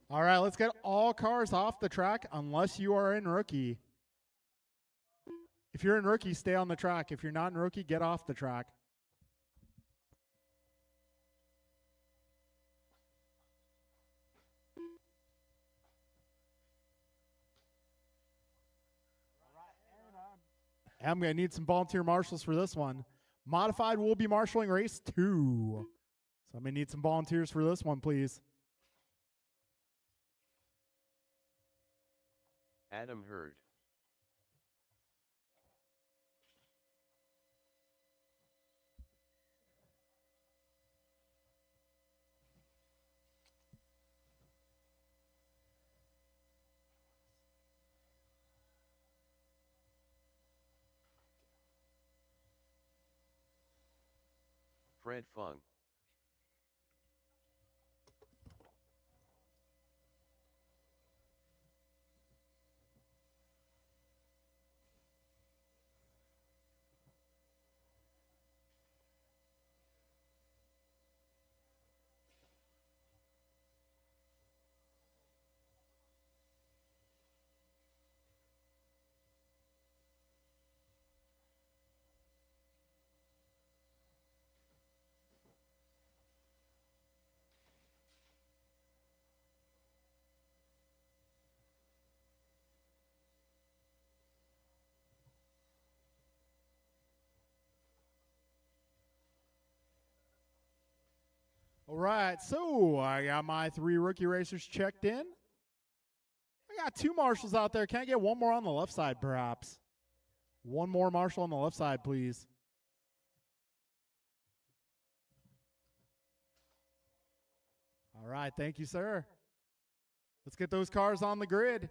All right, let's get all cars off the track unless you are in rookie. If you're in rookie, stay on the track. If you're not in rookie, get off the track. I'm going to need some volunteer marshals for this one. Modified will be marshaling race 2. So I'm going to need some volunteers for this one, please. Adam Hurd. Fred Fung. All right, so I got my 3 rookie racers checked in. I got 2 marshals out there. Can I get one more on the left side, perhaps? One more marshal on the left side, please. All right, thank you, sir. Let's get those cars on the grid.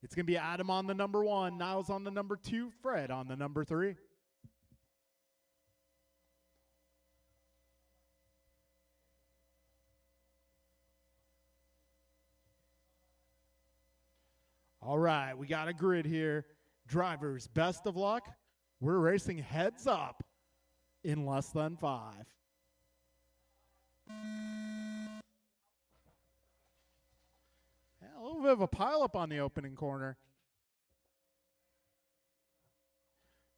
It's going to be Adam on the number 1, Niles on the number 2, Fred on the number 3. All right, we got a grid here. Drivers, best of luck. We're racing heads up in less than 5. Yeah, a little bit of a pileup on the opening corner.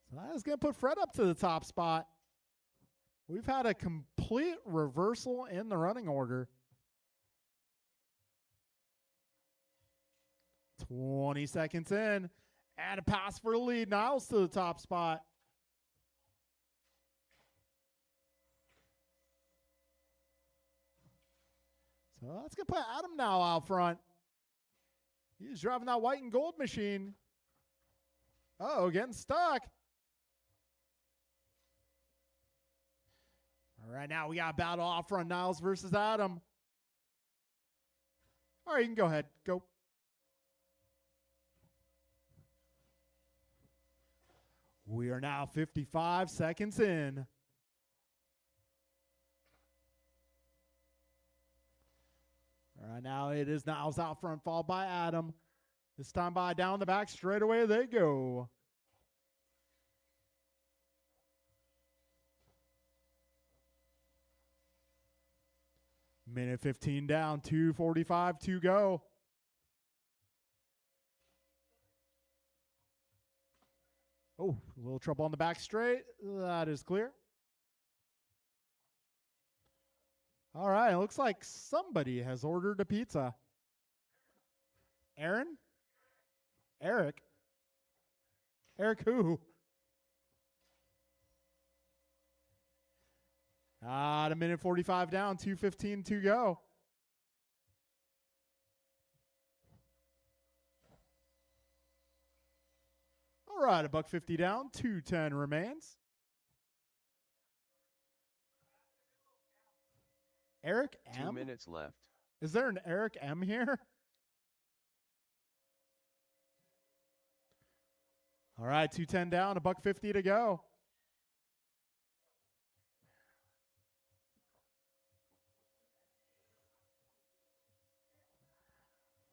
So that is going to put Fred up to the top spot. We've had a complete reversal in the running order. 20 seconds in, and a pass for the lead. Niles to the top spot. So that's going to put Adam now out front. He's driving that white and gold machine. Uh-oh, getting stuck. All right, now we got a battle off front, Niles versus Adam. All right, you can go ahead. Go. We are now 55 seconds in. All right, now it is Niles out front, followed by Adam. This time by down the back, straight away they go. Minute 15 down, 2:45 to go. Oh, a little trouble on the back straight. That is clear. All right, it looks like somebody has ordered a pizza. Aaron? Eric? Eric who? At a minute 45 down, 2:15 to go. All right, a $1.50 down, 2:10 remains. Eric M? 2 minutes left. Is there an Eric M here? All right, 2:10 down, a $1.50 to go.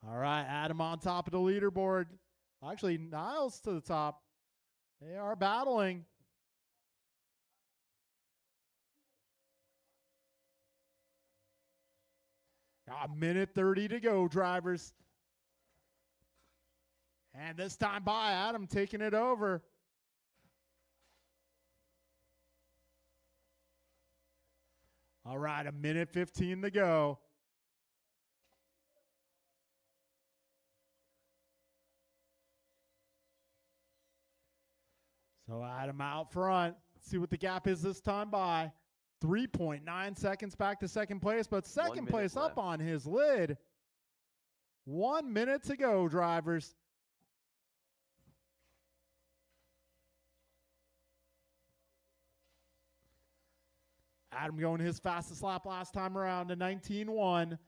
All right, Adam on top of the leaderboard. Actually, Niles to the top. They are battling. A minute 30 to go, drivers. And this time by Adam taking it over. All right, a minute 15 to go. So Adam out front. Let's see what the gap is this time by. 3.9 seconds back to second place, but second place up on his lid. 1 minute to go, drivers. Adam going his fastest lap last time around to 19.1.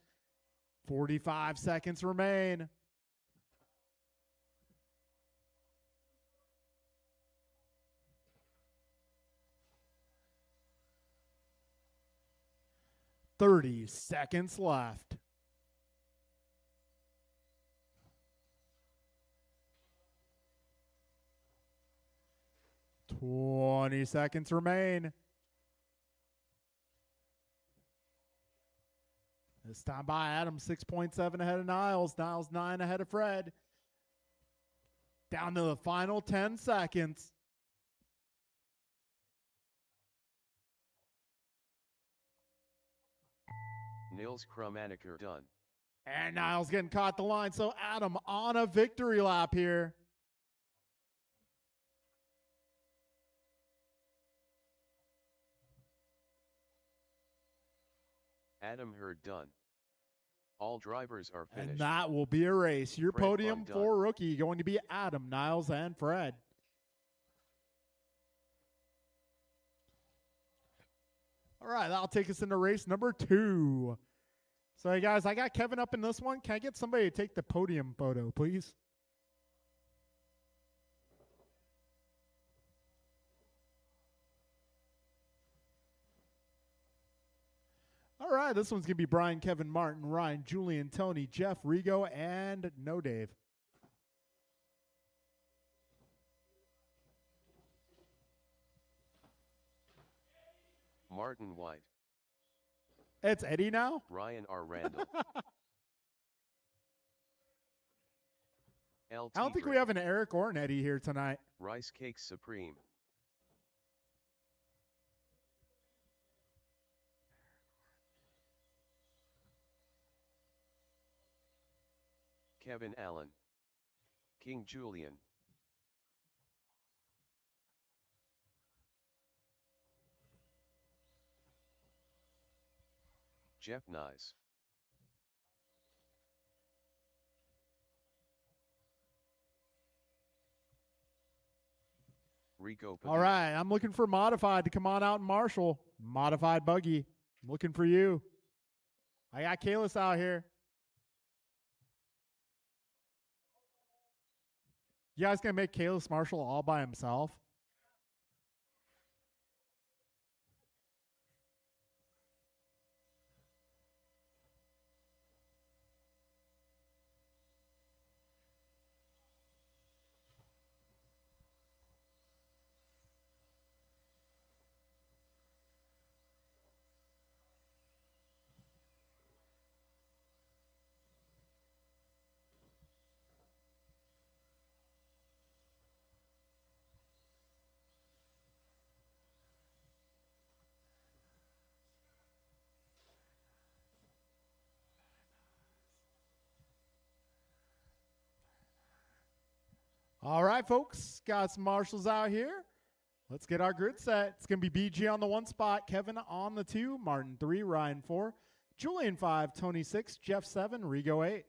45 seconds remain. Thirty seconds left. Twenty seconds remain. This time by Adam, 6.7 ahead of Niles. Niles 9 ahead of Fred. Down to the final 10 seconds. Nils Krumaniker done. And Niles getting caught the line. So Adam on a victory lap here. Adam Hurd done. All drivers are finished. And that will be a race. Your Fred podium Bund done. for rookie going to be Adam, Niles, and Fred. All right, that'll take us into race number 2. So, hey guys, I got Kevin up in this one. Can I get somebody to take the podium photo, please? All right, this one's going to be Brian, Kevin, Martin, Ryan, Julian, Tony, Jeff, Rigo, and No Dave. Martin White. It's Eddie now? Ryan R. Randall. LT I don't think we Gray. have an Eric or an Eddie here tonight. Rice Cakes Supreme. Kevin Allen. King Julian. Jeff Nyes. Rico All right, I'm looking for Modified to come on out and marshal. Modified Buggy. I'm looking for you. I got Kalis out here. You guys gonna make Kalis marshal all by himself? All right, folks, got some marshals out here. Let's get our grid set. It's going to be BG on the 1 spot, Kevin on the 2, Martin 3, Ryan 4, Julian 5, Tony 6, Jeff 7, Rigo 8.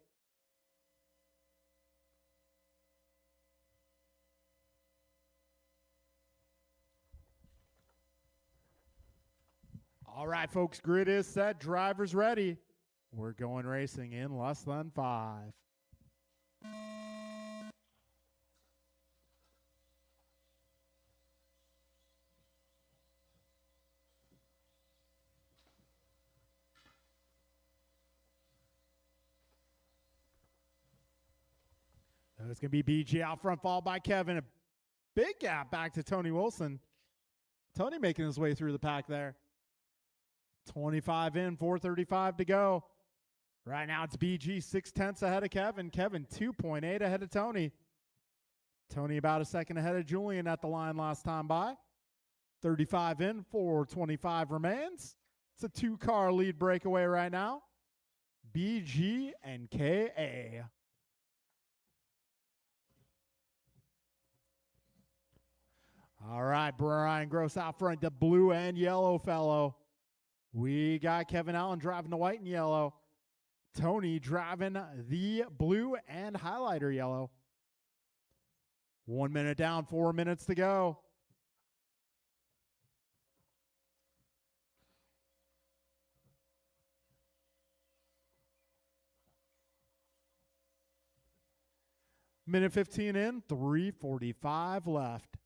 All right, folks, grid is set. Drivers ready. We're going racing in less than 5. It's going to be BG out front, followed by Kevin. A big gap back to Tony Wilson. Tony making his way through the pack there. 25 in, 4:35 to go. Right now it's BG 0.6 ahead of Kevin. Kevin 2.8 ahead of Tony. Tony about a second ahead of Julian at the line last time by. 35 in, 4:25 remains. It's a 2-car lead breakaway right now. BG and KA. All right, Brian Gross out front, the blue and yellow fellow. We got Kevin Allen driving the white and yellow. Tony driving the blue and highlighter yellow. 1 minute down, 4 minutes to go. Minute 15 in, 3:45 left.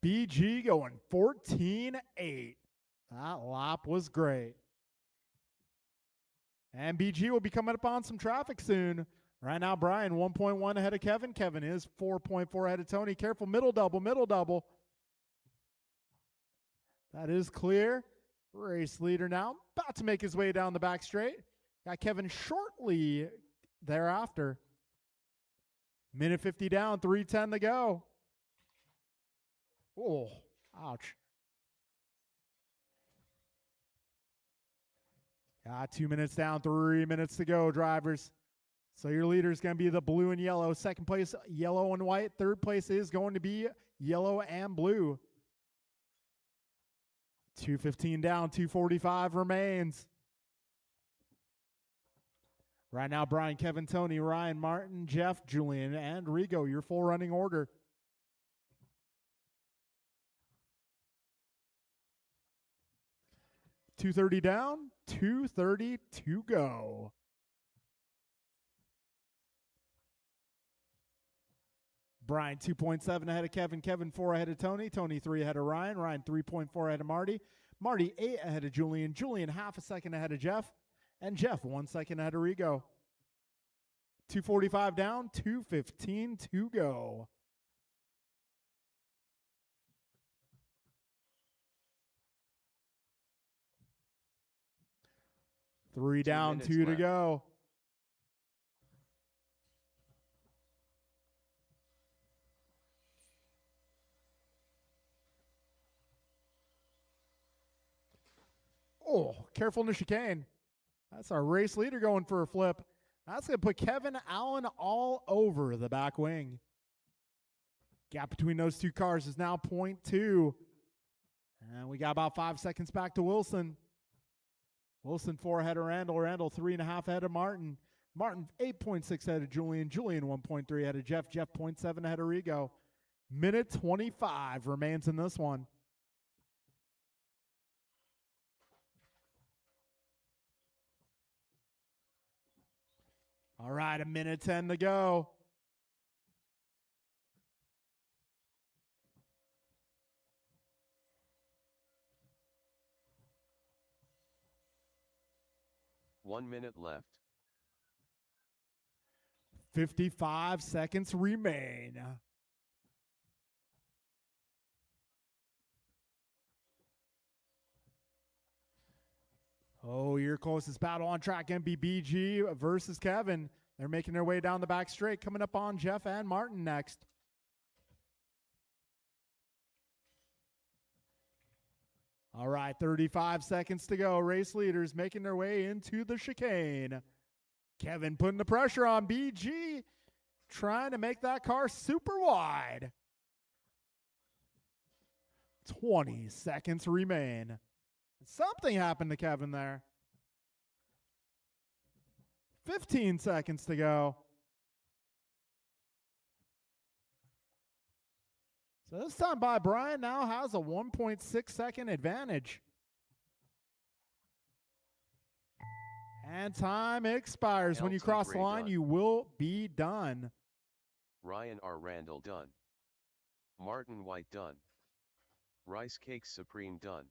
BG going 14.8. That lap was great. And BG will be coming up on some traffic soon. Right now, Brian 1.1 ahead of Kevin. Kevin is 4.4 ahead of Tony. Careful, middle double, middle double. That is clear. Race leader now, about to make his way down the back straight. Got Kevin shortly thereafter. Minute 50 down, 3:10 to go. Oh, ouch. 2 minutes down, 3 minutes to go, drivers. So your leader is going to be the blue and yellow. Second place, yellow and white. Third place is going to be yellow and blue. 2:15 down, 2:45 remains. Right now, Brian, Kevin, Tony, Ryan, Martin, Jeff, Julian, and Rigo, your full running order. .230 down, 2:30 to go. Brian 2.7 ahead of Kevin. Kevin 4 ahead of Tony. Tony 3 ahead of Ryan. Ryan 3.4 ahead of Marty. Marty 8 ahead of Julian. Julian half a second ahead of Jeff. And Jeff 1 second ahead of Rigo. 2:45 down, 2:15 to go. Three down, 2 to go. Oh, careful in the chicane. That's our race leader going for a flip. That's going to put Kevin Allen all over the back wing. Gap between those two cars is now 0.2. And we got about 5 seconds back to Wilson. Wilson 4 ahead of Randall. Randall 3.5 ahead of Martin. Martin 8.6 ahead of Julian. Julian 1.3 ahead of Jeff. Jeff 0.7 ahead of Rigo. Minute 25 remains in this one. All right, a minute 10 to go. One minute left. 55 seconds remain. Oh, your closest battle on track, MBBG versus Kevin. They're making their way down the back straight, coming up on Jeff and Martin next. All right, 35 seconds to go. Race leaders making their way into the chicane. Kevin putting the pressure on BG, trying to make that car super wide. 20 seconds remain. Something happened to Kevin there. 15 seconds to go. So this time by Brian now has a 1.6 second advantage. And time expires. When you LT cross the Gray line, done. you will be done. Ryan R. Randall done. Martin White done. Rice Cakes Supreme done.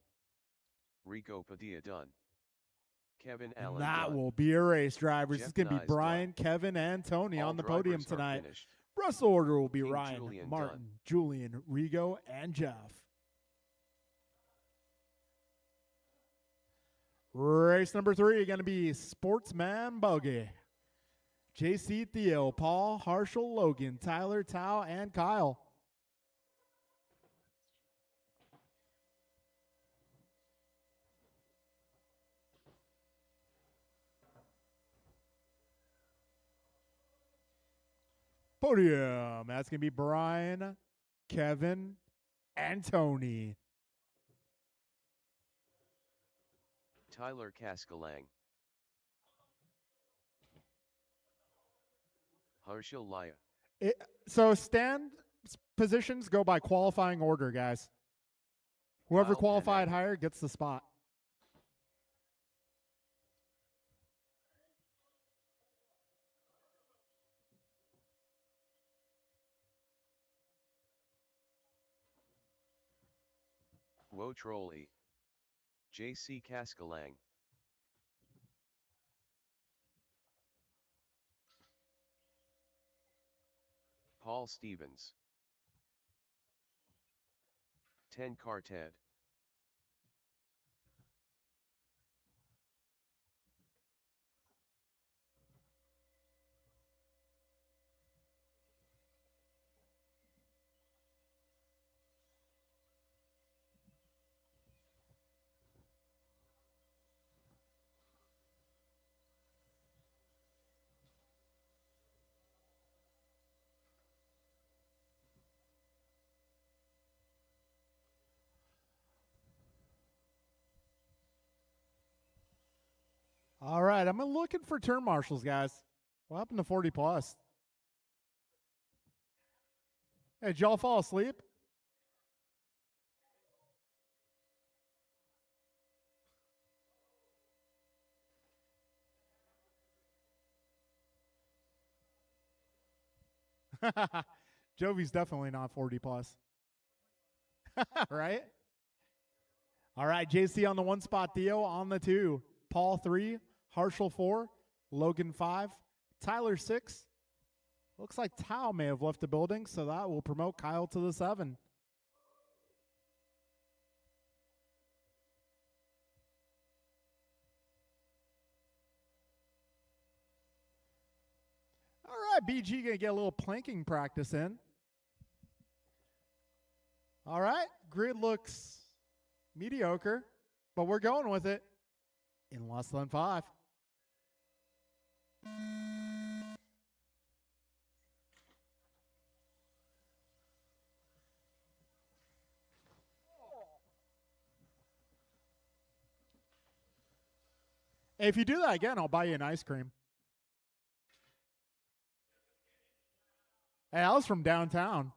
Rico Padilla done. Kevin And Allen that done. will be a race, drivers. Jeff It's going to be Nyes Brian, done. Kevin, and Tony All on the podium drivers are tonight. finished. Rest order will be King Ryan, Julian Martin, done. Julian, Rigo, and Jeff. Race number 3 going to be Sportsman Buggy. JC Theo, Paul, Harshel, Logan, Tyler, Tao, and Kyle. Podium. That's going to be Brian, Kevin, and Tony. Tyler Caskalang. Harshil Laya. So stand positions go by qualifying order, guys. Whoever Kyle qualified Panak. higher gets the spot. Wo Trolley. JC Caskalang. Paul Stevens. 10 Carted. All right, I'm looking for turn marshals, guys. What happened to 40 plus? Hey, did y'all fall asleep? Jovi's definitely not 40 plus. Right? All right, JC on the 1 spot, Theo on the 2, Paul 3, Harshel 4, Logan 5, Tyler 6. Looks like Tao may have left the building, so that will promote Kyle to the 7. All right, BG going to get a little planking practice in. All right, grid looks mediocre, but we're going with it in less than 5. Hey, if you do that again, I'll buy you an ice cream. Hey, I was from downtown.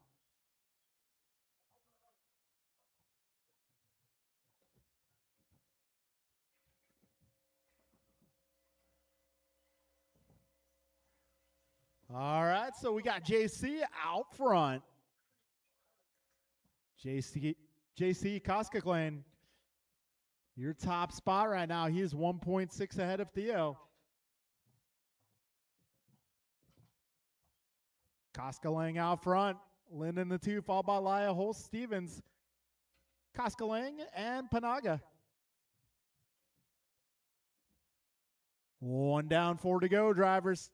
All right, so we got JC out front. JC Koskaklan, your top spot right now. He is 1.6 ahead of Theo. Koskalang out front. Lynn in the 2, followed by Laya Holst Stevens. Koskalang and Panaga. 1 down, 4 to go, drivers.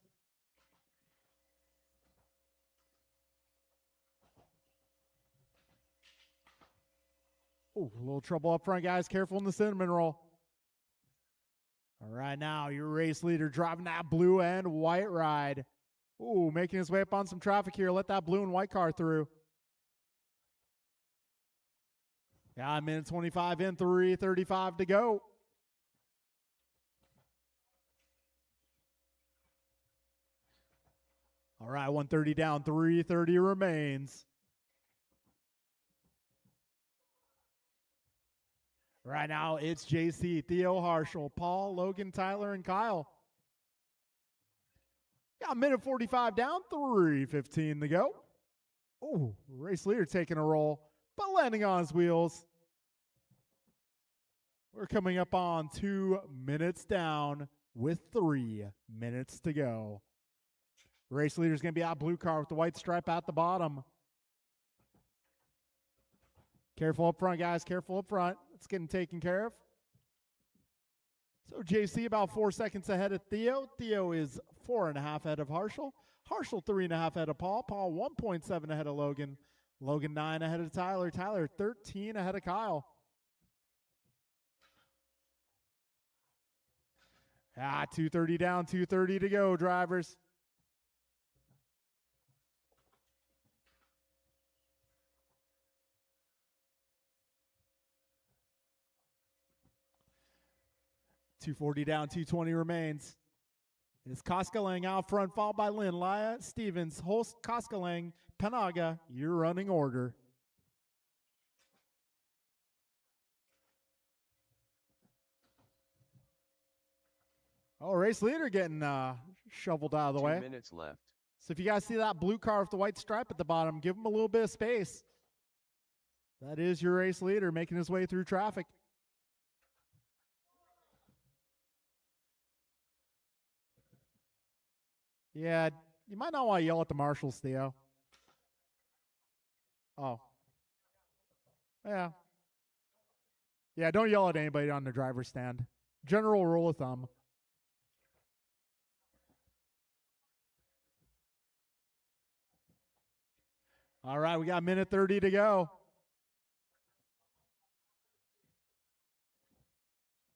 Oh, a little trouble up front, guys. Careful in the cinnamon roll. All right, now your race leader driving that blue and white ride. Ooh, making his way up on some traffic here. Let that blue and white car through. Yeah, minute 25 in, 3:35 to go. All right, 130 down, 3:30 remains. Right now, it's JC, Theo Harshel, Paul, Logan, Tyler, and Kyle. Got a minute 45 down, 3:15 to go. Oh, race leader taking a roll, but landing on his wheels. We're coming up on 2 minutes down with 3 minutes to go. Race leader's going to be out blue car with the white stripe at the bottom. Careful up front, guys. Careful up front. It's getting taken care of. So JC about 4 seconds ahead of Theo. Theo is 4.5 ahead of Harshel. Harshel 3.5 ahead of Paul. Paul 1.7 ahead of Logan. Logan 9 ahead of Tyler. Tyler 13 ahead of Kyle. 2:30 down, 2:30 to go, drivers. .240 down, 2:20 remains. It's Koskalang out front, followed by Lynn, Laya, Stevens, Holst, Koskalang, Panaga, your running order. Oh, race leader getting shoveled out of the 2 way. minutes left. So if you guys see that blue car with the white stripe at the bottom, give him a little bit of space. That is your race leader making his way through traffic. Yeah, you might not want to yell at the marshals, Theo. Oh. Yeah. Yeah, don't yell at anybody on the driver's stand. General rule of thumb. All right, we got a minute 30 to go.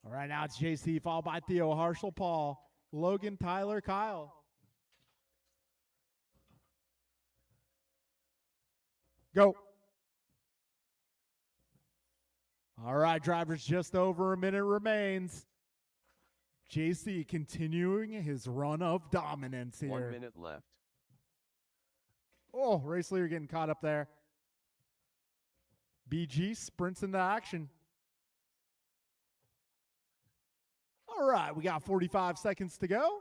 All right, now it's JC, followed by Theo, Harshel, Paul, Logan, Tyler, Kyle. Go. All right, drivers, just over a minute remains. JC continuing his run of dominance here. 1 minute left. Oh, race leader getting caught up there. BG sprints into action. All right, we got 45 seconds to go.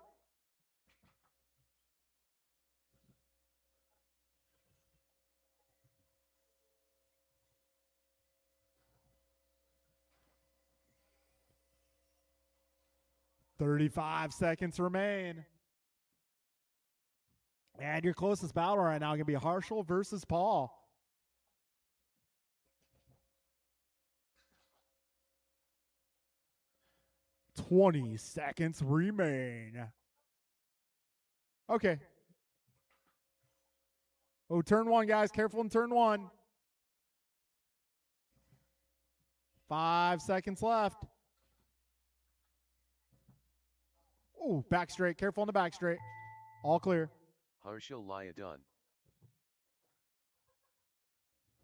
.35 seconds remain. And your closest battle right now is going to be Harshel versus Paul. .20 seconds remain. Okay. Oh, turn one, guys. Careful in turn one. 5 seconds left. Oh, back straight. Careful on the back straight. All clear. Harshel Laya done.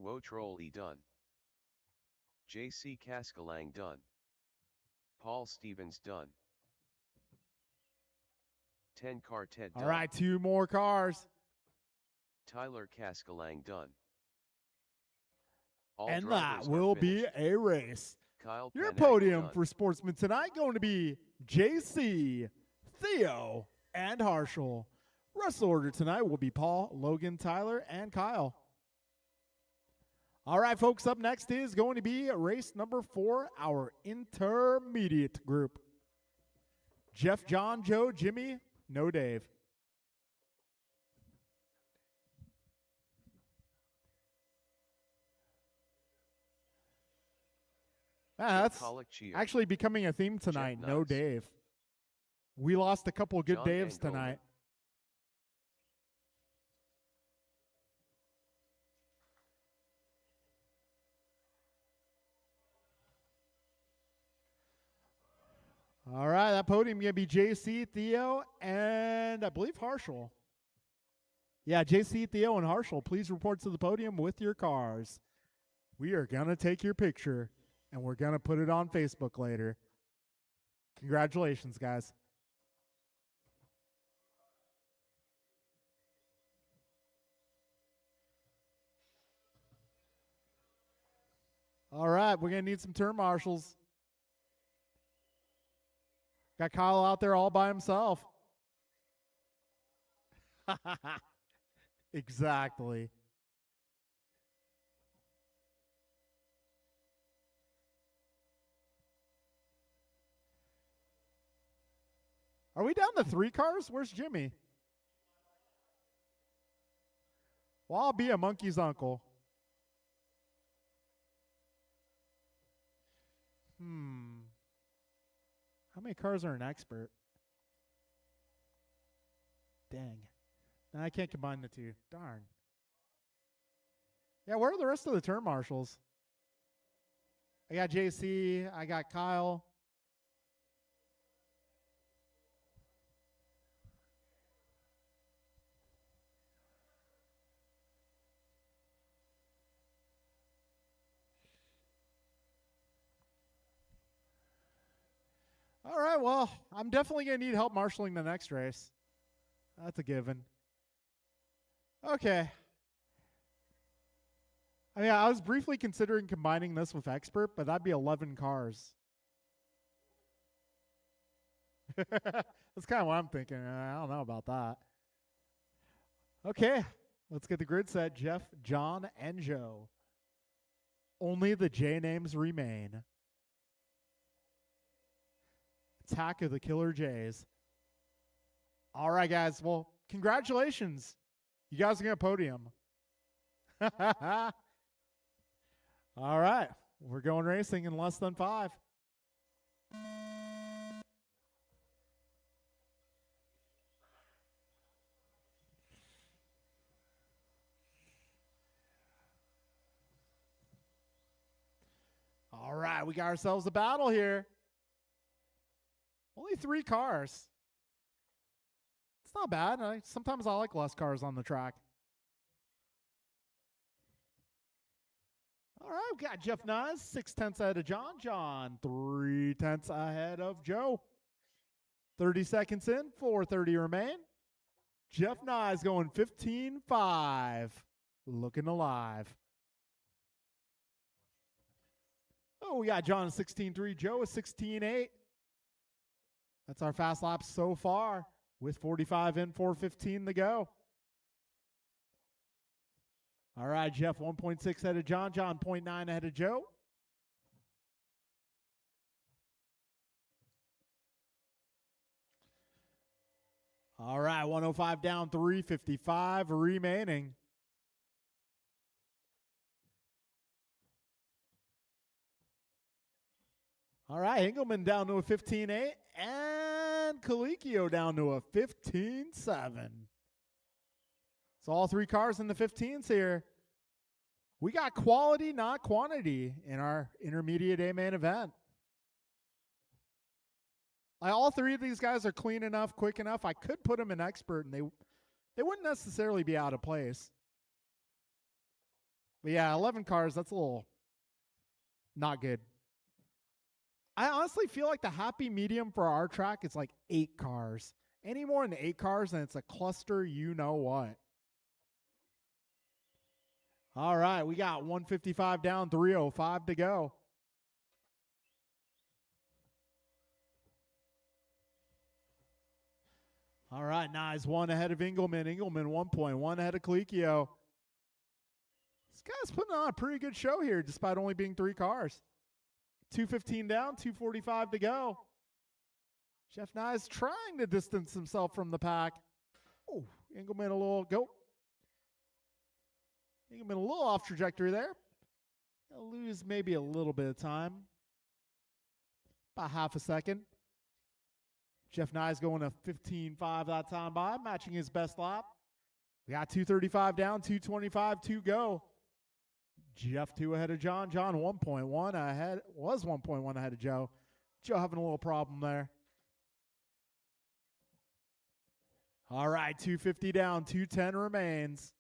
Wotroli done. JC Kaskalang done. Paul Stevens done. 10 Quartet done. All right, 2 more cars. Tyler Kaskalang done. All And drivers that are will finished. be a race. Kyle Your Panaga podium done. for Sportsman tonight going to be JC, Theo, and Harshel. Wrestle order tonight will be Paul, Logan, Tyler, and Kyle. All right, folks, up next is going to be race number 4, our intermediate group. Jeff, John, Joe, Jimmy, no Dave. That's Colic cheer. actually becoming a theme tonight, no Nuts. Dave. We lost a couple of good John Daves Angola. tonight. All right, that podium going to be JC, Theo, and I believe Harshal. Yeah, JC, Theo, and Harshal, please report to the podium with your cars. We are going to take your picture, and we're going to put it on Facebook later. Congratulations, guys. All right, we're going to need some turn marshals. Got Kyle out there all by himself. Exactly. Are we down to 3 cars? Where's Jimmy? Well, I'll be a monkey's uncle. How many cars are an expert? Dang. Now I can't combine the two. Darn. Yeah, where are the rest of the turn marshals? I got JC. I got Kyle. All right, well, I'm definitely going to need help marshaling the next race. That's a given. Okay. I mean, I was briefly considering combining this with expert, but that'd be 11 cars. That's kind of what I'm thinking. I don't know about that. Okay, let's get the grid set. Jeff, John, and Joe. Only the J names remain. Attack of the Killer Jays. All right, guys. Well, congratulations. You guys are going to podium. All right. We're going racing in less than 5. All right. We got ourselves a battle here. Only 3 cars. It's not bad. Sometimes I like less cars on the track. All right, we got Jeff Nyes, 6/10 ahead of John. John, 3/10 ahead of Joe. 30 seconds in, 4:30 remain. Jeff Nyes going 15.5. Looking alive. Oh, we got John at 16.3. Joe at 16.8. That's our fast laps so far with 45 in, 4:15 to go. All right, Jeff, 1.6 ahead of John. John, 0.9 ahead of Joe. All right, 105 down, 3:55 remaining. All right, Engelman down to a 15.8, and Colicchio down to a 15.7. So all 3 cars in the 15s here. We got quality, not quantity, in our intermediate A main event. All 3 of these guys are clean enough, quick enough. I could put them in expert, and they wouldn't necessarily be out of place. But yeah, 11 cars, that's a little not good. I honestly feel like the happy medium for our track is like 8 cars. Any more than 8 cars, and it's a cluster, you know what. All right, we got 155 down, 3:05 to go. All right, Nyes 1 ahead of Engelman. Engelman 1.1 ahead of Colicchio. This guy's putting on a pretty good show here, despite only being 3 cars. 2:15 down, 2:45 to go. Jeff Nyes trying to distance himself from the pack. Oh, Engelman a little go. Engelman a little off trajectory there. He'll lose maybe a little bit of time. About half a second. Jeff Nyes going to 15.5 that time by, matching his best lap. We got 2:35 down, 2:25 to go. Jeff 2 ahead of John. John 1.1 ahead, was 1.1 ahead of Joe. Joe having a little problem there. All right, 250 down, 210 remains.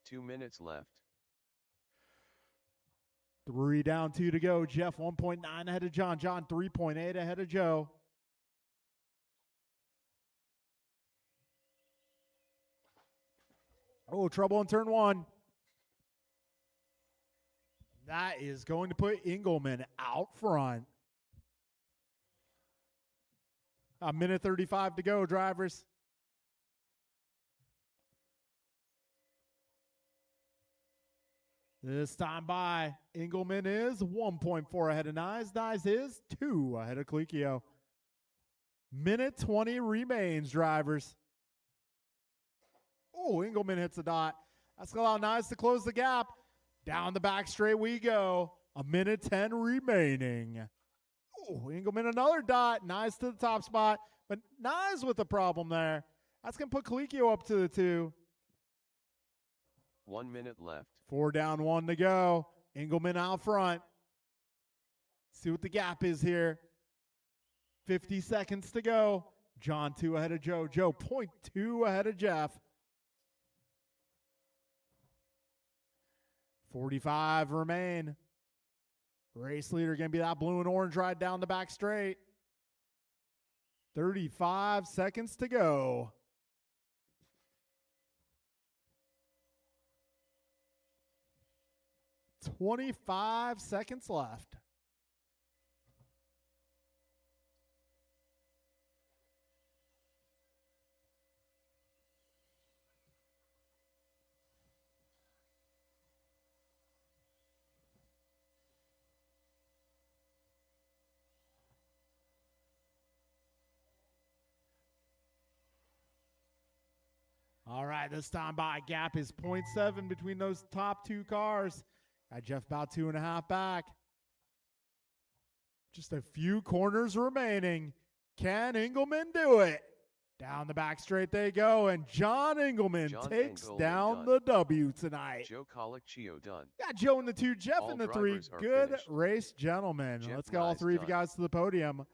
Two minutes left. 3 down, 2 to go. Jeff 1.9 ahead of John. John 3.8 ahead of Joe. Oh, trouble in turn 1. That is going to put Engelman out front. A minute 35 to go, drivers. This time by, Engelman is 1.4 ahead of Nyes. Nyes is 2 ahead of Colicchio. Minute 20 remains, drivers. Oh, Engelman hits a dot. That's going to allow Nyes to close the gap. Down the back straight we go. A minute 10 remaining. Oh, Engelman another dot. Nyes to the top spot. But Nyes with a problem there. That's going to put Colicchio up to the 2. 1 minute left. 4 down, 1 to go. Engelman out front. See what the gap is here. 50 seconds to go. John 2 ahead of Joe. Joe 0.2 ahead of Jeff. 45 remain. Race leader going to be that blue and orange ride down the back straight. 35 seconds to go. $25 seconds left. All right, this time by gap is 0.7 between those top 2 cars. Got Jeff about 2.5 back. Just a few corners remaining. Can Engelman do it? Down the back straight they go, and John Engelman takes down the W tonight. Joe Colicchio done. Got Joe in the 2, Jeff All in the 3. drivers Good finished. race, gentlemen. Jeff Let's get all Nyes 3 of you done. guys to the podium.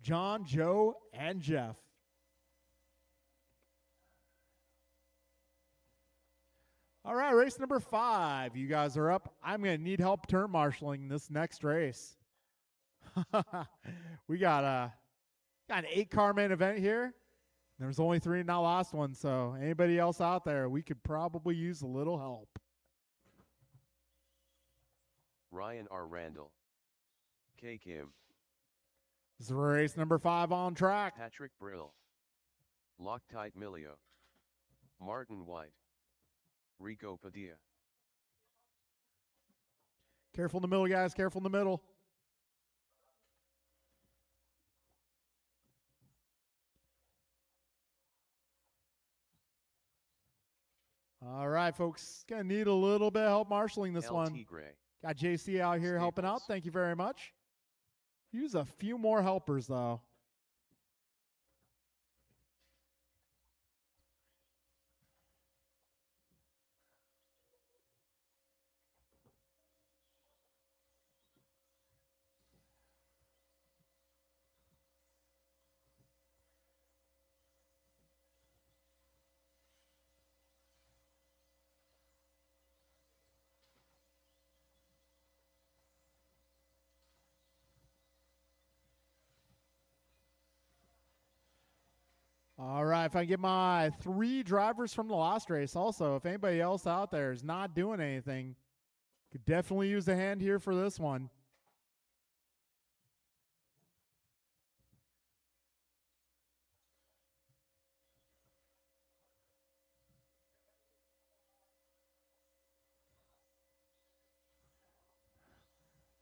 John, Joe, and Jeff. All right, race number 5. You guys are up. I'm going to need help turn marshaling this next race. We got an 8-car main event here. There's only 3 in that last one, so anybody else out there, we could probably use a little help. Ryan R. Randall. K. Kim. This is race number 5 on track. Patrick Brill. Loctite Milio. Martin White. Rico Padilla. Careful in the middle, guys. Careful in the middle. All right, folks. Gonna need a little bit of help marshaling this one. LT Gray. Got JC out here helping out. Staples. Thank you very much. Use a few more helpers, though. All right, if I can get my 3 drivers from the last race also, if anybody else out there is not doing anything, could definitely use a hand here for this one.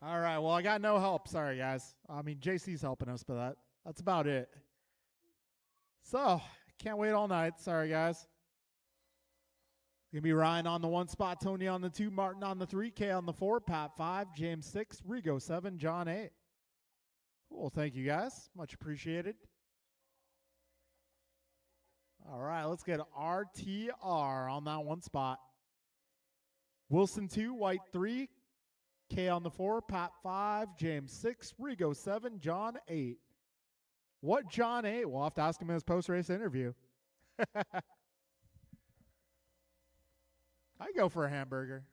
All right, well, I got no help. Sorry, guys. I mean, JC's helping us, but that's about it. So, can't wait all night. Sorry, guys. Gonna be Ryan on the 1 spot, Tony on the 2, Martin on the 3, K on the 4, Pat 5, James 6, Rigo 7, John 8. Cool, thank you guys. Much appreciated. All right, let's get RTR on that 1 spot. Wilson 2, White 3, K on the 4, Pat 5, James 6, Rigo 7, John 8. What John 8? We'll have to ask him in his post-race interview. I go for a hamburger.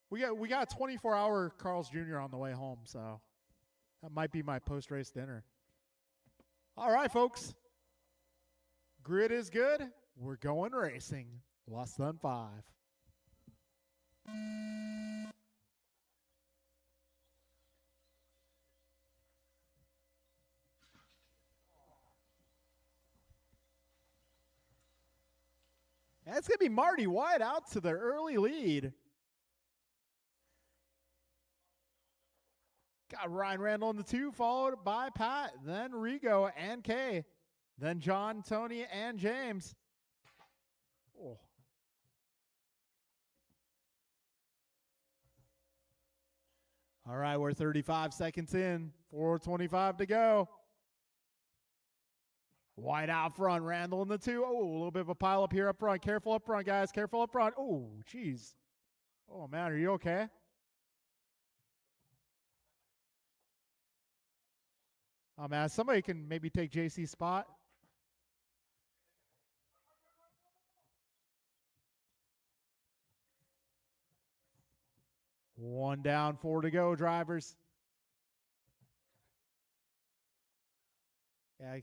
We got a 24-hour Carl's Jr. on the way home, so that might be my post-race dinner. All right, folks. Grid is good. We're going racing. Less than 5. And it's going to be Marty White out to the early lead. Got Ryan Randall in the 2, followed by Pat, then Rigo and Kay, then John, Tony, and James. Oh. All right, we're 35 seconds in, 4:25 to go. White out front, Randall in the 2. Oh, a little bit of a pile up here up front. Careful up front, guys. Careful up front. Oh, jeez. Oh, man, are you okay? Oh, man, somebody can maybe take JC's spot. One down, 4 to go, drivers. Yeah.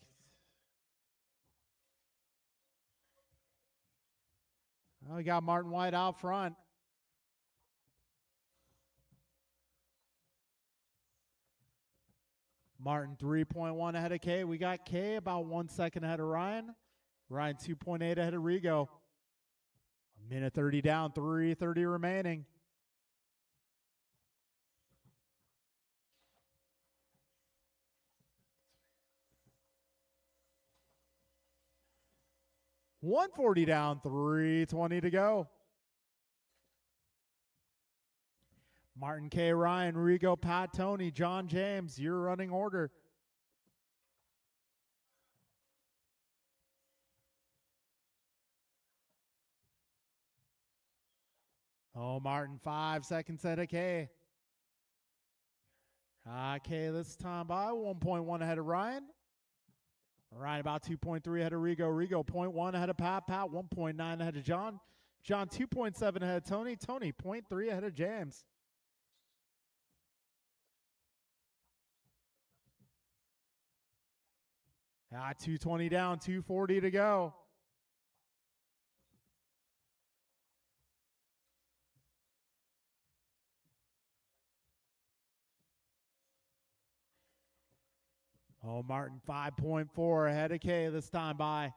Well, we got Martin White out front. Martin 3.1 ahead of Kay. We got Kay about 1 second ahead of Ryan. Ryan 2.8 ahead of Rigo. A minute 30 down, 3:30 remaining. $140 down, 3:20 to go. Martin K. Ryan, Rigo, Pat, Tony, John, James, your running order. Oh, Martin, 5 seconds ahead of K. K this time by 1.1 ahead of Ryan. Ryan about 2.3 ahead of Rigo. Rigo 0.1 ahead of Pat. Pat 1.9 ahead of John. John 2.7 ahead of Tony. Tony 0.3 ahead of James. Ah, 220 down, 240 to go. Oh, Martin 5.4 ahead of K this time by.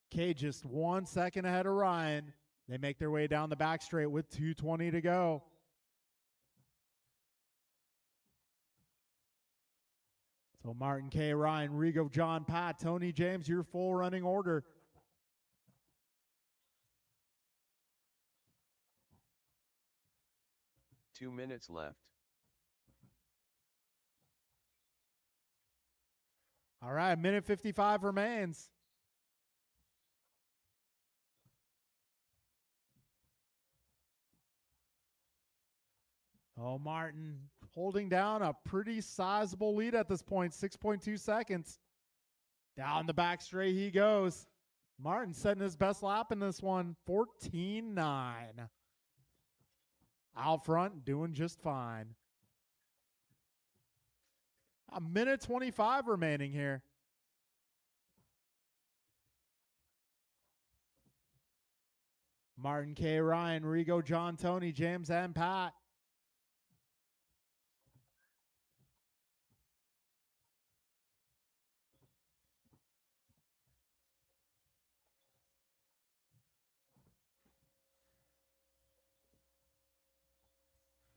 K just 1 second ahead of Ryan. They make their way down the back straight with 2:20 to go. So Martin K, Ryan, Rigo, John, Pat, Tony, James, your full running order. Two minutes left. All right, minute 55 remains. Oh, Martin holding down a pretty sizable lead at this point, 6.2 seconds. Down the back straight he goes. Martin setting his best lap in this one, 14.9. Out front, doing just fine. A minute 25 remaining here. Martin K, Ryan, Rigo, John, Tony, James, and Pat.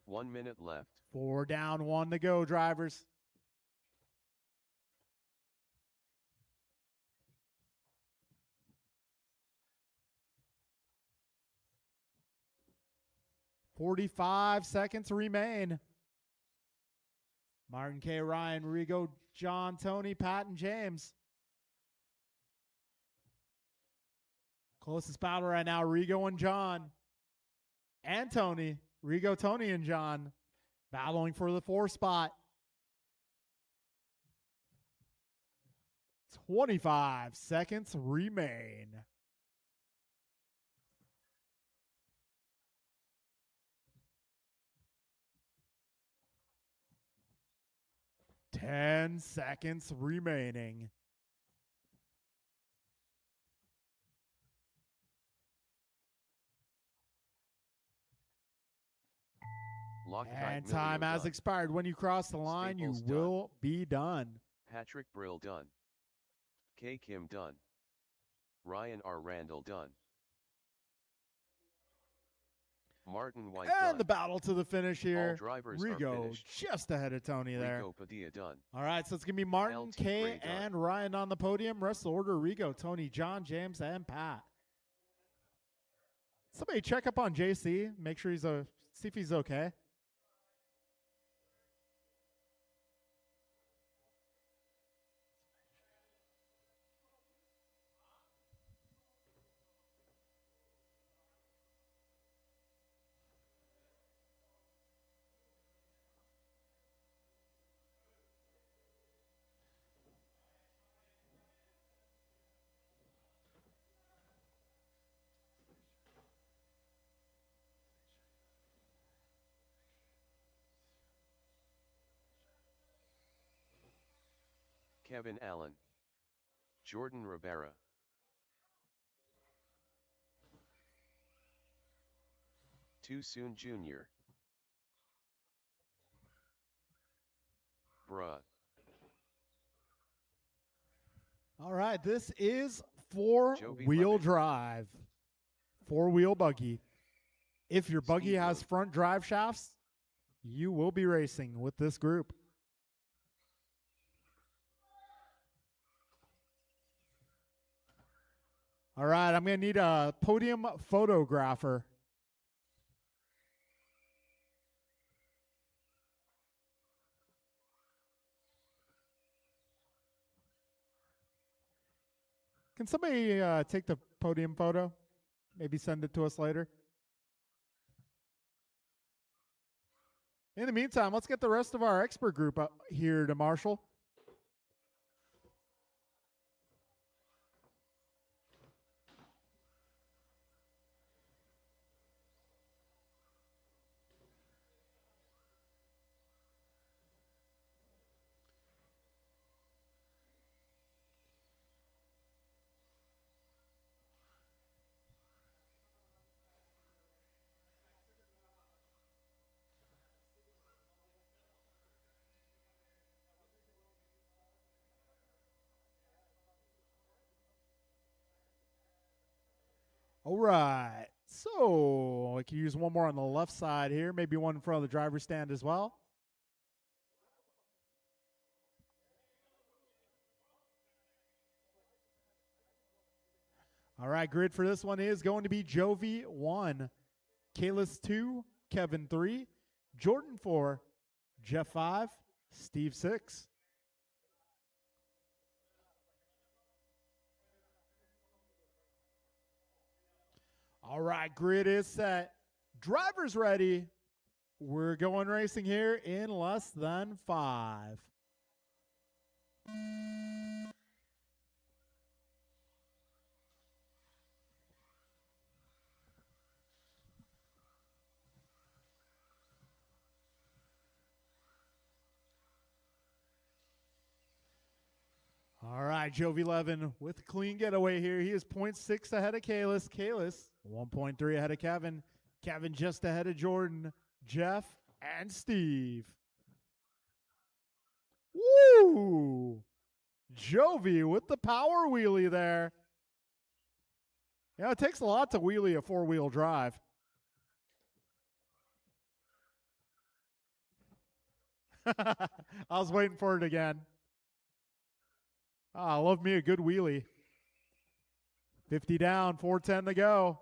One minute left. 4 down, 1 to go, drivers. $45 seconds remain. Martin K, Ryan, Rigo, John, Tony, Pat, and James. Closest battle right now, Rigo and John. And Tony. Rigo, Tony, and John. battling for the 4 spot. 25 seconds remain. Ten seconds remaining. And time has expired. When you cross the line, Staples you will be done. Patrick Brill done. K. Kim done. Ryan R. Randall done. Martin White And done. the battle to the finish here. All drivers are Rigo finished. just ahead of Tony there. Rigo Padilla done. All right, so it's going to be Martin, LT K, Gray done. and Ryan on the podium. Rest of the order, Rigo, Tony, John, James, and Pat. Somebody check up on JC. Make sure see if he's okay. Kevin Allen. Jordan Rivera. Too Soon Jr. Bruh. All right, this is Jovi four-wheel Lemon. drive. Four-wheel buggy. If your buggy Steve has Wood. front drive shafts, you will be racing with this group. All right, I'm going to need a podium photographer. Can somebody take the podium photo? Maybe send it to us later. In the meantime, let's get the rest of our expert group up here to Marshall. All right. So I can use one more on the left side here, maybe one in front of the driver's stand as well. All right, grid for this one is going to be Jovi 1, Kalis 2, Kevin 3, Jordan 4, Jeff 5, Steve 6. All right, grid is set. Drivers ready. We're going racing here in less than 5. All right, Jovi 11 with a clean getaway here. He is 0.6 ahead of Kalis. Kalis 1.3 ahead of Kevin. Kevin just ahead of Jordan, Jeff, and Steve. Woo! Jovi with the power wheelie there. Yeah, it takes a lot to wheelie a four-wheel drive. I was waiting for it again. I love me a good wheelie. 50 down, 410 to go.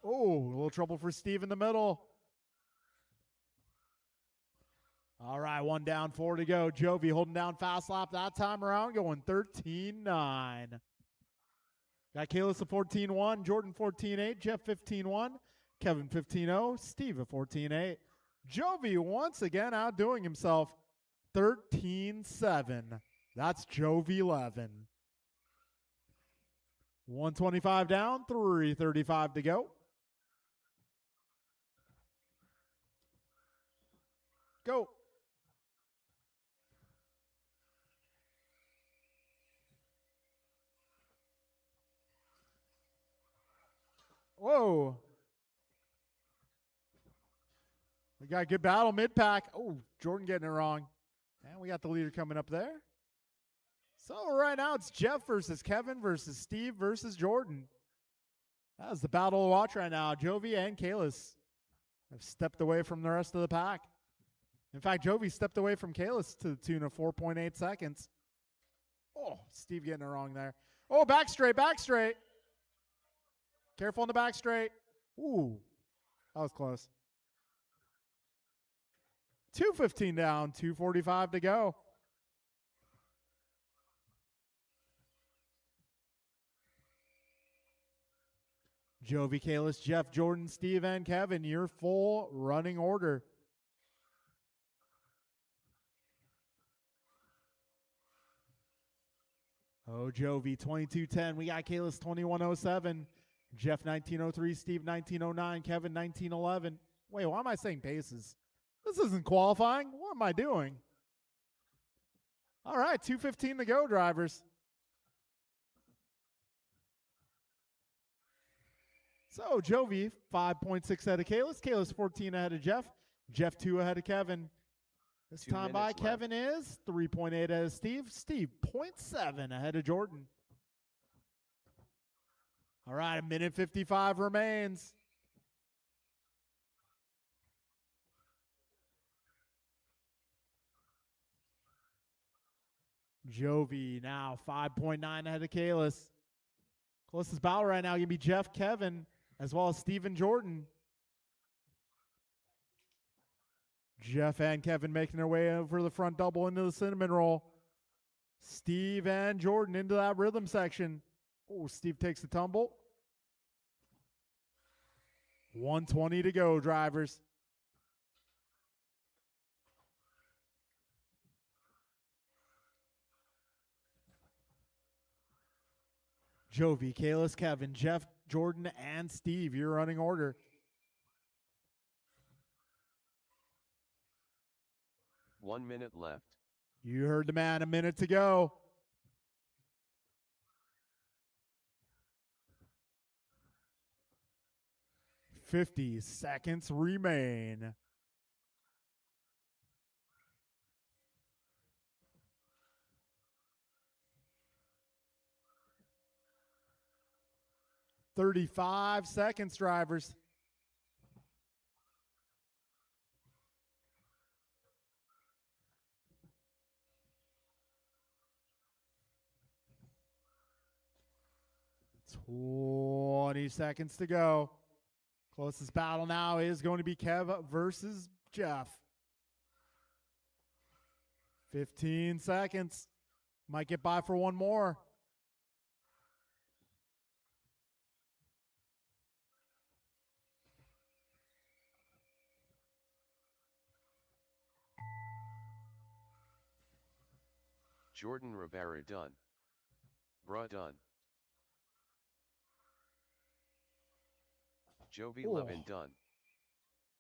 Oh, a little trouble for Steve in the middle. All right, 1 down, 4 to go. Jovi holding down fast lap that time around, going 13-9. Got Kalis at 14-1, Jordan 14-8, Jeff 15-1, Kevin 15-0, Steve a 14-8. Jovi once again outdoing himself 13-7. That's Jovi 11. 125 down, 3:35 to go. Go. Whoa. We got a good battle mid-pack. Oh, Jordan getting it wrong. And we got the leader coming up there. So right now it's Jeff versus Kevin versus Steve versus Jordan. That's the battle to watch right now. Jovi and Kalis have stepped away from the rest of the pack. In fact, Jovi stepped away from Kalis to the tune of 4.8 seconds. Oh, Steve getting it wrong there. Oh, back straight, back straight. Careful on the back straight. Ooh, that was close. 2:15 down, 2:45 to go. Jovi, Kalis, Jeff, Jordan, Steve, and Kevin, your full running order. Oh, Jovi, 22:10. We got Kalis, 21:07. Jeff, 19:03. Steve, 19:09. Kevin, 19:11. Wait, why am I saying paces? This isn't qualifying. What am I doing? All right, 2:15 to go, drivers. So, Jovi, 5.6 ahead of Kalis. Kalis, 14 ahead of Jeff. Jeff, 2 ahead of Kevin. This 2 time by minutes Kevin is 3.8 ahead of Steve. Steve, 0.7 ahead of Jordan. All right, 1:55 remains. Jovi now 5.9 ahead of Kalis. Closest battle right now going to be Jeff, Kevin, as well as Steve and Jordan. Jeff and Kevin making their way over the front double into the cinnamon roll. Steve and Jordan into that rhythm section. Oh, Steve takes the tumble. 1:20 to go, drivers. Jovi, Kalis, Kevin, Jeff, Jordan, and Steve, your running order. 1 minute left. You heard the man, a minute to go. $50 seconds remain. $35 seconds, drivers. $20 seconds to go. Closest battle now is going to be Kev versus Jeff. 15 seconds. Might get by for one more. Jordan Rivera done. Bruh done. Jovi Levin done.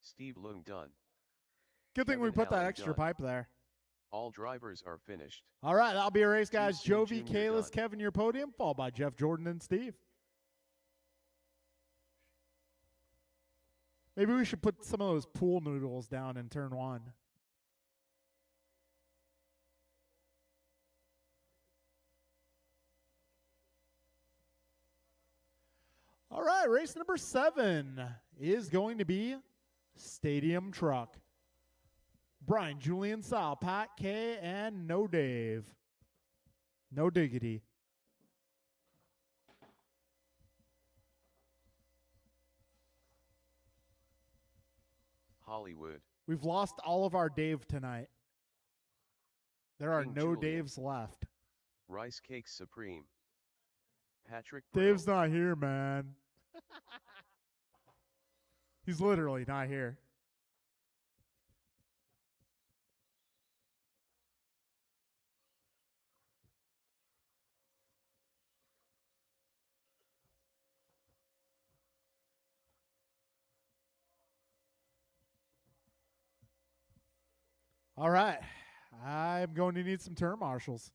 Steve Lung done. Good thing we Kevin put that Allen extra done. pipe there. All drivers are finished. All right, that'll be a race, guys. Steve Jovi, Jr. Kalis, done. Kevin, your podium, followed by Jeff, Jordan, and Steve. Maybe we should put some of those pool noodles down in turn one. All right, race number 7 is going to be Stadium Truck. Brian, Julian, Sal, Pat, K, and No Dave. No diggity. Hollywood. We've lost all of our Dave tonight. There are King no Julian. Daves left. Rice Cakes Supreme. Patrick Dave's Brill. not here, man. He's literally not here. All right. I'm going to need some turn marshals.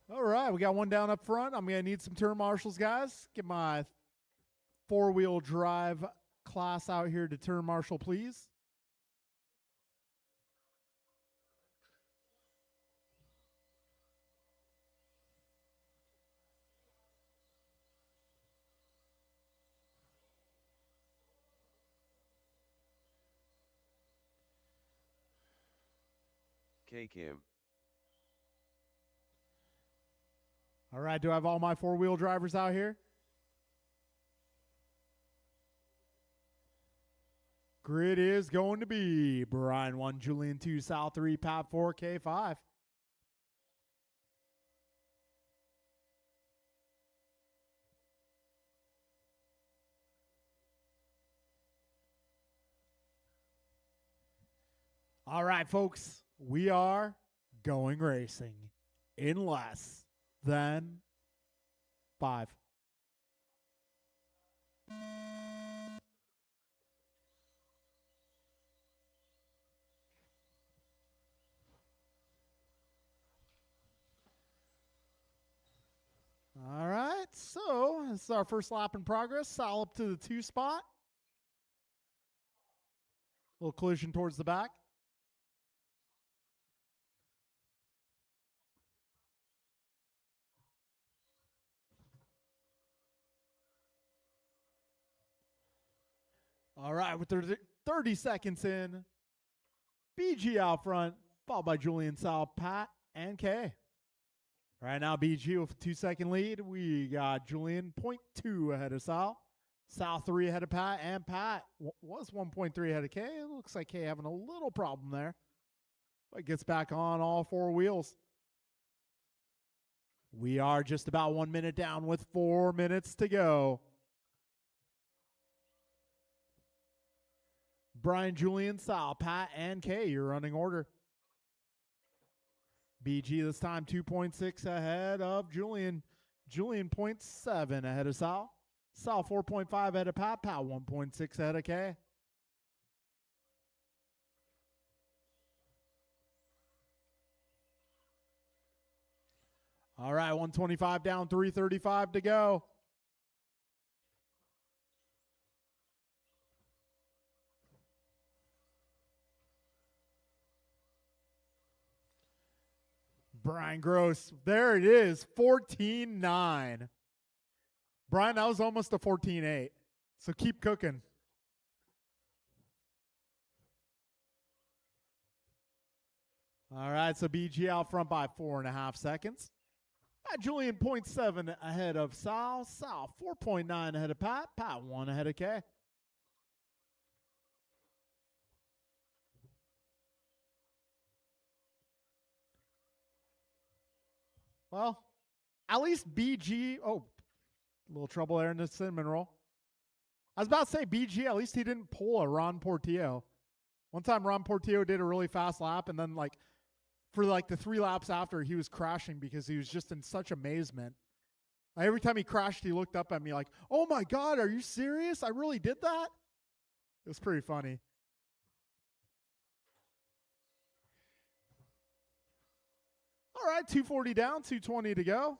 All right, we got one down up front. I'm going to need some turn marshals, guys. Get my four-wheel drive class out here to turn marshal, please. K Kim. All right, do I have all my four-wheel drivers out here? Grid is going to be Brian 1, Julian 2, Sal 3, Pat 4, K 5. All right, folks, we are going racing in less than 5. All right, so this is our first lap in progress. Sal up to the 2 spot. Little collision towards the back. All right, with 30 seconds in, BG out front, followed by Julian, Sal, Pat, and K. Right now, BG with a 2-second lead. We got Julian 0.2 ahead of Sal. Sal 3 ahead of Pat, and Pat was 1.3 ahead of K. It looks like K having a little problem there, but gets back on all 4 wheels. We are just about 1 minute down with 4 minutes to go. Brian, Julian, Sal, Pat, and K, your running order. BG this time 2.6 ahead of Julian. Julian 0.7 ahead of Sal. Sal 4.5 ahead of Pat. Pat 1.6 ahead of K. All right, 125 down, 335 to go. Brian Gross. There it is, 14.9. Brian, that was almost a 14.8. So keep cooking. All right, so BG out front by 4.5 seconds. Julian 0.7 ahead of Sal. Sal 4.9 ahead of Pat. Pat 1 ahead of K. Well, at least BG. Oh, a little trouble there in the cinnamon roll. I was about to say BG, at least he didn't pull a Ron Portillo. One time Ron Portillo did a really fast lap, and then for the 3 laps after, he was crashing because he was just in such amazement. Every time he crashed, he looked up at me like, "Oh my God, are you serious? I really did that?" It was pretty funny. All right, 240 down, 220 to go.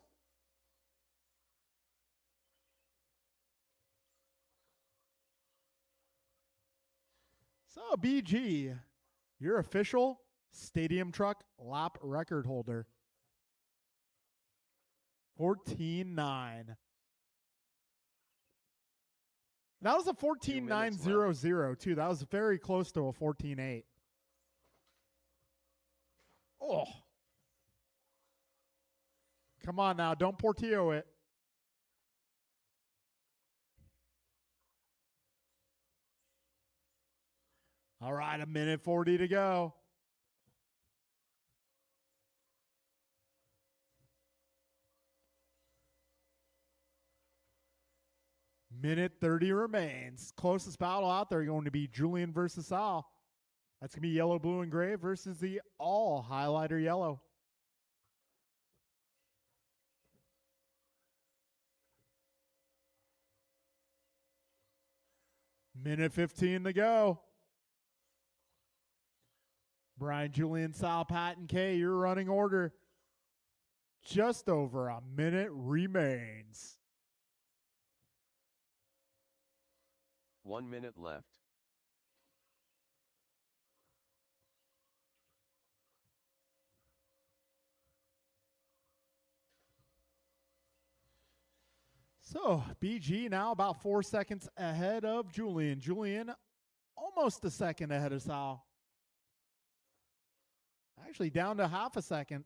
So, BG, your official Stadium Truck lap record holder. 14.9. That was a 14.900 too. That was very close to a 14.8. Oh. Come on now, don't Portillo it. All right, 1:40 to go. Minute 30 remains. Closest battle out there going to be Julian versus Sal. That's going to be yellow, blue, and gray versus the all highlighter yellow. Minute 15 to go. Brian, Julian, Sal, Pat, and Kay, your running order. Just over a minute remains. 1 minute left. So, BG now about 4 seconds ahead of Julian. Julian almost a second ahead of Sal. Actually, down to half a second.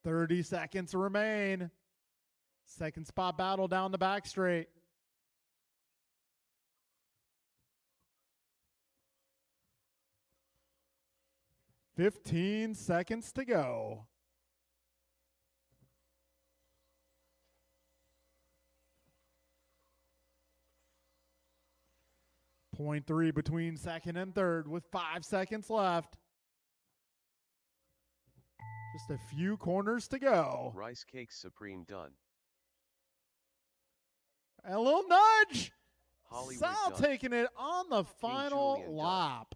"30 seconds remain. Second spot battle down the back straight. "15 seconds to go. .3 between second and third with 5 seconds left. Just a few corners to go. Rice Cakes Supreme done. A little nudge. Hollywood Sal done. taking it on the final Julian done. lap.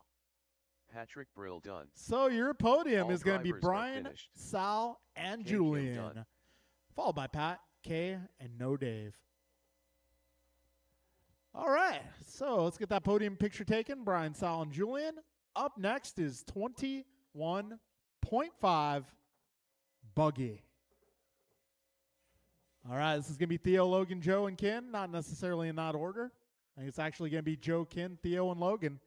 Patrick Brill done. So your podium All is going to be drivers are Brian, finished. Sal, and Kay Kim Julian. done. Followed by Pat, Kay, and No Dave. All right, so let's get that podium picture taken. Brian, Sal, and Julian. Up next is 21.5 Buggy. All right, this is going to be Theo, Logan, Joe, and Ken. Not necessarily in that order. I think it's actually going to be Joe, Ken, Theo, and Logan.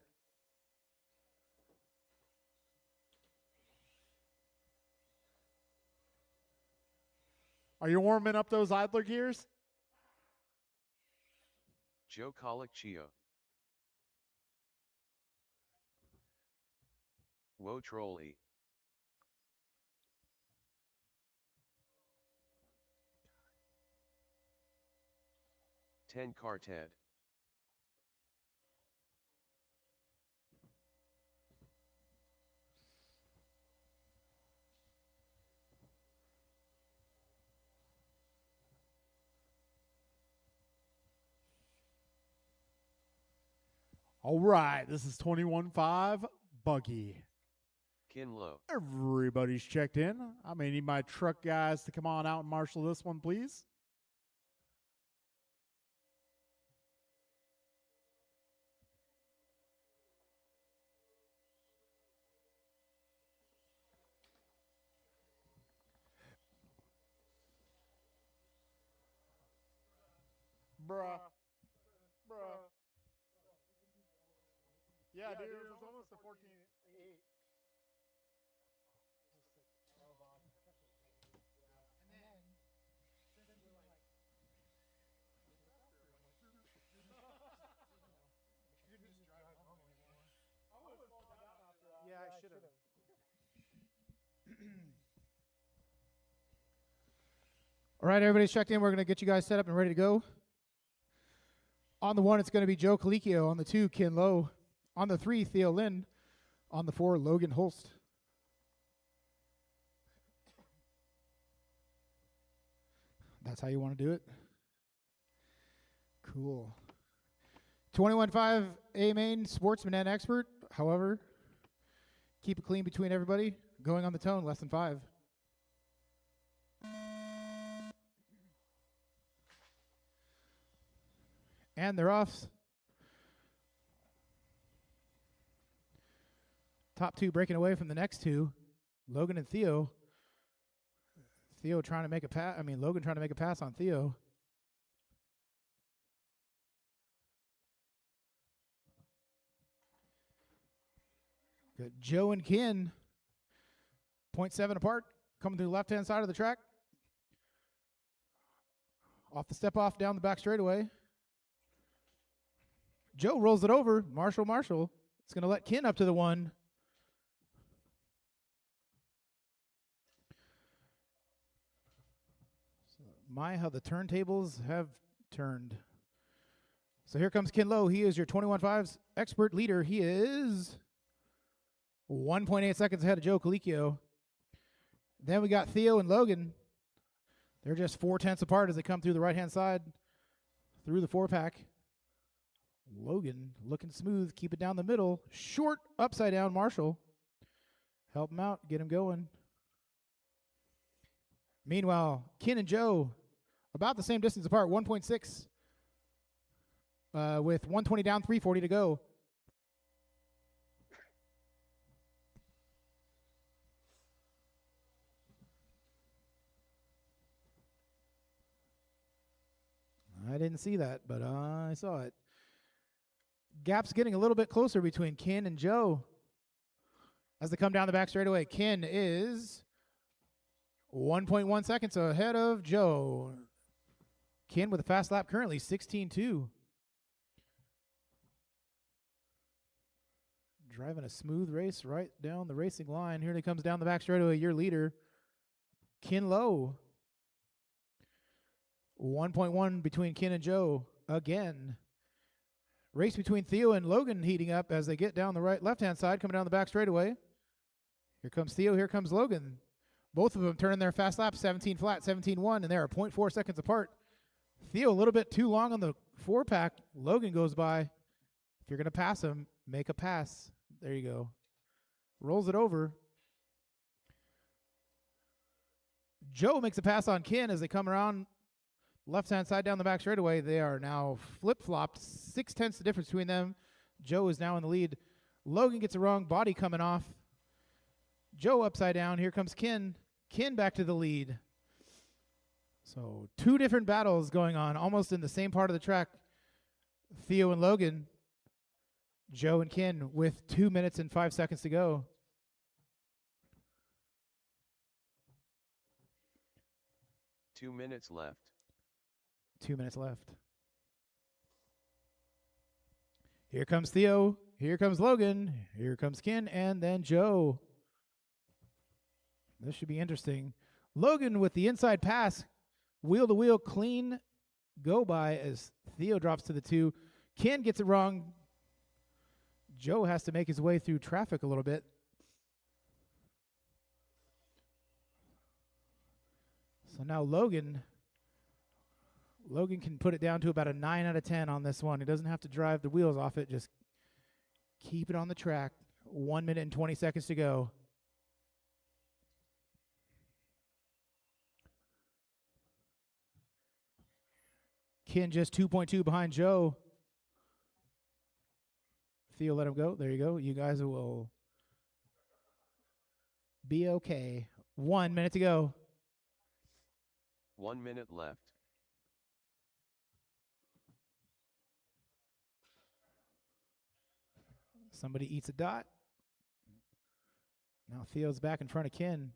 Are you warming up those idler gears? Joe Colic Chio. Woe Trolley. Ten Carted. All right, this is 21.5 Buggy. Kinlow. Everybody's checked in. I may need my truck guys to come on out and marshal this one, please. Bruh. Yeah, dude, it was almost a 14-8. Yeah, I should have. All right, everybody's checked in. We're going to get you guys set up and ready to go. On the 1, it's going to be Joe Colicchio. On the 2, Ken Lowe. On the 3, Theo Lynn. On the 4, Logan Holst. That's how you want to do it? Cool. 21.5 A main, sportsman and expert. However, keep it clean between everybody. Going on the tone, less than 5. And they're off. Top 2 breaking away from the next 2. Logan and Theo. Theo trying to make a pass. Logan trying to make a pass on Theo. Got Joe and Ken, 0.7 apart, coming through the left-hand side of the track. Off the step off down the back straightaway. Joe rolls it over. Marshall. It's going to let Ken up to the one. So my, how the turntables have turned. So here comes Ken Lowe. He is your 21.5's expert leader. He is 1.8 seconds ahead of Joe Colicchio. Then we got Theo and Logan. They're just 0.4 apart as they come through the right-hand side, through the 4-pack. Logan looking smooth, keep it down the middle. Short, upside down, Marshall. Help him out, get him going. Meanwhile, Ken and Joe, about the same distance apart, 1.6, with 120 down, 340 to go. I didn't see that, but I saw it. Gap's getting a little bit closer between Ken and Joe. As they come down the back straightaway, Ken is 1.1 seconds ahead of Joe. Ken with a fast lap currently, 16.2. Driving a smooth race right down the racing line. Here he comes down the back straightaway, your leader, Ken Lowe. 1.1 between Ken and Joe again. Race between Theo and Logan heating up as they get down the left-hand side, coming down the back straightaway. Here comes Theo, here comes Logan. Both of them turning their fast lap, 17 flat, 17.1, and they're 0.4 seconds apart. Theo a little bit too long on the 4-pack. Logan goes by. If you're going to pass him, make a pass. There you go. Rolls it over. Joe makes a pass on Ken as they come around left-hand side down the back straightaway. They are now flip-flopped. 0.6 the difference between them. Joe is now in the lead. Logan gets a wrong body coming off. Joe upside down. Here comes Ken. Ken back to the lead. So 2 different battles going on almost in the same part of the track. Theo and Logan. Joe and Ken with 2 minutes and 5 seconds to go. Two minutes left. 2 minutes left. Here comes Theo. Here comes Logan. Here comes Ken. And then Joe. This should be interesting. Logan with the inside pass. Wheel-to-wheel clean go by as Theo drops to the 2. Ken gets it wrong. Joe has to make his way through traffic a little bit. So now Logan can put it down to about a 9 out of 10 on this one. He doesn't have to drive the wheels off it. Just keep it on the track. 1 minute and 20 seconds to go. Ken just 2.2 behind Joe. Theo let him go. There you go. You guys will be okay. 1 minute to go. 1 minute left. Somebody eats a dot. Now Theo's back in front of Ken.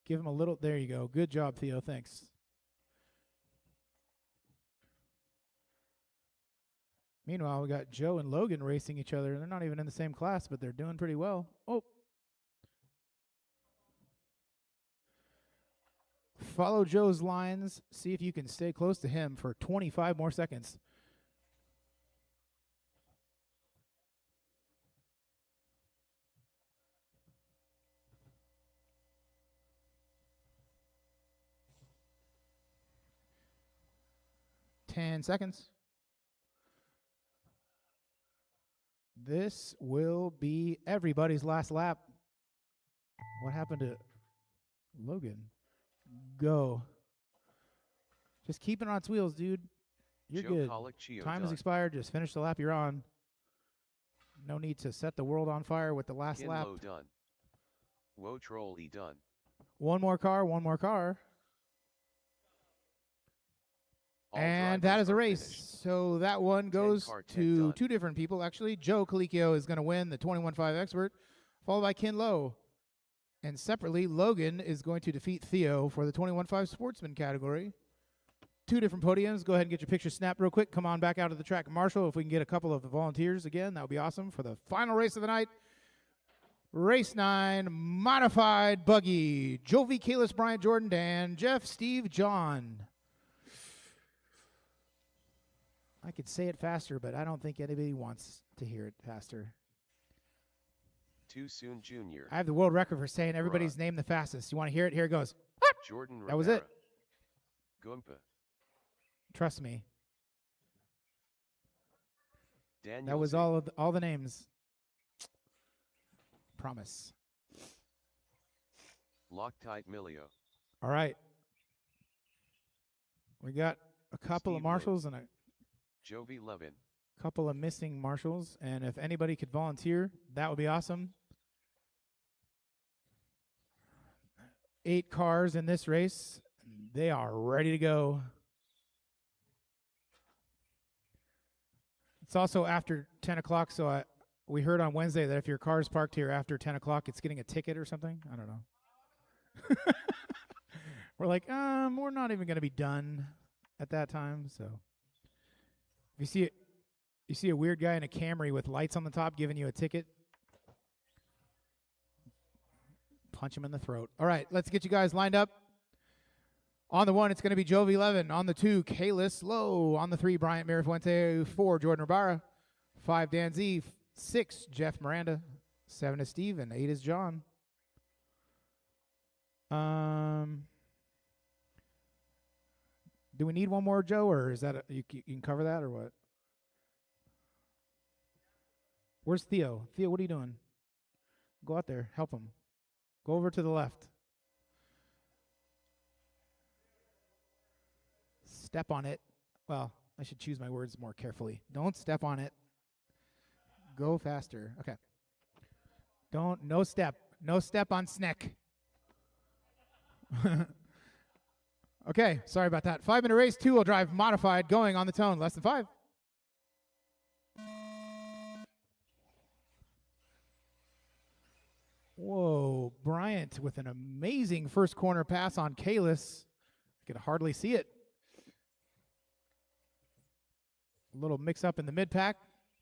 Give him a little. There you go. Good job, Theo. Thanks. Meanwhile, we got Joe and Logan racing each other. They're not even in the same class, but they're doing pretty well. Oh. Follow Joe's lines. See if you can stay close to him for 25 more seconds. Seconds. This will be everybody's last lap. What happened to Logan? Go. Just keep it on its wheels, dude. You're Joe good. Colicchio Time done. has expired. Just finish the lap you're on. No need to set the world on fire with the last Ken lap. Lowe done. Woe Trolley done. One more car. One more car. All And drivers that is a are race. finished. So that one goes 10 car, 10 to done. 2 different people, actually. Joe Colicchio is going to win the 21.5 expert, followed by Ken Lowe. And separately, Logan is going to defeat Theo for the 21.5 sportsman category. 2 different podiums. Go ahead and get your picture snapped real quick. Come on back out of the track. Marshall, if we can get a couple of the volunteers again, that would be awesome for the final race of the night. Race 9, modified buggy. Jovi, Kalis, Bryant, Jordan, Dan, Jeff, Steve, John. I could say it faster, but I don't think anybody wants to hear it faster. Too soon, Junior. I have the world record for saying everybody's name the fastest. You want to hear it? Here it goes. Jordan Rivera. That was it. Gumpa. Trust me. Daniel. That was Z. all the names. Promise. Loctite Milio. All right. We got a couple of Steve marshals and a Jovi Levin. couple of missing marshals, and if anybody could volunteer, that would be awesome. 8 cars in this race. They are ready to go. It's also after 10 o'clock, so we heard on Wednesday that if your car is parked here after 10 o'clock, it's getting a ticket or something. I don't know. We're like, we're not even going to be done at that time, so if you see a weird guy in a Camry with lights on the top giving you a ticket, punch him in the throat. All right, let's get you guys lined up. On the 1, it's going to be Jovi Levin. On the 2, Kalis Lowe. On the 3, Bryant Mirafuente. 4, Jordan Ribara. 5, Dan Z. 6, Jeff Miranda. 7 is Steve, and 8 is John. Do we need one more, Joe, or is that you can cover that, or what? Where's Theo? Theo, what are you doing? Go out there. Help him. Go over to the left. Step on it. Well, I should choose my words more carefully. Don't step on it. Go faster. Okay. No step. No step on Sneck. Okay, sorry about that. 5-minute race, 2-wheel drive, modified, going on the tone, less than 5. Whoa, Bryant with an amazing first corner pass on Kalis. Could hardly see it. A little mix up in the mid-pack.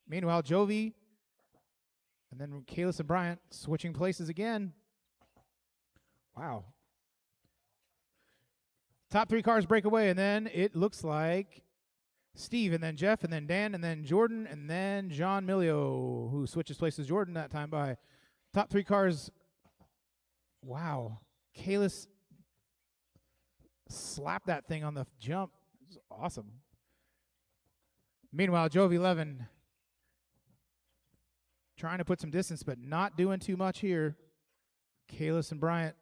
Meanwhile, Jovi and then Kalis and Bryant switching places again. Wow. Top 3 cars break away, and then it looks like Steve, and then Jeff, and then Dan, and then Jordan, and then John Milio, who switches places Jordan that time by. Top 3 cars. Wow. Kalis slapped that thing on the jump. It was awesome. Meanwhile, Jovi Levin trying to put some distance, but not doing too much here. Kalis and Bryant,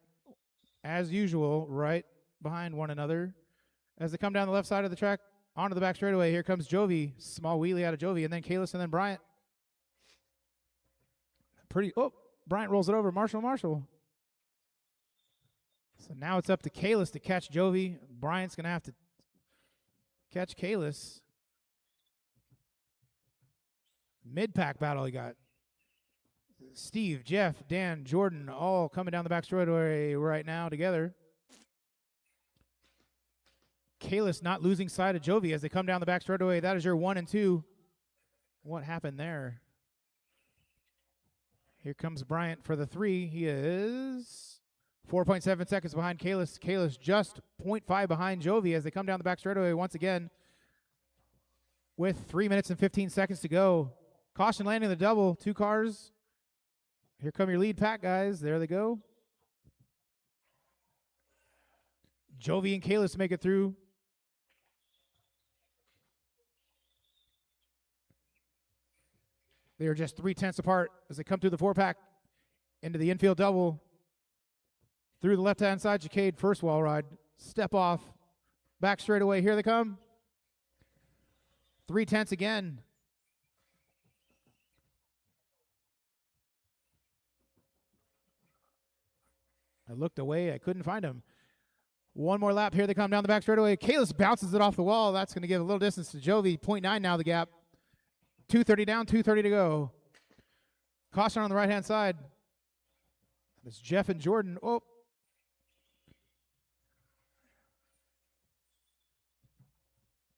as usual, right behind one another. As they come down the left side of the track, onto the back straightaway, here comes Jovi. Small wheelie out of Jovi, and then Kalis, and then Bryant. Bryant rolls it over. Marshall. So now it's up to Kalis to catch Jovi. Bryant's going to have to catch Kalis. Mid-pack battle he got. Steve, Jeff, Dan, Jordan, all coming down the back straightaway right now together. Kalis not losing sight of Jovi as they come down the back straightaway. That is your 1 and 2. What happened there? Here comes Bryant for the 3. He is 4.7 seconds behind Kalis. Kalis just 0.5 behind Jovi as they come down the back straightaway once again with 3 minutes and 15 seconds to go. Caution landing the double. 2 cars. Here come your lead pack, guys. There they go. Jovi and Kalis make it through. They are just 3/10 apart as they come through the 4-pack into the infield double. Through the left-hand side chicane, first wall ride. Step off. Back straightaway. Here they come. 3/10 again. I looked away. I couldn't find him. One more lap. Here they come down the back straightaway. Kalis bounces it off the wall. That's going to give a little distance to Jovi. 0.9 now the gap. 2:30 down, 2:30 to go. Caution on the right-hand side. It's Jeff and Jordan. Oh.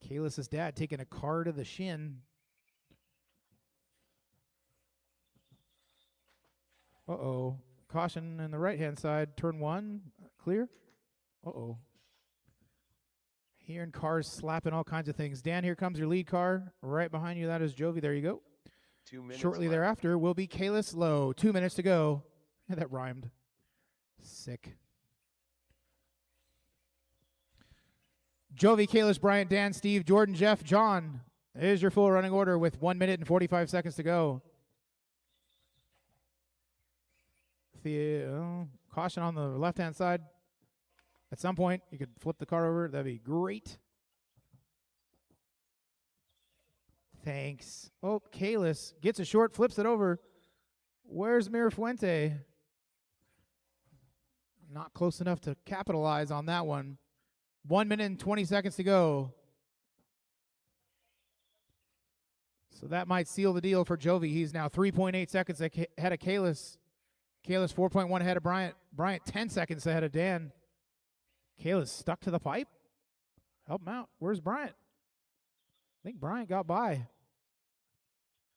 Kalis' dad taking a car to the shin. Uh-oh. Caution on the right-hand side. Turn 1. Clear. Uh-oh. Hearing cars slapping all kinds of things. Dan, here comes your lead car. Right behind you, that is Jovi. There you go. 2 minutes Shortly left. thereafter will be Kalis Lowe. 2 minutes to go. Yeah, that rhymed. Sick. Jovi, Kalis, Bryant, Dan, Steve, Jordan, Jeff, John. There's your full running order with 1 minute and 45 seconds to go. Caution on the left-hand side. At some point, you could flip the car over. That'd be great. Thanks. Oh, Kalis gets a short, flips it over. Where's Mirafuente? Not close enough to capitalize on that one. 1 minute and 20 seconds to go. So that might seal the deal for Jovi. He's now 3.8 seconds ahead of Kalis. Kalis 4.1 ahead of Bryant. Bryant 10 seconds ahead of Dan. Kalis stuck to the pipe. Help him out. Where's Bryant? I think Bryant got by.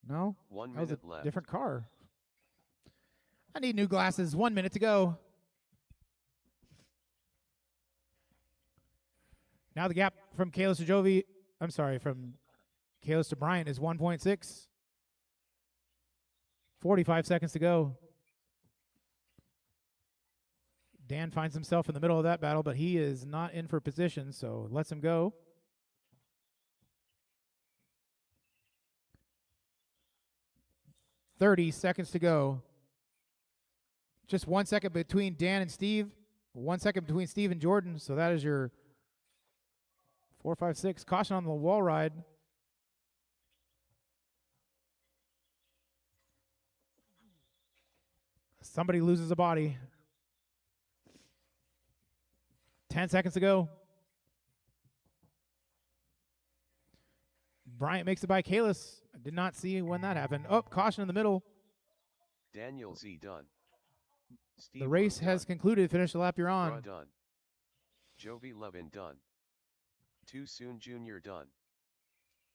No? 1 That was minute a left. different car. I need new glasses. 1 minute to go. Now the gap from Kalis to Jovi, from Kalis to Bryant is 1.6. 45 seconds to go. Dan finds himself in the middle of that battle, but he is not in for position, so lets him go. $30 seconds to go. Just 1 second between Dan and Steve. 1 second between Steve and Jordan, so that is your 4, 5, 6. Caution on the wall ride. Somebody loses a body. 10 seconds to go. Bryant makes it by Kalis. I did not see when that happened. Oh, caution in the middle. Daniel Z done. Steve The race Lowe has done. concluded. Finish the lap you're Raw on. done. Jovi Levin done. Too Soon Jr. done.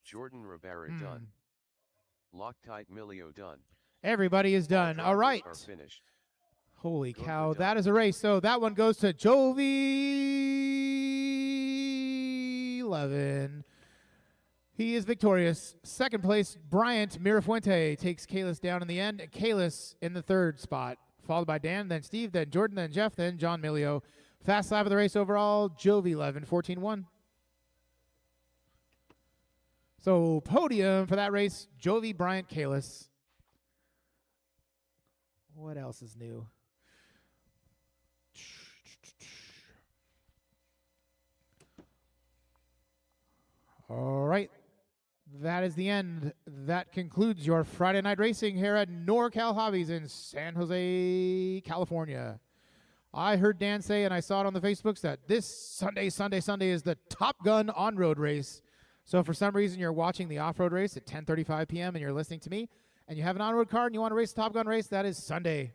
Jordan Rivera done. Loctite Milio done. Everybody is done. All right. Are finished. Holy Good cow, for that Doug. is a race. So that one goes to Jovi Levin. He is victorious. Second place, Bryant Mirafuente takes Kalis down in the end. And Kalis in the third spot, followed by Dan, then Steve, then Jordan, then Jeff, then John Milio. Fast lap of the race overall, Jovi Levin, 14-1. So podium for that race, Jovi, Bryant, Kalis. What else is new? All right. That is the end. That concludes your Friday night racing here at NorCal Hobbies in San Jose, California. I heard Dan say, and I saw it on the Facebooks, that this Sunday is the Top Gun on-road race. So if for some reason you're watching the off-road race at 10:35 p.m. and you're listening to me, and you have an on-road car and you want to race the Top Gun race, that is Sunday.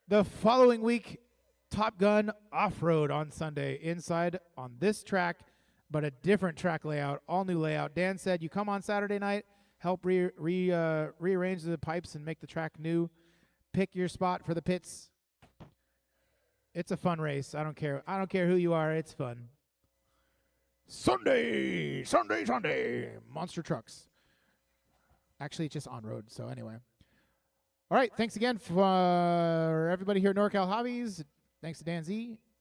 The following week, Top Gun off-road on Sunday, inside on this track, but a different track layout, all new layout. Dan said you come on Saturday night, help rearrange the pipes and make the track new, pick your spot for the pits. It's a fun race. I don't care who you are. It's fun. Sunday, monster trucks. Actually, it's just on road. So anyway. All right. Thanks again for everybody here at NorCal Hobbies. Thanks to Dan Z.